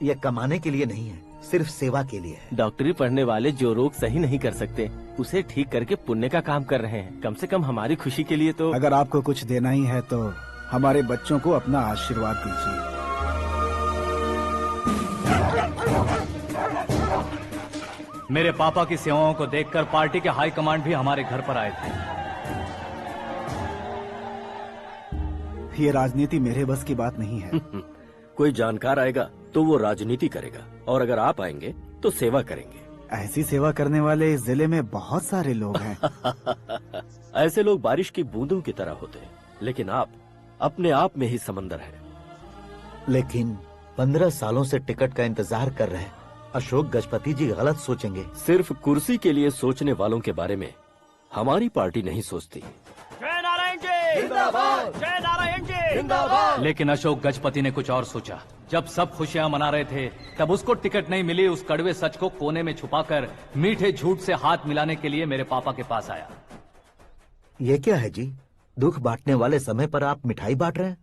यह कमाने के लिए नहीं है, सिर्फ सेवा के लिए है। डॉक्टरी पढ़ने वाले जो रोग सही नहीं कर सकते, उसे ठीक करके पुण्य का काम कर रहे हैं। कम से कम हमारी खुशी के लिए तो। अगर आपको कुछ देना ही है तो हमारे बच्चों को अपना आशीर्वाद दीजिए। मेरे पापा की सेवाओं को देखकर पार्टी के हाई कमांड भी हमारे घर पर आए थे। ये राजनीति मेरे बस की बात नहीं है। कोई जानकार आएगा तो वो राजनीति करेगा, और अगर आप आएंगे तो सेवा करेंगे। ऐसी सेवा करने वाले इस जिले में बहुत सारे लोग हैं। ऐसे लोग बारिश की बूंदों की तरह होते हैं, लेकिन आप अपने आप में ही समंदर हैं। लेकिन 15 सालों से टिकट का इंतजार कर रहे अशोक गजपति जी गलत सोचेंगे। सिर्फ कुर्सी के लिए सोचने वालों के बारे में हमारी पार्टी नहीं सोचती। जय नारायण जी जिंदाबाद, जय नारायण जी जिंदाबाद। लेकिन अशोक गजपति ने कुछ और सोचा। जब सब खुशियां मना रहे थे तब उसको टिकट नहीं मिली। उस कड़वे सच को कोने में छुपाकर मीठे झूठ से हाथ मिलाने के लिए मेरे पापा के पास आया। ये क्या है जी? दुख बांटने वाले समय पर आप मिठाई बांट रहे हैं।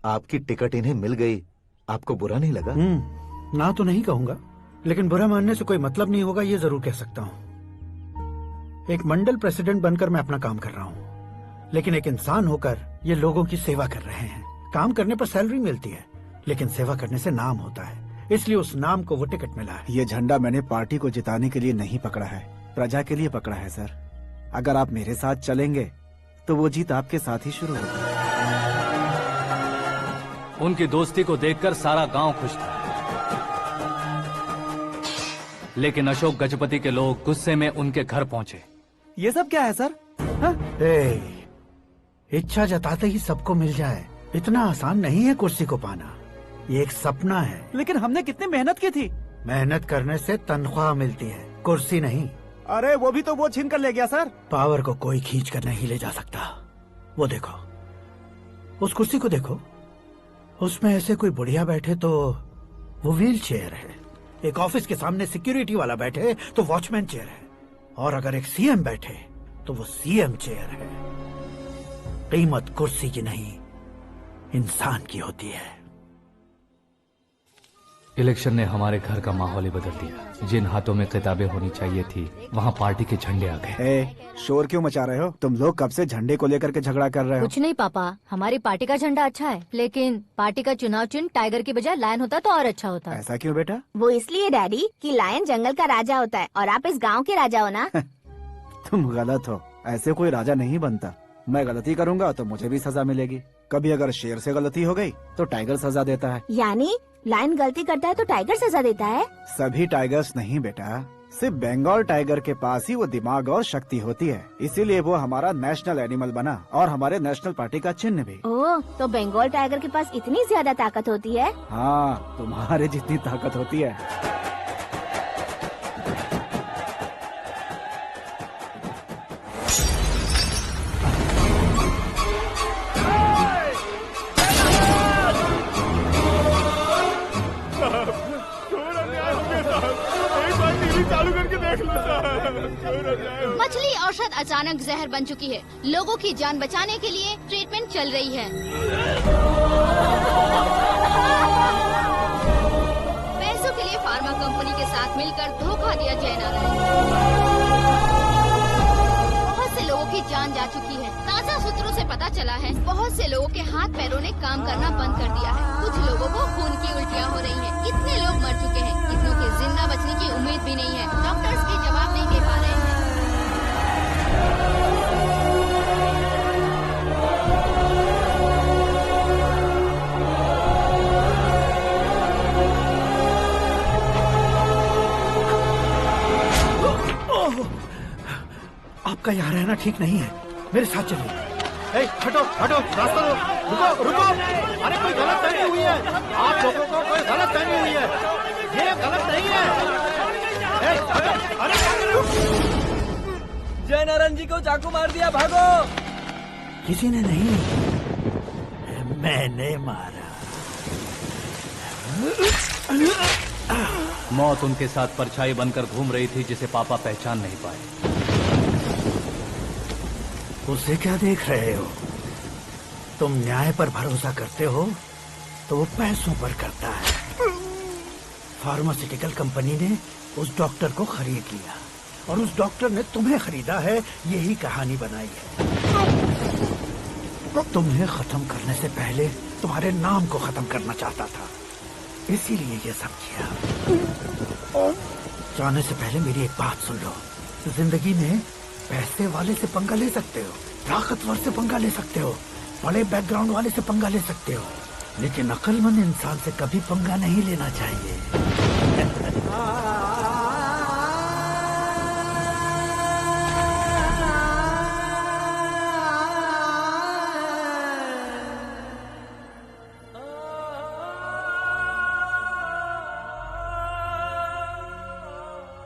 आपकी टिकट इन्हें मिल गई, आपको बुरा नहीं लगा? ना तो नहीं कहूंगा, लेकिन बुरा मानने से कोई मतलब नहीं होगा, ये जरूर कह सकता हूँ। एक मंडल प्रेसिडेंट बनकर मैं अपना काम कर रहा हूँ, लेकिन एक इंसान होकर ये लोगों की सेवा कर रहे हैं। काम करने पर सैलरी मिलती है, लेकिन सेवा करने से नाम होता है, इसलिए उस नाम को वो टिकट मिला है। ये झंडा मैंने पार्टी को जिताने के लिए नहीं पकड़ा है, प्रजा के लिए पकड़ा है सर। अगर आप मेरे साथ चलेंगे तो वो जीत आपके साथ ही शुरू होगी। उनकी दोस्ती को देखकर सारा गांव खुश था, लेकिन अशोक गजपति के लोग गुस्से में उनके घर पहुंचे। ये सब क्या है सर? इच्छा जताते ही सबको मिल जाए, इतना आसान नहीं है कुर्सी को पाना। ये एक सपना है। लेकिन हमने कितनी मेहनत की थी। मेहनत करने से तनख्वाह मिलती है, कुर्सी नहीं। अरे वो भी तो वो छीन कर ले गया सर। पावर को कोई खींच कर नहीं ले जा सकता। वो देखो, उस कुर्सी को देखो, उसमें ऐसे कोई बुढ़िया बैठे तो वो व्हील चेयर है। एक ऑफिस के सामने सिक्योरिटी वाला बैठे तो वॉचमैन चेयर है, और अगर एक सीएम बैठे तो वो सीएम चेयर है। कीमत कुर्सी की नहीं, इंसान की होती है। इलेक्शन ने हमारे घर का माहौल ही बदल दिया। जिन हाथों में किताबें होनी चाहिए थी, वहाँ पार्टी के झंडे आ गए। शोर क्यों मचा रहे हो? तुम लोग कब से झंडे को लेकर के झगड़ा कर रहे हो? कुछ नहीं पापा, हमारी पार्टी का झंडा अच्छा है, लेकिन पार्टी का चुनाव चिन्ह टाइगर की बजाय लायन होता तो और अच्छा होता। ऐसा क्यों बेटा? वो इसलिए डैडी कि लायन जंगल का राजा होता है और आप इस गांव के राजा हो ना। तुम गलत हो, ऐसे कोई राजा नहीं बनता। मैं गलती करूंगा तो मुझे भी सजा मिलेगी। कभी अगर शेर से गलती हो गई तो टाइगर सजा देता है। यानी लायन गलती करता है तो टाइगर सजा देता है? सभी टाइगर्स नहीं बेटा, सिर्फ बंगाल टाइगर के पास ही वो दिमाग और शक्ति होती है, इसीलिए वो हमारा नेशनल एनिमल बना और हमारे नेशनल पार्टी का चिन्ह भी। ओह, तो बंगाल टाइगर के पास इतनी ज्यादा ताकत होती है? हाँ, तुम्हारे जितनी ताकत होती है। मछली औषध अचानक जहर बन चुकी है। लोगों की जान बचाने के लिए ट्रीटमेंट चल रही है। पैसों के लिए फार्मा कंपनी के साथ मिलकर धोखा दिया जय नारायण। बहुत से लोगों की जान जा चुकी है। ताज़ा सूत्रों से पता चला है बहुत से लोगों के हाथ पैरों ने काम करना बंद कर दिया है। कुछ लोगों को खून की उल्टियाँ हो रही हैं। कितने लोग मर चुके हैं, कितनों के जिंदा बचने की उम्मीद भी नहीं है। डॉक्टर्स के जवाब नहीं दे पा रहे हैं। आपका यहाँ रहना ठीक नहीं है, मेरे साथ चलिए। हटो हटो, रास्ता दो, रुको रुको। अरे कोई गलत फहमी हुई है, आप लोगों को कोई गलत फहमी हुई है, ये गलत नहीं है। अरे जय नारायण जी को चाकू मार दिया, भागो। किसी ने नहीं, मैंने मारा। मौत उनके साथ परछाई बनकर घूम रही थी, जिसे पापा पहचान नहीं पाए। उसे क्या देख रहे हो? तुम न्याय पर भरोसा करते हो तो वो पैसों पर करता है। फार्मास्यूटिकल कंपनी ने उस डॉक्टर को खरीद लिया और उस डॉक्टर ने तुम्हें खरीदा है, यही कहानी बनाई है। तुम्हें खत्म करने से पहले तुम्हारे नाम को खत्म करना चाहता था, इसीलिए ये सब किया। जाने से पहले मेरी एक बात सुन लो। जिंदगी में पैसे वाले से पंगा ले सकते हो, ताकतवर से पंगा ले सकते हो, बड़े बैकग्राउंड वाले से पंगा ले सकते हो, लेकिन अक्लमंद इंसान से कभी पंगा नहीं लेना चाहिए।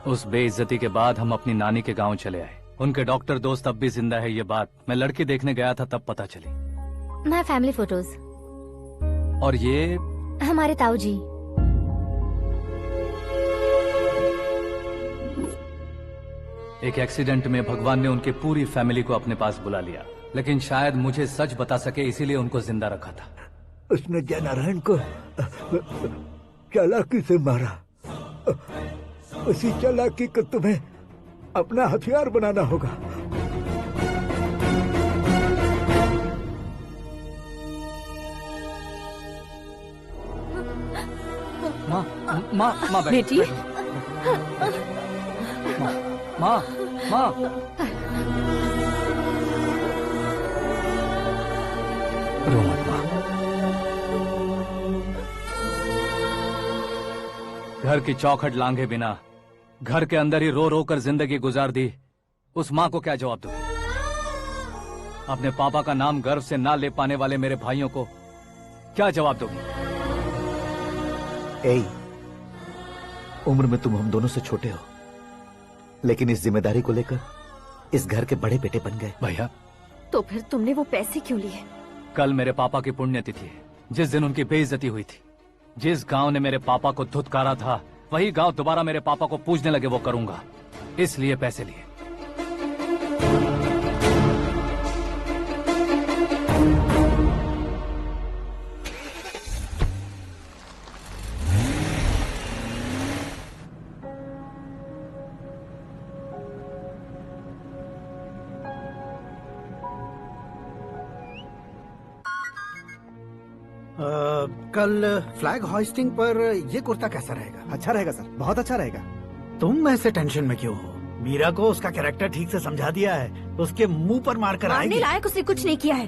उस बेइज्जती के बाद हम अपनी नानी के गांव चले आए। उनके डॉक्टर दोस्त अब भी जिंदा है, ये बात मैं लड़की देखने गया था तब पता चली। My family photos. और ये हमारे ताऊ जी। एक एक्सीडेंट में भगवान ने उनकी पूरी फैमिली को अपने पास बुला लिया, लेकिन शायद मुझे सच बता सके इसीलिए उनको जिंदा रखा था। उसने जयनारायण को चालाकी से मारा। उसी चालाकी को तुम्हें अपना हथियार बनाना होगा। माँ बेटी। माँ रो मत माँ। घर की चौखट लांघे बिना घर के अंदर ही रो रो कर जिंदगी गुजार दी उस माँ को क्या जवाब दूं? अपने पापा का नाम गर्व से ना ले पाने वाले मेरे भाइयों को क्या जवाब दोगी? उम्र में तुम हम दोनों से छोटे हो, लेकिन इस जिम्मेदारी को लेकर इस घर के बड़े बेटे बन गए। भैया, तो फिर तुमने वो पैसे क्यों लिए? कल मेरे पापा की पुण्यतिथि है, जिस दिन उनकी बेइज्जती हुई थी। जिस गांव ने मेरे पापा को धुतकारा था, वही गांव दोबारा मेरे पापा को पूजने लगे वो करूंगा, इसलिए पैसे लिए। कल फ्लैग होइस्टिंग पर ये कुर्ता कैसा रहेगा? अच्छा रहेगा सर, बहुत अच्छा रहेगा। तुम ऐसे टेंशन में क्यों हो? मीरा को उसका कैरेक्टर ठीक से समझा दिया है, उसके मुंह पर मारकर आएगी। मारने लायक उसने कुछ नहीं किया है।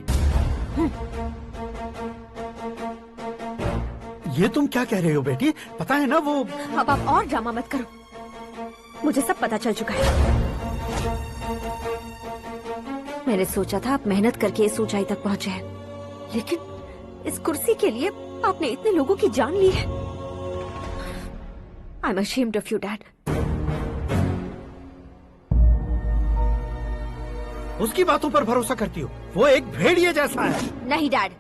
ये तुम क्या कह रहे हो बेटी? पता है ना वो। अब आप और ड्रामा मत करो, मुझे सब पता चल चुका है। मैंने सोचा था आप मेहनत करके इस ऊंचाई तक पहुंचे हैं, लेकिन इस कुर्सी के लिए आपने इतने लोगों की जान ली है। I am ashamed of you dad. उसकी बातों पर भरोसा करती हो? वो एक भेड़िए जैसा है। नहीं डैड,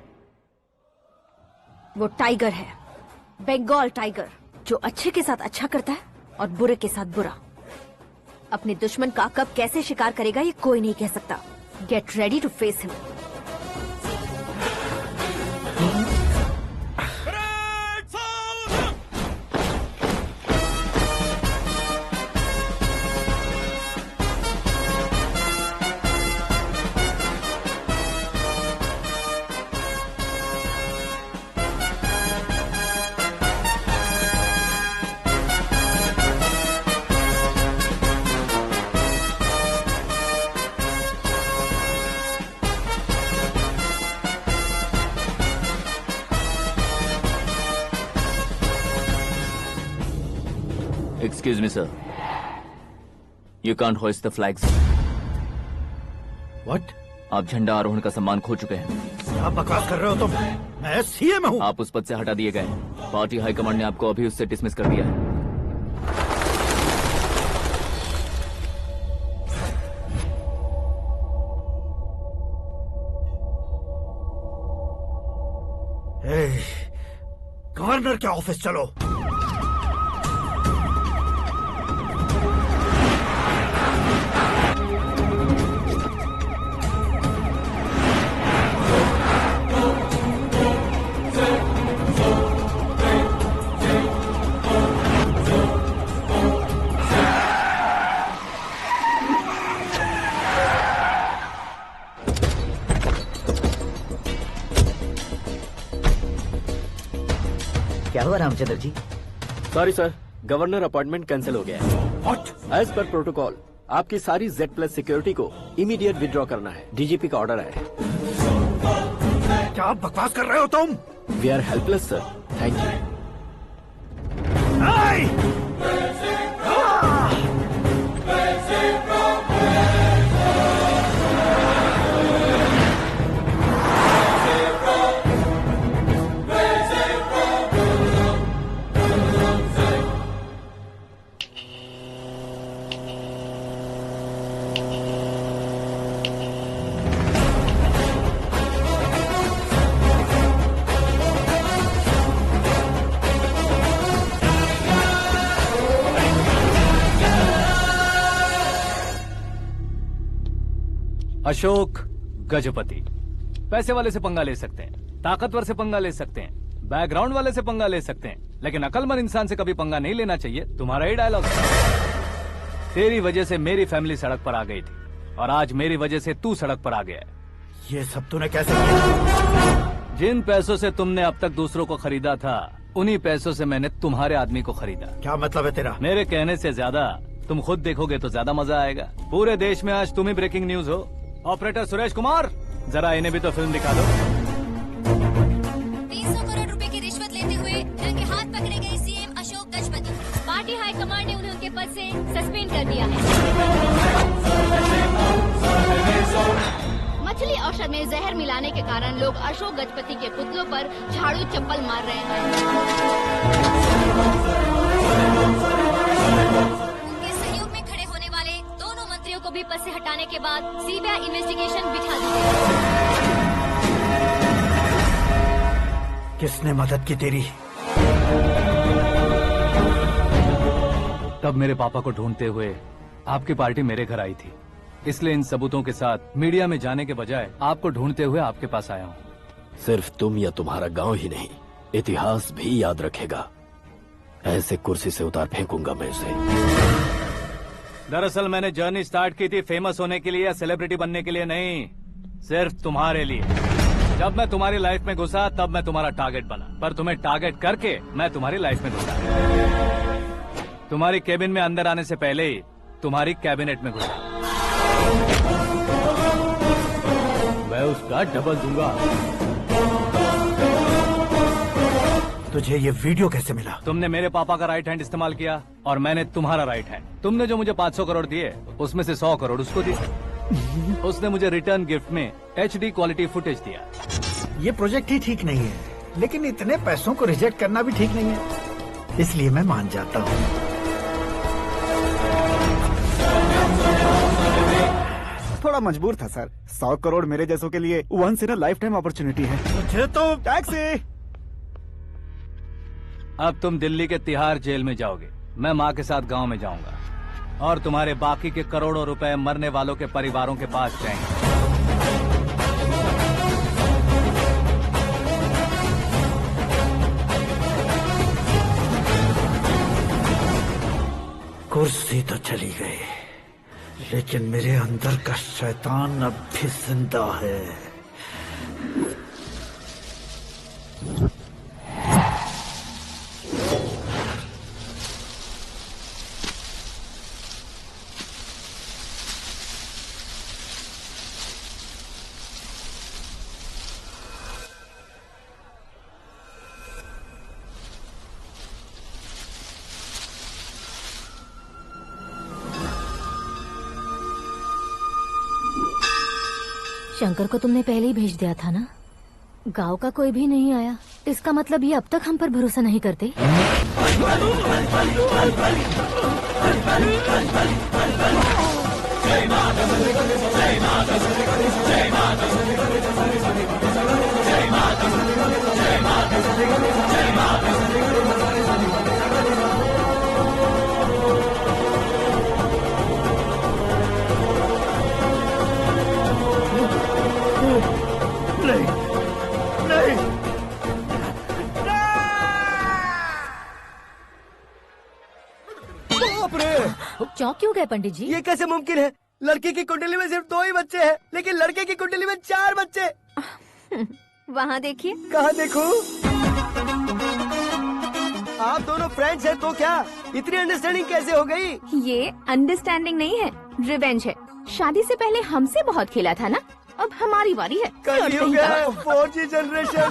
वो टाइगर है, बंगाल टाइगर, जो अच्छे के साथ अच्छा करता है और बुरे के साथ बुरा। अपने दुश्मन का कब कैसे शिकार करेगा ये कोई नहीं कह सकता। Get ready to face him. Excuse me, sir. You can't hoist the flags. What? आप झंडा आरोहण का सम्मान खो चुके हैं। आप बकवास कर रहे हो तुम? मैं सीएम हूँ। आप उस पद से हटा दिए गए। पार्टी हाईकमांड ने आपको अभी उससे डिसमिस कर दिया है। गवर्नर के ऑफिस चलो। क्या हुआ Ramchandra ji? Sorry sir, governor appointment cancel हो गया है। एज पर प्रोटोकॉल आपकी सारी Z+ सिक्योरिटी को इमीडिएट विड्रॉ करना है। डीजीपी का ऑर्डर है। क्या बकवास कर रहे हो तुम? We are helpless sir. Thank you. Ashok Gajapati पैसे वाले से पंगा ले सकते हैं, ताकतवर से पंगा ले सकते हैं, बैकग्राउंड वाले से पंगा ले सकते हैं, लेकिन अकलमंद इंसान से कभी पंगा नहीं लेना चाहिए। तुम्हारा ही डायलॉग। तेरी वजह से मेरी फैमिली सड़क पर आ गई थी और आज मेरी वजह से तू सड़क पर आ गया है। ये सब तूने कैसे किया? जिन पैसों से तुमने अब तक दूसरों को खरीदा था, उन्हीं पैसों से मैंने तुम्हारे आदमी को खरीदा। क्या मतलब है तेरा? मेरे कहने से ज्यादा तुम खुद देखोगे तो ज्यादा मजा आएगा। पूरे देश में आज तुम ही ब्रेकिंग न्यूज हो। ऑपरेटर सुरेश कुमार, जरा इन्हें भी तो फिल्म दिखा दो। 300 करोड़ रुपए की रिश्वत लेते हुए रंगे हाथ पकड़े गए CM Ashok Gajapati. Party high command ने उन्हें उनके पद से सस्पेंड कर दिया है। मछली औषध में जहर मिलाने के कारण लोग अशोक गजपति के पुतलों पर झाड़ू चप्पल मार रहे हैं। उनके सहयोग में खड़े होने वाले दोनों मंत्रियों को भी पद से हटाने के बाद सीबीआई इन्वेस्टिगेशन बिठा दी गई। किसने मदद की तेरी? तब मेरे पापा को ढूंढते हुए आपकी पार्टी मेरे घर आई थी, इसलिए इन सबूतों के साथ मीडिया में जाने के बजाय आपको ढूंढते हुए आपके पास आया हूँ। सिर्फ तुम या तुम्हारा गांव ही नहीं, इतिहास भी याद रखेगा। ऐसे कुर्सी से उतार फेंकूंगा मैं उसे। दरअसल मैंने जर्नी स्टार्ट की थी फेमस होने के लिए या सेलिब्रिटी बनने के लिए नहीं, सिर्फ तुम्हारे लिए। जब मैं तुम्हारी लाइफ में घुसा तब मैं तुम्हारा टारगेट बना, पर तुम्हें टारगेट करके मैं तुम्हारी लाइफ में घुसा। तुम्हारी केबिन में अंदर आने से पहले ही तुम्हारी कैबिनेट में घुसा। मैं उसका डबल दूंगा। तुझे ये वीडियो कैसे मिला? तुमने मेरे पापा का राइट हैंड इस्तेमाल किया और मैंने तुम्हारा राइट हैंड। तुमने जो मुझे 500 करोड़ दिए उसमें से 100 करोड़ उसको दिए। उसने मुझे रिटर्न गिफ्ट में HD क्वालिटी फुटेज दिया। ये प्रोजेक्ट ही ठीक नहीं है, लेकिन इतने पैसों को रिजेक्ट करना भी ठीक नहीं है, इसलिए मैं मान जाता हूँ। थोड़ा मजबूर था सर। 100 करोड़ मेरे जैसों के लिए once in a lifetime opportunity है। मुझे तो टैक्सी। अब तुम दिल्ली के तिहाड़ जेल में जाओगे, मैं माँ के साथ गांव में जाऊंगा और तुम्हारे बाकी के करोड़ों रुपए मरने वालों के परिवारों के पास जाएंगे। कुर्सी तो चली गई, लेकिन मेरे अंदर का शैतान अब भी जिंदा है। शंकर को तुमने पहले ही भेज दिया था ना? गांव का कोई भी नहीं आया, इसका मतलब ये अब तक हम पर भरोसा नहीं करते। चौंक क्यों गए पंडित जी? ये कैसे मुमकिन है? लड़की की कुंडली में सिर्फ 2 ही बच्चे हैं, लेकिन लड़के की कुंडली में 4 बच्चे। वहाँ देखिए। कहाँ देखूं? आप दोनों फ्रेंड्स हैं तो क्या इतनी अंडरस्टैंडिंग कैसे हो गई? ये अंडरस्टैंडिंग नहीं है, रिवेंज है। शादी से पहले हमसे बहुत खेला था ना, अब हमारी बारी है। कलयुग है, 4G जनरेशन।